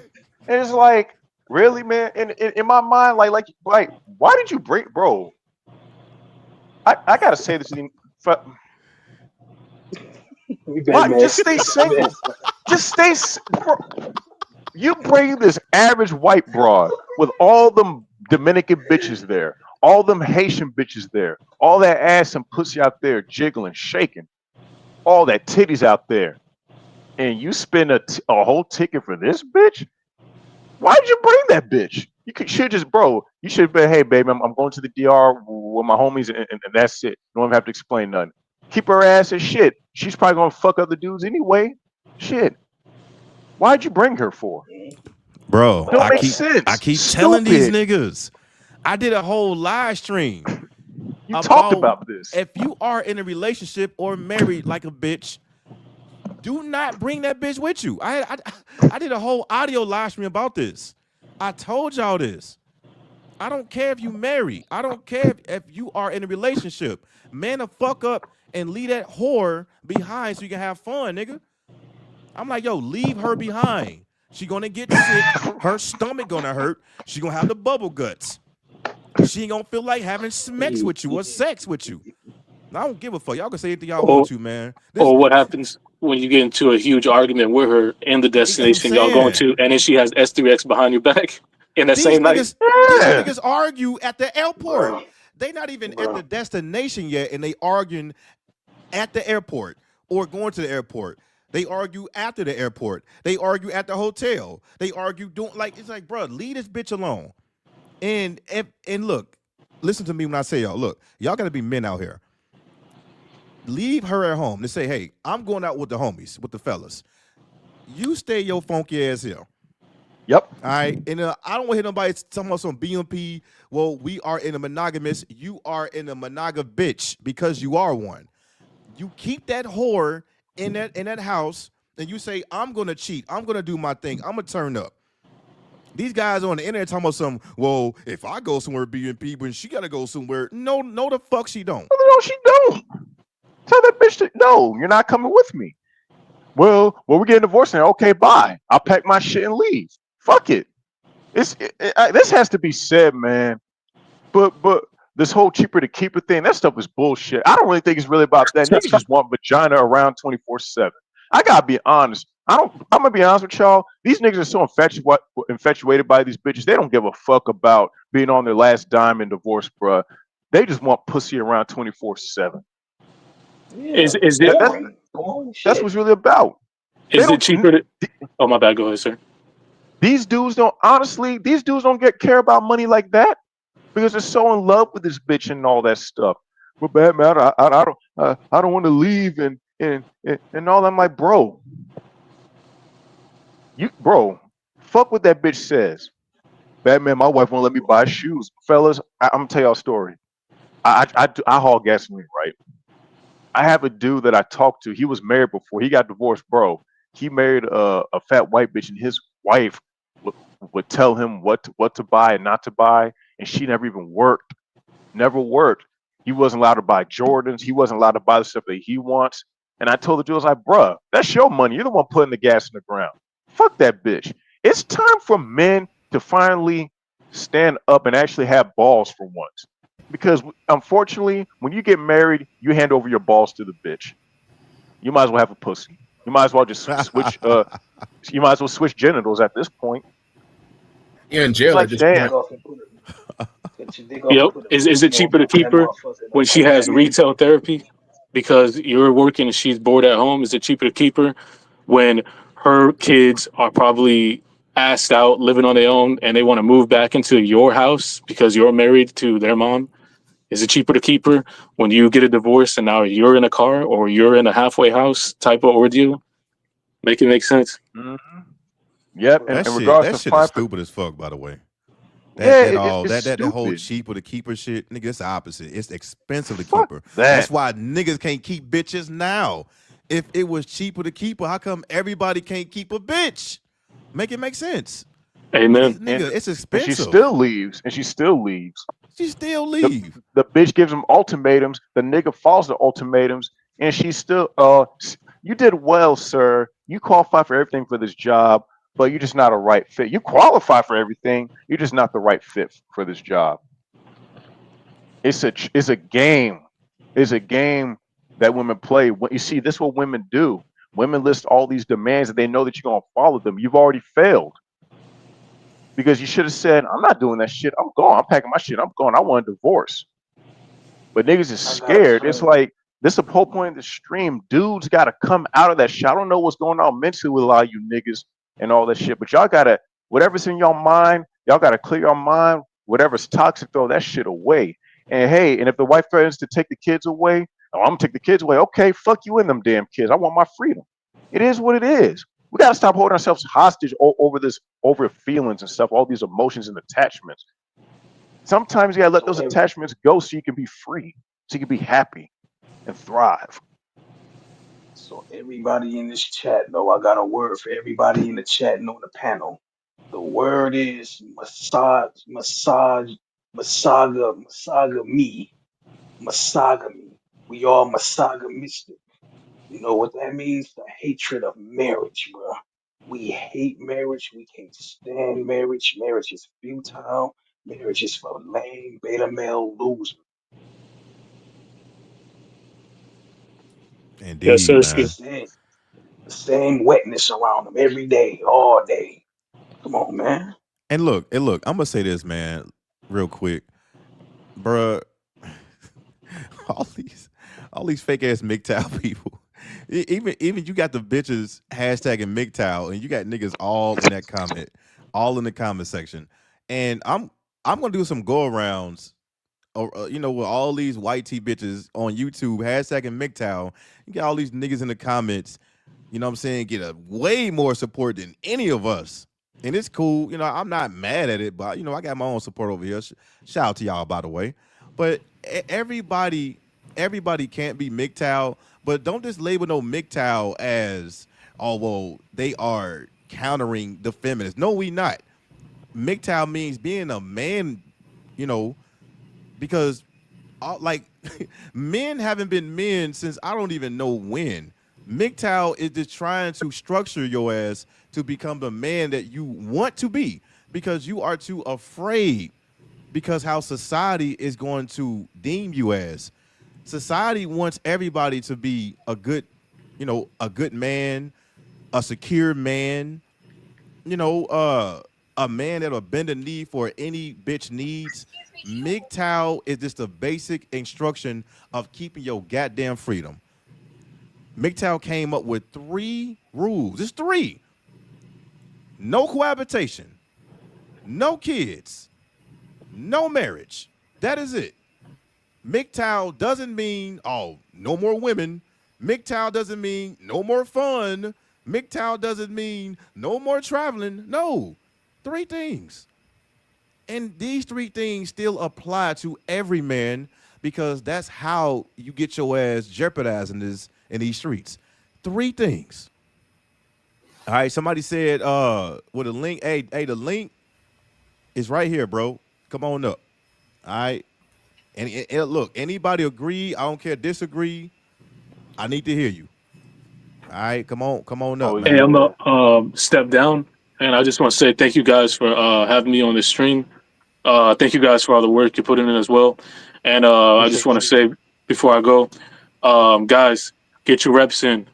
And it's like, really, man. In my mind, like, why did you bring, bro? I gotta say this. We Why Batman just stay said, man. single? Just bro. You bring this average white broad with all them Dominican bitches there, all them Haitian bitches there, all that ass and pussy out there jiggling, shaking, all that titties out there, and you spend a whole ticket for this bitch? Why'd you bring that bitch? Should just, bro. You should have been, hey, baby, I'm going to the DR with my homies, and that's it. You don't even have to explain nothing. Keep her ass as shit. She's probably gonna fuck other dudes anyway. Shit. Why'd you bring her for? Bro, Don't I make keep sense. telling these Stupid. niggas. I did a whole live stream You talked about about this. if you are in a relationship or married like a bitch, do not bring that bitch with you. I did a whole audio live stream about this. I told y'all this. I don't care if you married. I don't care if you are in a relationship. Man, the fuck up and leave that whore behind so you can have fun, nigga. I'm like, yo, leave her behind. She gonna get sick. Her stomach gonna hurt. She gonna have the bubble guts. She ain't gonna feel like having sex with you or sex with you. I don't give a fuck. Y'all can say anything y'all want Or to, man. This or what happens when you get into a huge argument with her in the that's what I'm destination y'all going saying. to, and then she has S3X behind your back in that These same night? Yeah. niggas argue at the airport. Bruh, They not even at the bruh. destination yet, and they arguing at the airport or going to the airport. They argue after the airport. They argue at the hotel. They argue doing like it's like, bro, leave this bitch alone. And look, listen to me when I say y'all gotta be men out here. Leave her at home. They say, hey, I'm going out with the homies, with the fellas. You stay your funky ass here. Yep. All right. And I don't want to hear nobody talking about some BMP. Well, we are in a monogamous. You are in a monogam bitch because you are one. You keep that whore in that house, and you say, I'm gonna cheat. I'm gonna do my thing. I'm gonna turn up. These guys on the internet talking about some, well, if I go somewhere BMP, when she gotta go somewhere. No, the fuck she don't. No, she don't. Tell that bitch that no, you're not coming with me. Well, we're getting divorced now. Okay, bye. I'll pack my shit and leave. Fuck it. This has to be said, man. But this whole cheaper to keeper thing, that stuff is bullshit. I don't really think it's really about that. Niggas just want vagina around 24/7. I gotta be honest. I'm gonna be honest with y'all. These niggas are so infatuated by these bitches. They don't give a fuck about being on their last dime in divorce, bruh. They just want pussy around 24/7. Yeah, Is it That's boring that's shit. what's really about. They is it don't. cheaper to? Oh my bad. Go ahead, sir. These dudes don't. Honestly, these dudes don't care about money like that because they're so in love with this bitch and all that stuff. But bad man, I don't want to leave and all. I'm like, bro, fuck what that bitch says. Batman, my wife won't let me buy shoes. Fellas, I'm gonna tell y'all a story. I haul gasoline, right? I have a dude that I talked to. He was married before. He got divorced, bro. He married a fat white bitch, and his wife would tell him what to buy and not to buy, and she never even worked. Never worked. He wasn't allowed to buy Jordans. He wasn't allowed to buy the stuff that he wants. And I told the dude, I was like, bruh, that's your money. You're the one putting the gas in the ground. Fuck that bitch. It's time for men to finally stand up and actually have balls for once. Because unfortunately, when you get married, you hand over your balls to the bitch. You might as well have a pussy. You might as well just switch. You might as well switch genitals at this point. You're in It's jail like, at this damn. point. Cut your dick off and Yep. put a Is it pussy on cheaper to top of keep that her motherfucker. when Don't she come has back. retail therapy because you're working and she's bored at home? Is it cheaper to keep her when her kids are probably assed out, living on their own, and they want to move back into your house because you're married to their mom? Is it cheaper to keep her when you get a divorce and now you're in a car or you're in a halfway house type of ordeal? Make it make sense. Mhm. Yep. And That in shit, regards that to shit is fine for stupid as fuck, by the way. yeah, it's That whole stupid. cheaper to keeper shit, nigga, it's the opposite. It's expensive to keep Fuck her. that. That's why niggas can't keep bitches now. If it was cheaper to keep her, how come everybody can't keep a bitch? Make it make sense. Amen. Nigga, it's And she expensive. still leaves. And she still leaves. She still The leave. the bitch gives him ultimatums. The nigga falls to ultimatums, and she's still you did well, sir. You qualify for everything for this job, but you're just not a right fit. You qualify for everything. You're just not the right fit for this job. It's a game. It's a game that women play. What you see, this is what women do. Women list all these demands and they know that you're gonna follow them. You've already failed. Because you should have said, I'm not doing that shit. I'm going. I'm packing my shit. I'm going. I want a divorce. But niggas is I got a scared. It's friend. like this is the whole point of the stream. Dudes gotta come out of that shit. I don't know what's going on mentally with a lot of you niggas and all that shit. But y'all gotta whatever's in your mind, y'all gotta clear your mind. Whatever's toxic, throw that shit away. And hey, and if the wife threatens to take the kids away, oh, I'm gonna take the kids away. Okay, fuck you and them damn kids. I want my freedom. It is what it is. We got to stop holding ourselves hostage over feelings and stuff, all these emotions and attachments. Sometimes you got to let So those attachments go so you can be free, so you can be happy and thrive. so everybody in this chat though, I got a word for everybody in the chat and on the panel. The word is masagami, masagami. We all masagamistic. You know what that means? The hatred of marriage, bro. We hate marriage. We can't stand marriage. Marriage is futile. Marriage is for lame beta male losers. Yes, Indeed, sir. The man. Ski. same wetness around them every day, all day. Come on, man. And look, I'm gonna say this, man, real quick, bruh. all these, all these fake ass MGTOW people. Even you got the bitches hashtagging MGTOW, and you got niggas all in that comment, all in the comment section. And I'm gonna do some go arounds, or with all these white tee bitches on YouTube hashtagging MGTOW. You got all these niggas in the comments, you know what I'm saying, get a way more support than any of us. And it's cool. I'm not mad at it, but I got my own support over here. Shout out to y'all, by the way. But everybody can't be MGTOW, but don't just label no MGTOW as, oh, well, they are countering the feminists. No, we not. MGTOW means being a man, you know, because like men haven't been men since I don't even know when. MGTOW is just trying to structure your ass to become the man that you want to be because you are too afraid because how society is going to deem you as. Society wants everybody to be a good man, a secure man, a man that'll bend a knee for any bitch needs. MGTOW is just a basic instruction of keeping your goddamn freedom. MGTOW came up with 3 rules. It's 3. No cohabitation, no kids, no marriage. That is it. MGTOW doesn't mean, oh, no more women. MGTOW doesn't mean no more fun. MGTOW doesn't mean no more traveling. No, 3 things. And these 3 things still apply to every man because that's how you get your ass jeopardized in these streets. 3 things. All right, somebody said with a link, hey, the link is right here, bro. Come on up. All right. And look, anybody agree? I don't care, disagree. I need to hear you. All right, come on up, Oh Hey, man. I'm yeah. gonna step down, and I just want to say thank you guys for having me on this stream. Thank you guys for all the work you put in as well. And I just want Appreciate to you. say before I go, guys, get your reps in.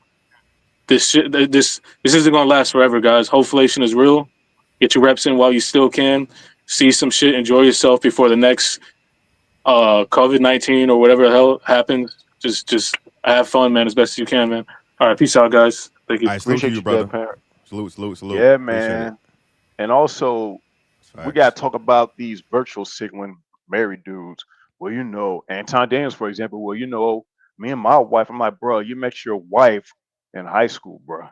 This isn't gonna last forever, guys. Hopeflation is real. Get your reps in while you still can. See some shit. Enjoy yourself before the next COVID-19 or whatever the hell happens. Just have fun, man, as best as you can, man. All right, peace out, guys. Thank you. All right, salute to Appreciate you, you, Dead brother. Parent. Salute. Yeah, Appreciate it. man. And also, we got Facts. to talk about these virtual signaling married dudes. Well, Anton Daniels, for example. Well, me and my wife. I'm like, bro, you met your wife in high school, bro.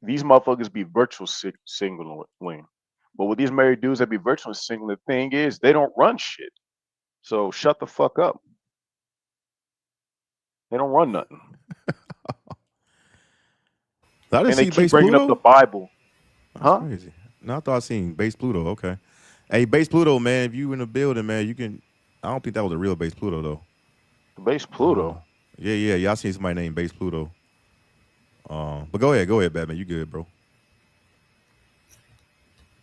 These motherfuckers be virtual signaling. But with these married dudes that be virtual signaling, the thing is, they don't run shit. So shut the fuck up. They don't run nothing. I didn't And they see keep Base bringing up the Pluto. Bible. That's Huh? crazy. No, I thought I seen Base Pluto. Okay. Hey, Base Pluto, man. If you in the building, man, you can. I don't think that was a real Base Pluto though. The base Uh, Pluto. yeah. Y'all seen somebody named Base Pluto. But go ahead, Batman. You good, bro?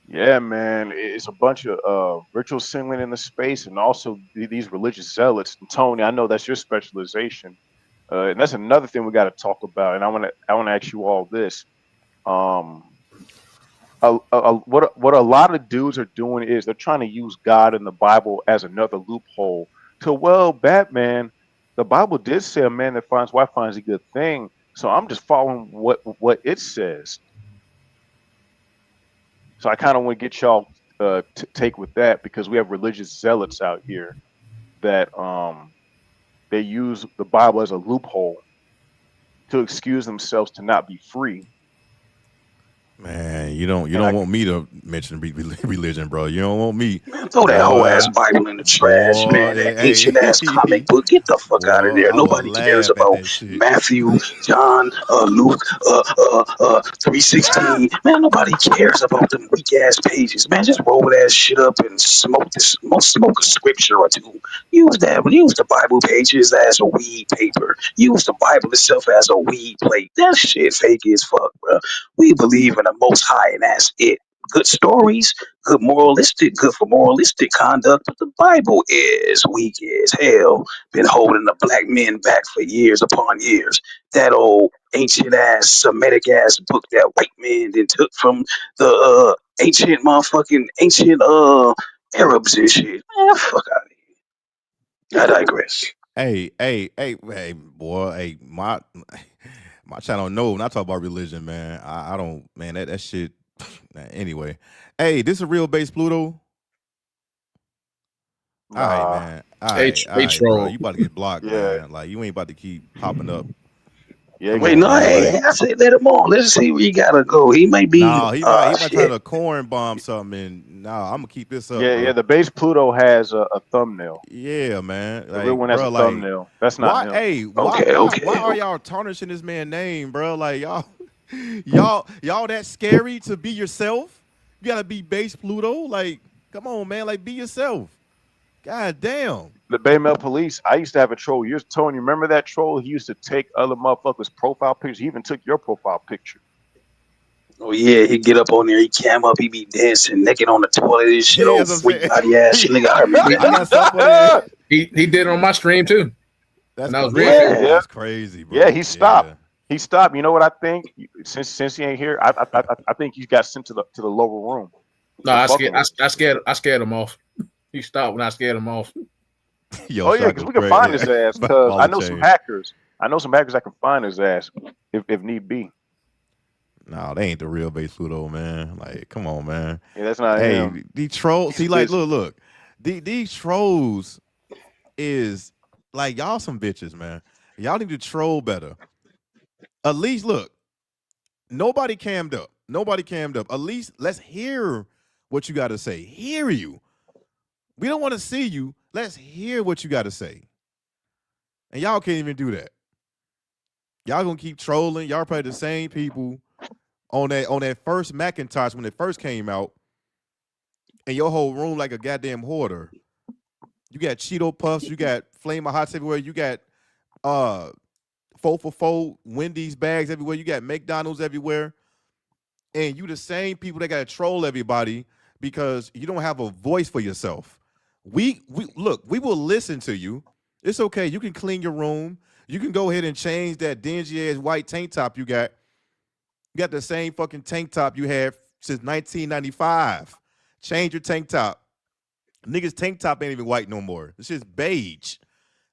Yeah, man. It's a bunch of ritual signaling in the space and also these religious zealots. And Tony, I know that's your specialization. And that's another thing we got to talk about. And I want to ask you all this. Um, what a lot of dudes are doing is they're trying to use God and the Bible as another loophole to, well, Batman, the Bible did say a man that finds wife finds a good thing. So I'm just following what it says. So I kind of want to get y'all take with that because we have religious zealots out here that they use the Bible as a loophole to excuse themselves to not be free. Man, you don't want me to mention religion, bro. You don't want me, Man, throw that whole ass boy. Bible in the trash, man. Boy, That hey, ancient ass comic book. Get the fuck out of boy, there. I will Nobody cares laugh at about that shit. Matthew, John, Luke, 3:16. Man, nobody cares about them weak ass pages. Man, just roll that shit up and smoke a scripture or two. Use the Bible pages as a weed paper. Use the Bible itself as a weed plate. That shit fake as fuck, bro. We believe in the Most High, and that's it. Good stories, good for moralistic conduct, but the Bible is weak as hell. Been holding the black men back for years upon years. That old ancient ass Semitic ass book that white men then took from the ancient Arabs and shit. Man, fuck out of here. I digress. Hey, boy, hey, my channel no, when I talk about religion, man. I don't, man, that shit. Anyway, hey, this a real base Pluto. All right, Nah, man. All They right, bro. troll. You about to get blocked, yeah, man. Like you ain't about to keep popping up. yeah, Come get Wait, on, no, man. hey, Like, hey, I said let him on. Let's see where he gotta go. He may be no, he might try shit. to corn bomb something. And no, I'm gonna keep this up, yeah. bro. The base Pluto has a thumbnail. Yeah, man. The real Like, one has bro, a like, thumbnail. That's not why? him. Hey, Okay, why okay, are okay. y'all tarnishing this man's name, bro? Like, y'all that scary to be yourself? You gotta be base Pluto. Like, come on, man. Like, be yourself. God damn. The Baymel Police. I used to have a troll. You're Tony. Remember that troll? He used to take other motherfuckers' profile pictures. He even took your profile picture. Oh yeah, he get up on there, he cam up, he be dancing naked on the toilet and shit, Yeah, old that's what I'm freak saying. body ass shit. Nigga, I remember He, that I nigga. got something for that. he did it on my stream too, That's and I was crazy. red pill. Yeah. Yeah, That's crazy, yeah. bro. He Yeah. stopped. He stopped. You know what I think? Since he ain't here, I think he got sent to the lower room. No, The I scared. Buckaloo. I scared him off. He stopped when I scared him off. Yo, Oh yeah, Shock because was we can great. find Yeah. his ass. About Because all I the know some change. hackers. I know some hackers that can find his ass if need be. No, they ain't the real base Pluto, man. Like, come on, man. Yeah, that's not him. Hey, these trolls. He's See, like, busy. look. These trolls is like y'all some bitches, man. Y'all need to troll better. At least look, nobody cammed up. Nobody cammed up. At least let's hear what you got to say. Hear you. We don't want to see you. Let's hear what you got to say. And y'all can't even do that. Y'all gonna keep trolling. Y'all probably the same people on that first Macintosh when it first came out, and your whole room like a goddamn hoarder. You got Cheeto Puffs, you got Flame of Hots everywhere, you got 4 for 4 Wendy's bags everywhere, you got McDonald's everywhere, and you the same people that gotta troll everybody because you don't have a voice for yourself. We look, we will listen to you. It's okay. You can clean your room. You can go ahead and change that dingy ass white tank top you got. You got the same fucking tank top you had since 1995. Change your tank top. Niggas tank top ain't even white no more. This shit's beige.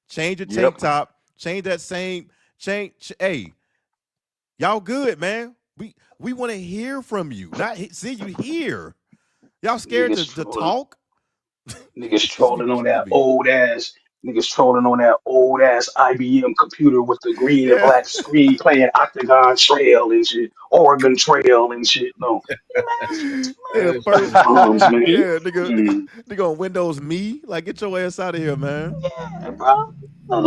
Change your tank Yep. top. Change that same change. Hey, y'all good, man. We want to hear from you, not see you here. Y'all scared Niggas to trolling. talk? Niggas Just be trolling on killing that me. old ass. Niggas trolling on that old ass IBM computer with the green and Yeah, black screen playing Octagon Trail and shit, Oregon Trail and shit. No, yeah. The That is man, first, funny. bums, man. yeah, Mm. nigga on Windows Me. Like, get your ass out of here, man. Yeah, bro.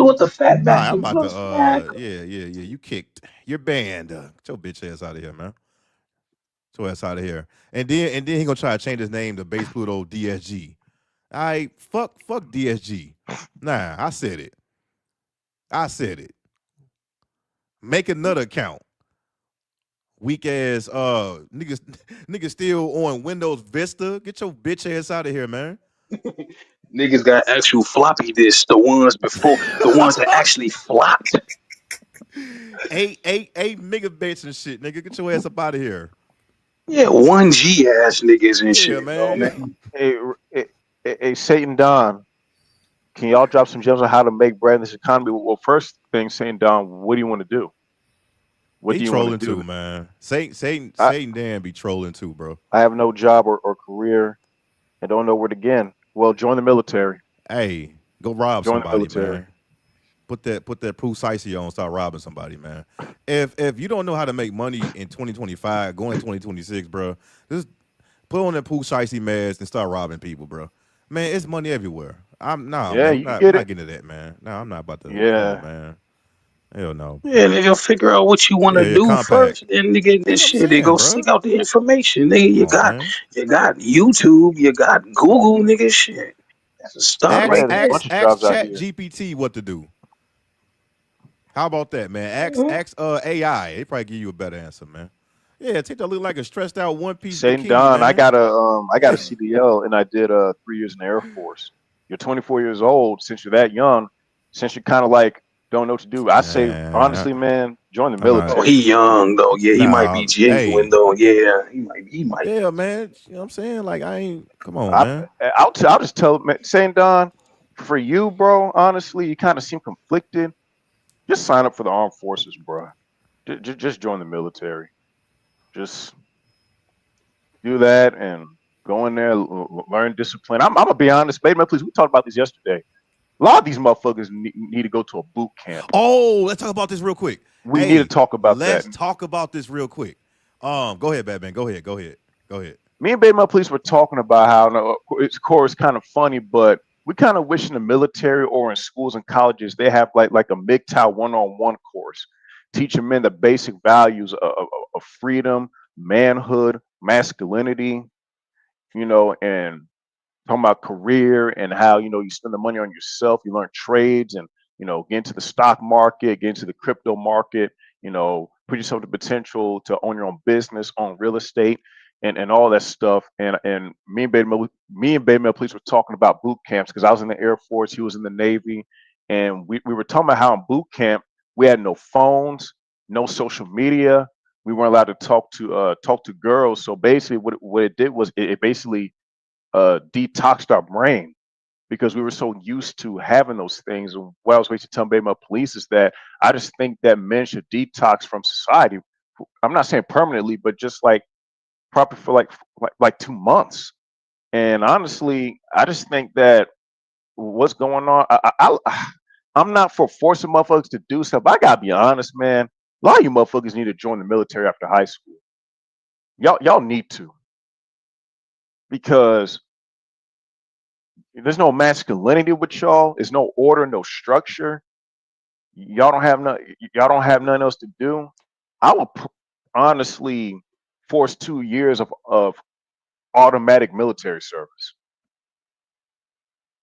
With the fat All back right, I'm and about to plus, man. yeah. You kicked. You're banned. Get your bitch ass out of here, man. Get your ass out of here. And then he gonna try to change his name to Base Pluto DSG. All right, fuck DSG. Nah, I said it. I said it. Make another account. Weak ass niggas still on Windows Vista. Get your bitch ass out of here, man. Niggas got actual floppy disks, the ones that actually flopped. eight megabytes and shit, nigga. Get your ass up out of here. Yeah, 1G ass niggas and Yeah, shit, though, man. man. Hey, hey, Satan Don, can y'all drop some gems on how to make bread in this economy? Well, first thing, Satan Don, what do you want to do? What He do you want to trolling do? too, man. Satan I, Dan be trolling too, bro. I have no job or career and don't know where to begin. Well, join the military. Hey, go rob Join the somebody, military. man. put that precisely on, start robbing somebody, man. If you don't know how to make money in 2025, going in 2026, bro, just put on that precisely mask and start robbing people, bro. Man, it's money everywhere. I'm nah, Yeah, man. you We're get not it. getting to that, man. No, I'm not about to. Come on, Yeah. man. Hell no. Yeah, nigga, figure out what you want Yeah, to yeah, do compact. first, then nigga, That's this what I'm shit, they saying, go bro. seek out the information. Nigga, Come on, man. you got YouTube, you got Google, nigga, shit. That's a start Ask right Yeah, there's a there. bunch of ask jobs out Chat here. GPT what to do. How about that, man? Mhm. Ask AI. They probably give you a better answer, man. Yeah, take that look like a stressed out one piece Saying bikini, Don, man. I got a CDL and I did 3 years in the Air Force. You're 24 years old. Since you're that young, since you kind of like don't know what to do, I say Man, honestly, man, join the I'm not. Oh, military. he young though. Yeah, he might be Nah, genuine hey, though. Yeah, he might. yeah, man. You know what I'm saying? Like, I ain't. Come on, I man. I'll just tell man, saying Don, for you, bro. Honestly, you kind of seem conflicted. Just sign up for the armed forces, bro. Just join the military. Just do that and go in there, learn discipline. I'm gonna be honest, baby, man, please. We talked about this yesterday. A lot of these motherfuckers need to go to a boot camp. Oh, let's talk about this real quick. We need to Hey, talk about that. let's talk about this real quick. Go ahead, Batman. Go ahead. Go ahead. Go ahead. Me and Baby My Police were talking about how it's of course kind of funny, but we kind of wish in the military or in schools and colleges they have like a MGTOW one-on-one course, teaching men the basic values of freedom, manhood, masculinity, and talking about career and how you spend the money on yourself. You learn trades and get into the stock market, get into the crypto market. Put yourself to potential to own your own business, own real estate, and all that stuff. And me and Baby Mel Police were talking about boot camps because I was in the Air Force, he was in the Navy, and we were talking about how in boot camp we had no phones, no social media. We weren't allowed to talk to girls. So basically, what it did was it basically detoxed our brain because we were so used to having those things. And what I was basically telling Baby My Police is that I just think that men should detox from society. I'm not saying permanently, but just like proper for like 2 months. And honestly, I just think that what's going on. I'm not for forcing motherfuckers to do stuff. But I gotta be honest, man. A lot of you motherfuckers need to join the military after high school. Y'all need to because there's no masculinity with y'all. There's no order, no structure. Y'all don't have nothing else to do. I would honestly force 2 years of automatic military service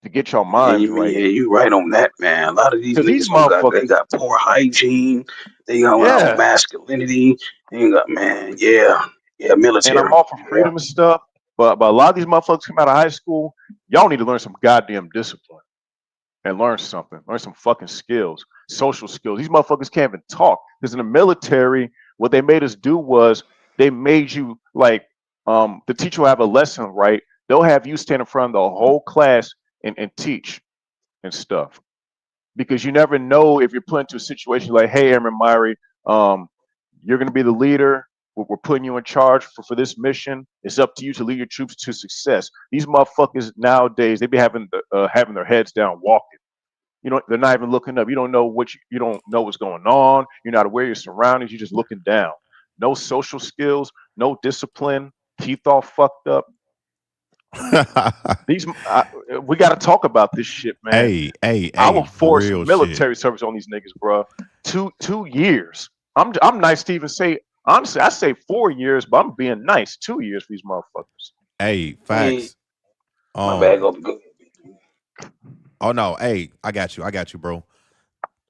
to get your Yeah, minds right. you right on that, man. A lot of these Cause these niggas don't they motherfuckers, got poor hygiene. They got yeah. masculinity. They got man, yeah, And I'm military, all for yeah. freedom and stuff, but a lot of these motherfuckers come out of high school. Y'all need to learn some goddamn discipline and learn something. Learn some fucking skills, social skills. These motherfuckers can't even talk because in the military, what they made us do was they made you like the teacher will have a lesson, right? They'll have you stand in front of the whole class and teach and stuff because you never know if you're put into a situation like, hey, Aaron Myrie, um, you're going to be the leader. We're putting you in charge for this mission. It's up to you to lead your troops to success. These motherfuckers nowadays, they be having their heads down walking. They're not even looking up. You don't know you don't know what's going on. You're not aware of your surroundings. You're just looking down. No social skills, no discipline. Teeth all fucked up. These we got to talk about this shit, man. I will Hey, force real shit. military service on these niggas, bro. 2 years. I'm nice to even say honestly. I say 4 years, but I'm being nice. 2 years for these motherfuckers. Hey, Yeah, facts. my bad, Um, go. oh no, hey, I got you, bro.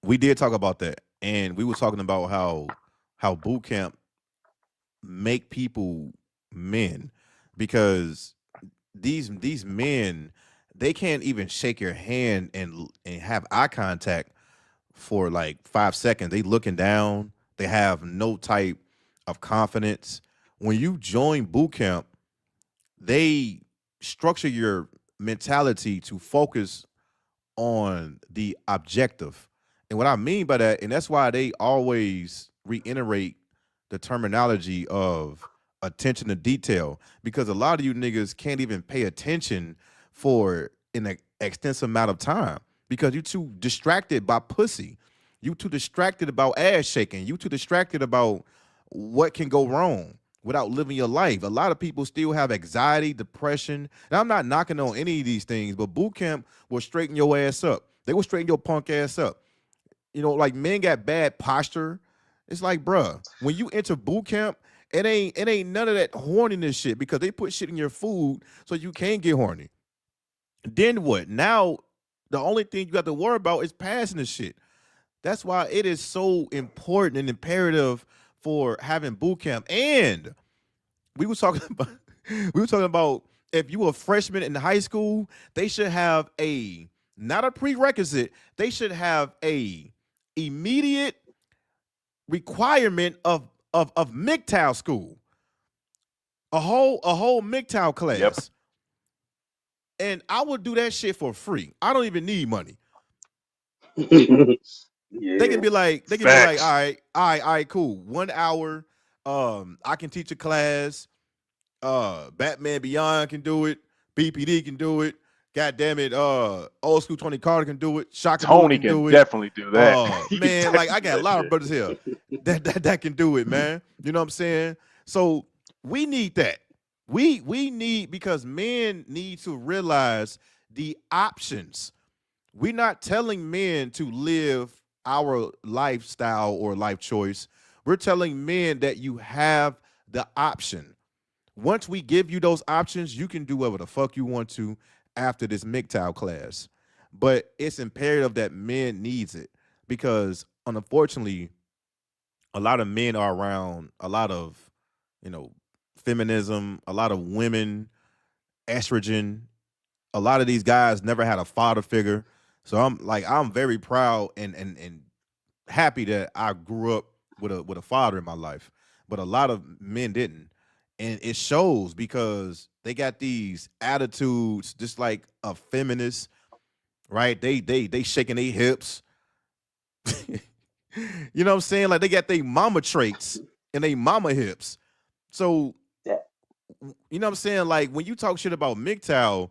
We did talk about that, and we were talking about how boot camp make people men because these men they can't even shake your hand and have eye contact for like 5 seconds. They looking down. They have no type of confidence. When you join boot camp, they structure your mentality to focus on the objective. And what I mean by that, and that's why they always reiterate the terminology of attention to detail, because a lot of you niggas can't even pay attention for an extensive amount of time. because you too distracted by pussy. You too distracted about ass shaking. You too distracted about what can go wrong without living your life. A lot of people still have anxiety, depression. And I'm not knocking on any of these things, but boot camp will straighten your ass up. They will straighten your punk ass up. You know, like men got bad posture. It's like, bruh, when you enter boot camp, it ain't none of that horniness shit because they put shit in your food so you can't get horny. Then what? Now the only thing you got to worry about is passing the shit. That's why it is so important and imperative for having boot camp. And we were talking about we were talking about if you were a freshman in high school, they should have a not a prerequisite, they should have a immediate requirement of MGTOW school, a whole MGTOW Yep. class, and I would do that shit for free. I don't even need money. They Yeah. can be like, all Facts. right, all right, cool. 1 hour, I can teach a class. Batman Beyond can do it. BPD can do it. God damn it, old school Tony Carter can do it. Shaka Tony can can do it. definitely do that. He can Man, like definitely I do got a that lot of shit. brothers here that can do it, man. You know what I'm saying? So we need that. We need because men need to realize the options. We're not telling men to live our lifestyle or life choice. We're telling men that you have the option. Once we give you those options, you can do whatever the fuck you want to after this MGTOW class. But it's imperative that men needs it because unfortunately, a lot of men are around a lot of, you know, feminism, a lot of women, estrogen. A lot of these guys never had a father figure. So I'm very proud and happy that I grew up with a father in my life, but a lot of men didn't, and it shows because they got these attitudes, just like a feminist, right? They shaking their hips, you know what I'm saying? Like they got their mama traits and they mama hips. So That, you know what I'm saying? Like when you talk shit about MGTOW,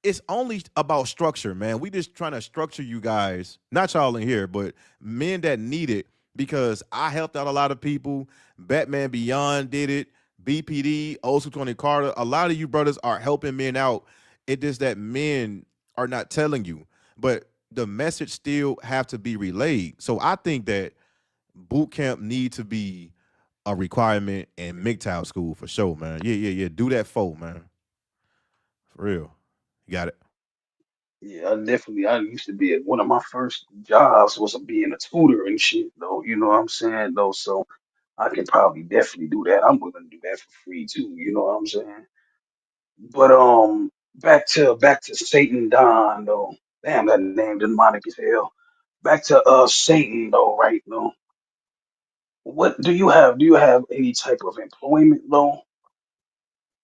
it's only about structure, man. We just trying to structure you guys, not y'all in here, but men that need it because I helped out a lot of people. Batman Beyond did it. BPD, also Tony Carter. A lot of you brothers are helping men out. It is that men are not telling you, but the message still have to be relayed. So I think that boot camp need to be a requirement in MGTOW school for sure, man. Yeah. Do that for man, for real. You got it. yeah, I used to be at one of my first jobs was being a tutor and shit though. You know what I'm saying though? So I can probably definitely do that. I'm willing to do that for free too. You know what I'm saying? But back to Satan Don though. Damn, that name demonic as hell. Back to Satan though, right though. What do you have? Do you have any type of employment though?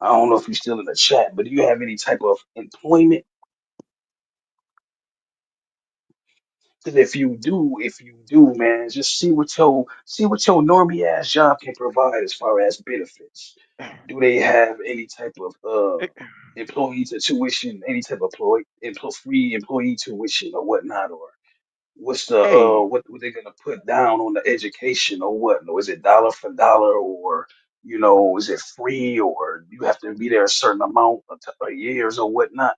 I don't know if you're still in the chat, but do you have any type of employment? Because if you do, man, just see what your normie ass job can provide as far as benefits. Do they have any type of employee to tuition, any type of free employee tuition or whatnot, or what's the Hey, what they gonna put down on the education or what? No, is it dollar for dollar or is it free or you have to be there a certain amount of years or whatnot?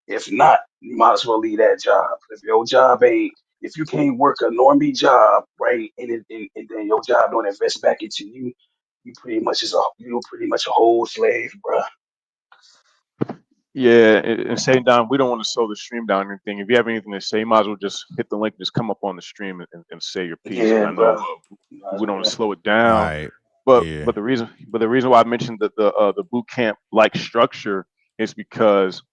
If not, you might as well leave that job. If your job ain't, if you can't work a normie job, right, and then your job don't invest back into you, you're pretty much a whole slave, bruh. yeah, and saying down, we don't want to slow the stream down or anything. If you have anything to say, you might as well just hit the link, just come up on the stream and say your piece. Because Yeah, I know bruh. Might as we don't want to well. slow it All down. right. But Yeah. but the reason why I mentioned that the boot camp like structure is because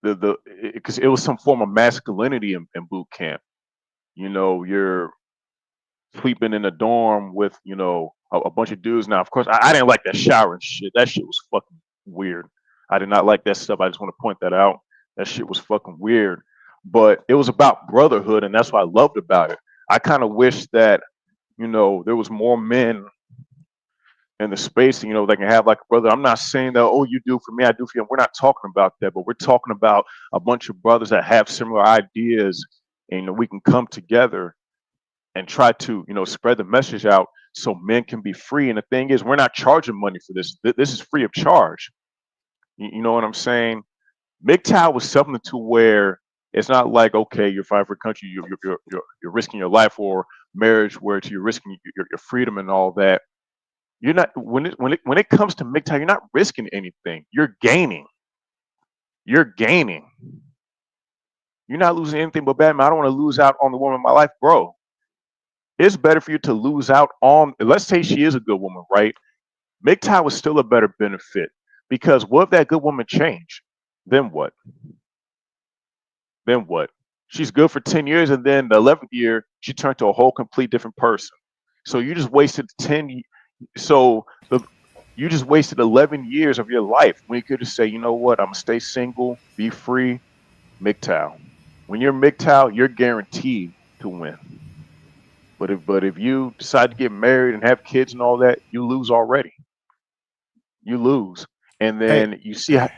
the because it was some form of masculinity in boot camp. You're sleeping in a dorm with a bunch of dudes. Now, of course, I didn't like that showering shit. That shit was fucking weird. I did not like that stuff. I just want to point that out. That shit was fucking weird. But it was about brotherhood, and that's what I loved about it. I kind of wish that there was more men in the space, they can have like a brother. I'm not saying that, oh, you do for me, I do for you. We're not talking about that, but we're talking about a bunch of brothers that have similar ideas, and we can come together and try to, spread the message out so men can be free. And the thing is, we're not charging money for this. This is free of charge. You know what I'm saying? MGTOW was something to where it's not like, okay, you're fighting for a country, you're risking your life, or marriage where you're risking your freedom and all that. You're not, when it comes to MGTOW, you're not risking anything. You're gaining. You're gaining. You're not losing anything but bad. Man, I don't want to lose out on the woman in my life, bro. It's better for you to lose out on. Let's say she is a good woman, right? MGTOW is still a better benefit, because what if that good woman changed? Then what? Then what? She's good for 10 years, and then the 11th year she turned to a whole complete different person. So you just wasted 10. So you just wasted 11 years of your life when you could just say, you know what, I'm gonna stay single, be free, MGTOW. When you're MGTOW, you're guaranteed to win. But if you decide to get married and have kids and all that, you lose already. You lose, and Hey, then you see how.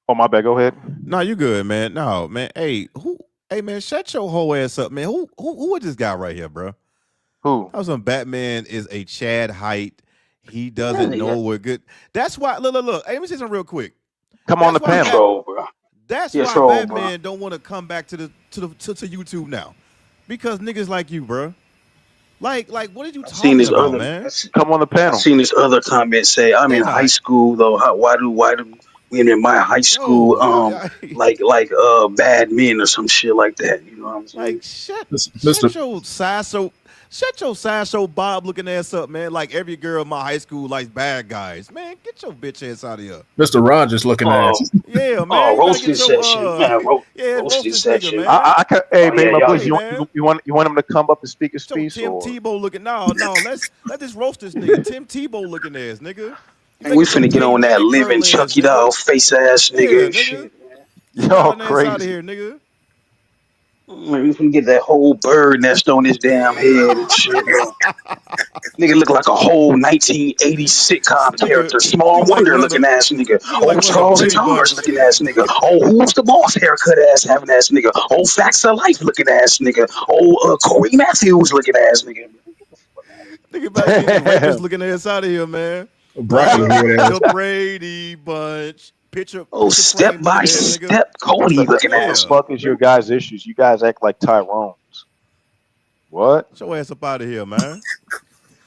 Oh, my bad. Go ahead. no, you good, man. No, man. Hey, who? Hey, man, shut your whole ass up, man. Who is this guy right here, bro? Who? I was on Batman is a Chad Height. He Yeah, doesn't yeah. know we're good. That's why. Look. Hey, let me say something real quick. Come on That's the why He panel. troll, bro. That's He a why troll, bro. Batman don't want to come back to YouTube now, because niggas like you, bro. Like, what are you I seen talking this about, other. man? Come on the I panel. seen this other comment say, "I'm They in high not. school though. Why do women in my high school No, y'all bad men or some shit like that?" You know what I'm saying? like shut Mr. shut your sideshow Bob looking ass up, man. Like every girl in my high school likes bad guys, man. Get your bitch ass out of here. Mr. Rogers looking Oh, ass. Yeah, man. oh, You better get roasting your session, man. yeah, roast Roasting this nigga, session. man. Hey, Oh yeah, baby, my y'all. boys, Yeah, you man. want him to come up and speak his Get your piece, Tim or Tebow looking. No. Let this roast this nigga. Tim Tebow looking ass, nigga. You And we making some finna get Peyton on that Manning living curl ass, Chucky nigga. doll face ass nigga Yeah, and nigga. shit, man. Get your y'all lying ass out of crazy. here, nigga. We finna get that whole bird nest on his damn head and shit. Nigga look like a whole 1980s sitcom nigga, character. Small you like Wonder one of looking them. ass nigga. You look like Old one of them Charles and Brady Tars Bunch. looking ass nigga. Oh, who's the boss haircut ass having ass nigga. Old Facts of Life looking ass nigga. Old Corey Matthews looking ass nigga. Nigga about to get the rapist Damn. looking ass out of here, man. Broccoli Oh, head the ass. Brady Bunch. Oh, Picture step frame by looking ass nigga. step Cody looking What the ass Yeah. fuck nigga, is bro. your guys' issues? You guys act like Tyrone's. What? Get your ass up out of here, man.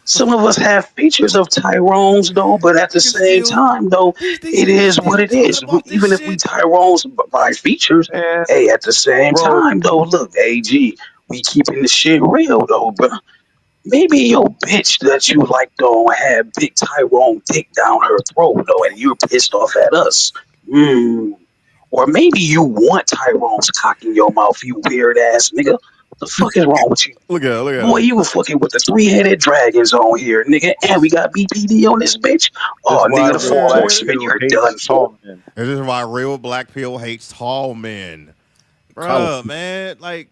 Some of us have features of Tyrone's though, but at the Niggas same still time though, these it niggas is what still it talking is. about this Even if we shit. Tyrone's by features, Man, hey, at the same bro, time though, look, AG, we keeping the shit real though, bro. Maybe your bitch that you like though had big Tyrone dick down her throat though, and you're pissed off at us. Hmm. Or maybe you want Tyrone's cock in your mouth, you weird ass nigga. What the fuck is wrong with you? Look at her, look at Boy, her. you were fucking with the three-headed dragons on here, nigga, and we got BPD on this bitch. this is Oh, why nigga, the Look real at four her, black nigga. horsemen, pill you're done hates for. tall men. And this is why real black pill hates tall men. Bruh, Colorful. man. Like,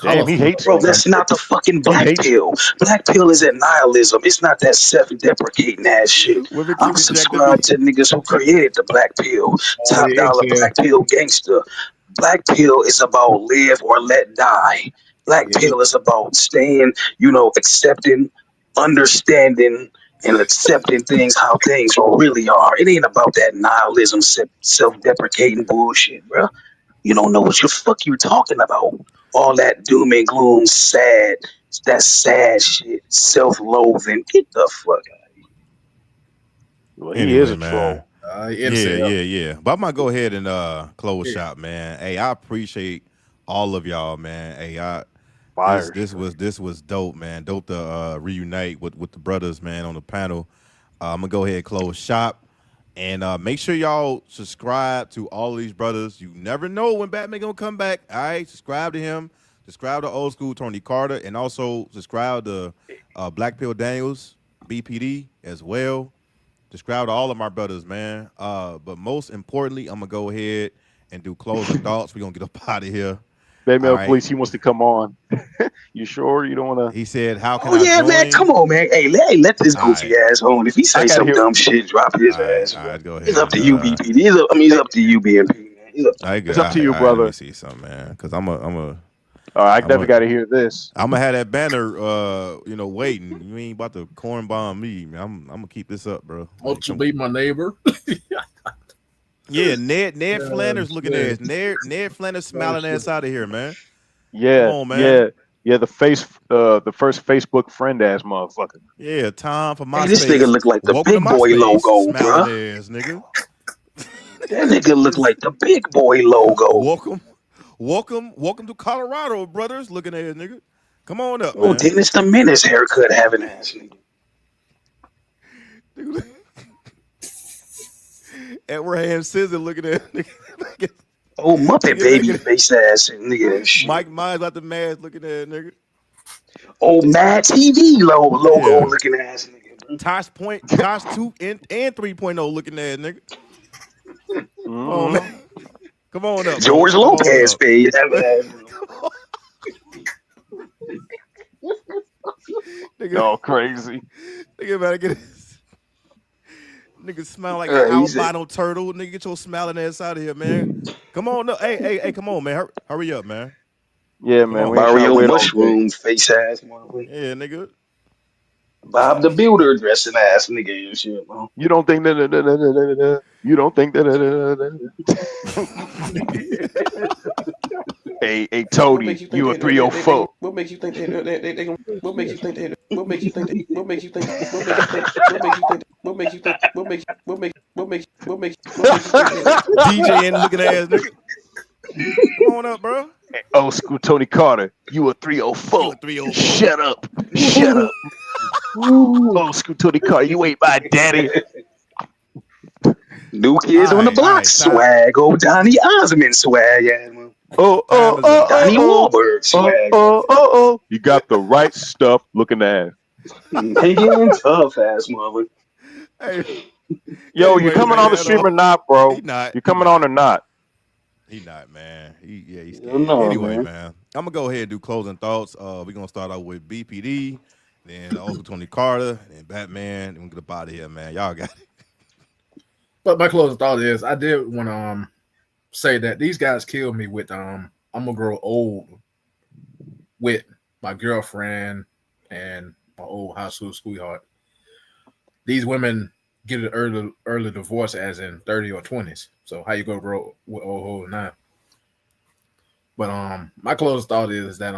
Damn, he Colorful. hates Bro, men. that's not the fucking He black hates. pill. Black pill is at nihilism. It's not that self-deprecating ass shit. women I'm keep rejecting subscribed me. to niggas who created the black pill. Oh, Top the dollar eggshell. black pill gangster. Black pill is about live or let die. Black Yeah, pill is about staying, accepting, understanding, and accepting things how things really are. It ain't about that nihilism, self-deprecating bullshit, bro. You don't know what the fuck you're talking about. All that doom and gloom, sad, that sad shit, self-loathing. Get the fuck out. Well, he is Anyway, a man. troll. incel. Yeah. But I'm gonna go ahead and close Yeah. shop, man. Hey, I appreciate all of y'all, man. Hey, this Fire this was straight. this was dope, man. Dope to reunite with the brothers, man, on the panel. I'm gonna go ahead and close shop. And make sure y'all subscribe to all of these brothers. You never know when Batman gonna come back. All right, subscribe to him. Subscribe to Old School Tony Carter, and also subscribe to Black Pill Daniels, BPD as well. Subscribe to all of my brothers, man. But most importantly, I'm gonna go ahead and do closing thoughts. We're gonna get up out of here. Baby All right. Police, he wants to come on. You sure you don't want to? He said, "How can Oh I yeah, man. join?" Come on, man. Hey, let this All goofy right. ass on. If he I say gotta some hear. dumb shit, drop his All right. ass, All bro. right. Go It's up ahead. to you, BPD. It's up to you, BNP, man. It's up to All right. It's Good. up to you, All right. Let me brother. see something, man. Cause All right, I I'm definitely a, got to hear this. I'm gonna have that banner, waiting. You ain't about to corn bomb me, man. I'm gonna keep this up, bro. Want to be my neighbor? Yeah, Ned Flanders looking Yeah. ass. Ned Flanders smiling ass out of here, man. Come Yeah, on, man. yeah, yeah. The first Facebook friend ass motherfucker. Yeah, Tom for Hey, this nigga MySpace. look like the Welcome to big boy MySpace, logo, smiling bruh. ass nigga. That nigga look like the big boy logo. Welcome to Colorado, brothers. Looking ass nigga. Come on up, Oh, man. Dennis the Menace haircut having ass nigga. Edward Hand Scissor looking at nigga. Oh, Muppet Nigga baby making face ass nigga and shit. Mike Myers out the mask looking at nigga. Oh, Mad TV logo Yeah. looking ass nigga, bro. Tosh 2 and 3.0 looking at nigga. Come on, Hmm. man. Come on up, George bro. Come on Lopez up. face having ass nigga. nigga, Y'all crazy. nigga better get his nigga smell like an He said, albino turtle. Nigga, get your smiling ass out of here, man. Come on up. Hey, come on, man. Hurry up, man. Yeah, Come man, on, we ain't trying to Mario man. wait all day. Mushroom face ass motherfucker. Yeah, nigga. Bob the Builder dressing ass nigga and shit, bro. You don't think that? You don't think that? Hey, What makes Toady, you think you a they gonna? 304. What makes you think they gonna? What makes you think they? What makes you think? What makes you think? What makes you think? What makes you think? What makes you think? What makes you think they? DJ and looking ass nigga. Come on up, bro. Hey, old school Tony Carter, you a You a 304. 304. Shut up. Shut up. Old school Tony Carter, you ain't my daddy. New All kids on the right, all block right. Time swag. Oh, Donnie Osmond swag, yeah, man. Oh, oh, time is oh, up. oh, Donnie oh. Wahlberg Oh, swag, yeah. oh, oh, oh. You got the right stuff looking ass. Again, tough ass mother. Hey, Yo, you anyway, coming on man. the stream or not, bro? He not. You He coming on not. or not? He not, man. He's Hell scared. no, Anyway, man. man. I'm gonna go ahead and do closing thoughts. We're gonna start out with BPD, then also Tony Carter, and Batman. And we're gonna get up out of here, man. Y'all got it. But my closing thought is, I did want to say that these guys killed me with I'm gonna grow old with my girlfriend and my old high school sweetheart. These women get an early divorce, as in 30 or 20s. So how you gonna grow with old now? But my closing thought is that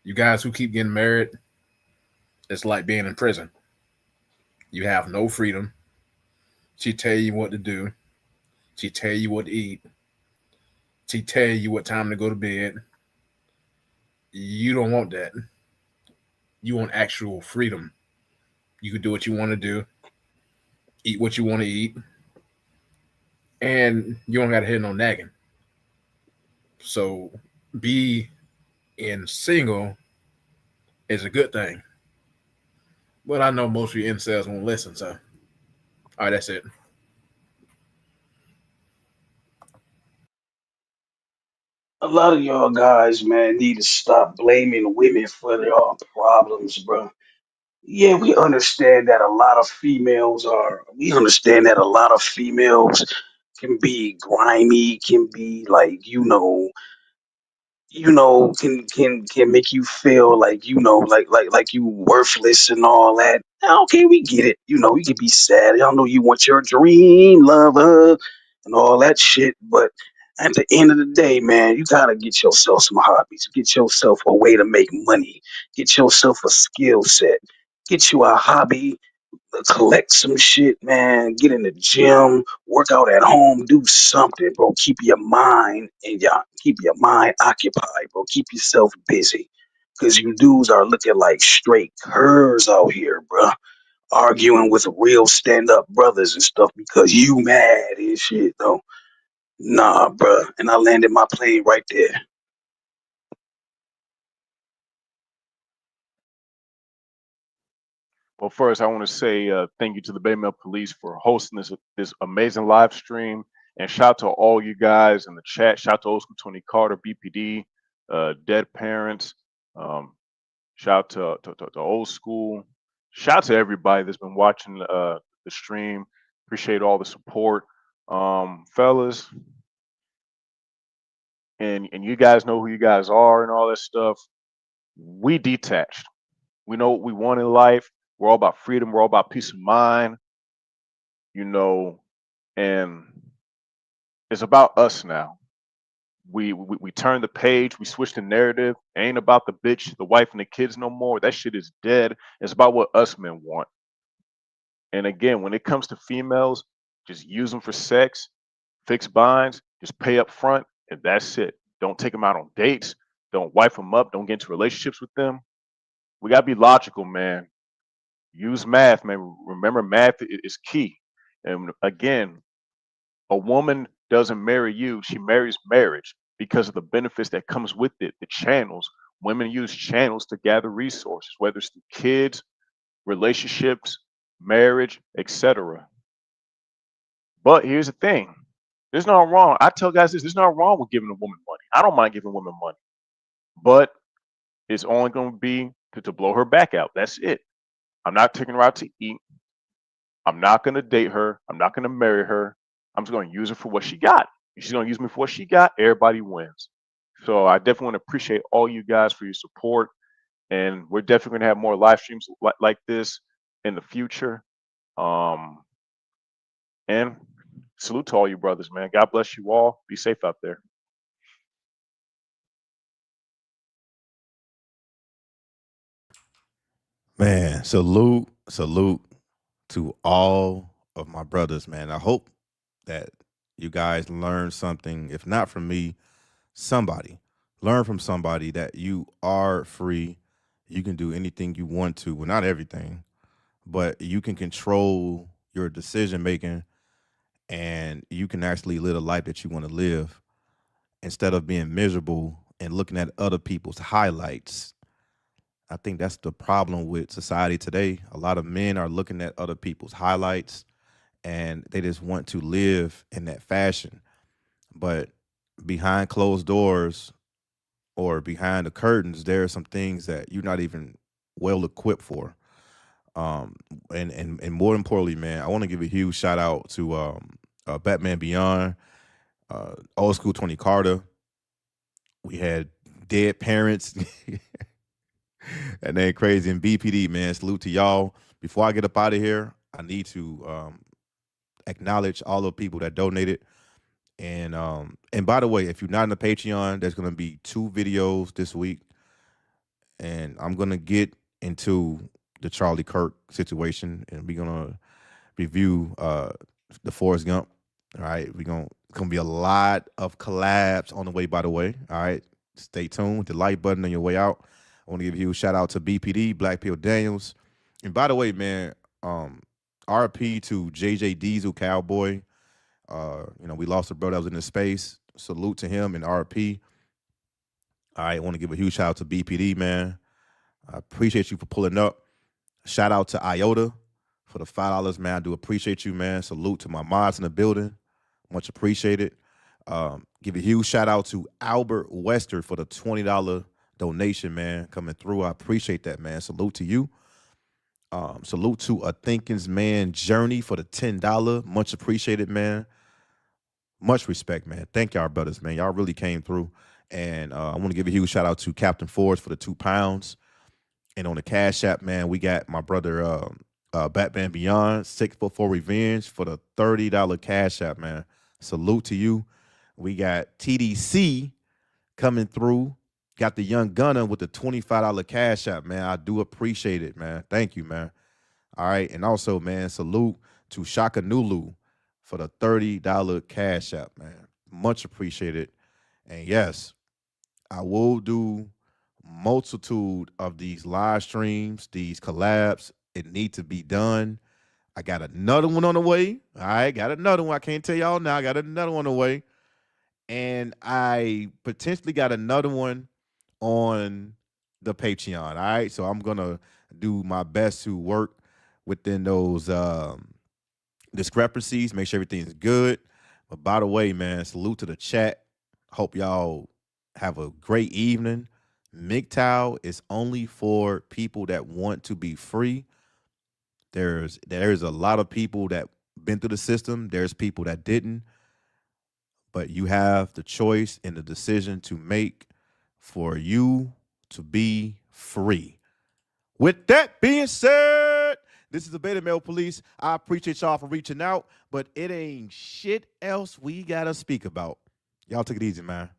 you guys who keep getting married, it's like being in prison. You have no freedom. She tell you what to do. She tell you what to eat. She tell you what time to go to bed. You don't want that. You want actual freedom. You can do what you want to do, eat what you want to eat, and you don't got to hit no nagging. So be in single is a good thing. But I know most of you incels won't listen. So, all right, that's it. A lot of y'all guys, man, need to stop blaming women for their problems, bro. Yeah, we understand that a lot of females can be grimy, can be like, can make you feel like like you worthless and all that. Okay, we get it. You can be sad. I know you want your dream lover and all that shit, but at the end of the day, man, you gotta get yourself some hobbies. Get yourself a way to make money. Get yourself a skill set. Get you a hobby, collect some shit, man. Get in the gym, work out at home, do something, bro. Keep your mind occupied, bro. Keep yourself busy, cause you dudes are looking like straight curs out here, bro. Arguing with real stand up brothers and stuff because you mad and shit, though. Nah, bro. And I landed my plane right there. Well, first, I want to say thank you to the Bay Mill Police for hosting this amazing live stream And shout out to all you guys in the chat. Shout out to Old School Tony Carter, BPD, Dead Parents. Shout out to Old School. Shout out to everybody that's been watching the stream. Appreciate all the support, fellas. And you guys know who you guys are and all that stuff. We detached. We know what we want in life. We're all about freedom. We're all about peace of mind. You know, and it's about us now. We turn the page. We switch the narrative. It ain't about the bitch, the wife, and the kids no more. That shit is dead. It's about what us men want. And again, when it comes to females, just use them for sex, fix binds, just pay up front, and that's it. Don't take them out on dates. Don't wife them up. Don't get into relationships with them. We gotta be logical, man. Use math, man. Remember, math is key. And again, a woman doesn't marry you; she marries marriage because of the benefits that comes with it. The channels. Women use channels to gather resources, whether it's through kids, relationships, marriage, etc. But here's the thing: there's nothing wrong. I tell guys this: there's nothing wrong with giving a woman money. I don't mind giving women money, but it's only going to be to blow her back out. That's it. I'm not taking her out to eat. I'm not going to date her. I'm not going to marry her. I'm just going to use her for what she got. If she's going to use me for what she got, everybody wins. So I definitely want to appreciate all you guys for your support. And we're definitely going to have more live streams like this in the future. And salute to all you brothers, man. God bless you all. Be safe out there. Man, salute to all of my brothers, man. I hope that you guys learn something, if not from me, somebody. Learn from somebody that you are free. You can do anything you want to. Well, not everything, but you can control your decision making and you can actually live a life that you want to live instead of being miserable and looking at other people's highlights. I think that's the problem with society today. A lot of men are looking at other people's highlights and they just want to live in that fashion. But behind closed doors or behind the curtains, there are some things that you're not even well equipped for. And more importantly, man, I want to give a huge shout out to Batman Beyond, Old School Tony Carter. We had Dead Parents. That name crazy. And BPD, man, salute to y'all. Before I get up out of here, I need to acknowledge all the people that donated. And by the way, if you're not in the Patreon, there's gonna be 2 videos this week, and I'm gonna get into the Charlie Kirk situation, and we're gonna review the Forrest Gump. All right, it's gonna be a lot of collabs on the way. By the way, all right, stay tuned. The like button on your way out. I want to give you a shout out to BPD, Black Pill Daniels, and by the way, man, RP to JJ Diesel Cowboy. We lost a brother that was in the space. Salute to him and RP. All right, I want to give a huge shout out to BPD, man. I appreciate you for pulling up. Shout out to IOTA for the $5, man. I do appreciate you, man. Salute to my mods in the building. Much appreciated. Give a huge shout out to Albert Wester for the $20 donation, man, coming through. I appreciate that, man. Salute to you. Salute to A Thinking's Man Journey for the $10. Much appreciated, man. Much respect, man. Thank y'all, brothers, man. Y'all really came through. And I want to give a huge shout out to Captain Forge for the £2. And on the Cash App, man, we got my brother Batman Beyond, 644 Revenge for the $30 Cash App, man. Salute to you. We got TDC coming through. Got the Young Gunner with the $25 Cash App, man. I do appreciate it, man. Thank you, man. All right. And also, man, salute to Shaka Nulu for the $30 Cash App, man. Much appreciated. And yes, I will do multitude of these live streams, these collabs. It need to be done. I got another one on the way. All right, got another one. I can't tell y'all now. I got another one on the way. And I potentially got another one on the Patreon. All right. So I'm gonna do my best to work within those discrepancies, make sure everything's good. But by the way, man, salute to the chat. Hope y'all have a great evening. MGTOW is only for people that want to be free. There's a lot of people that been through the system. There's people that didn't. But you have the choice and the decision to make for you to be free. With that being said, this is the Beta Male Police. I appreciate y'all for reaching out, but it ain't shit else we gotta speak about. Y'all take it easy, man.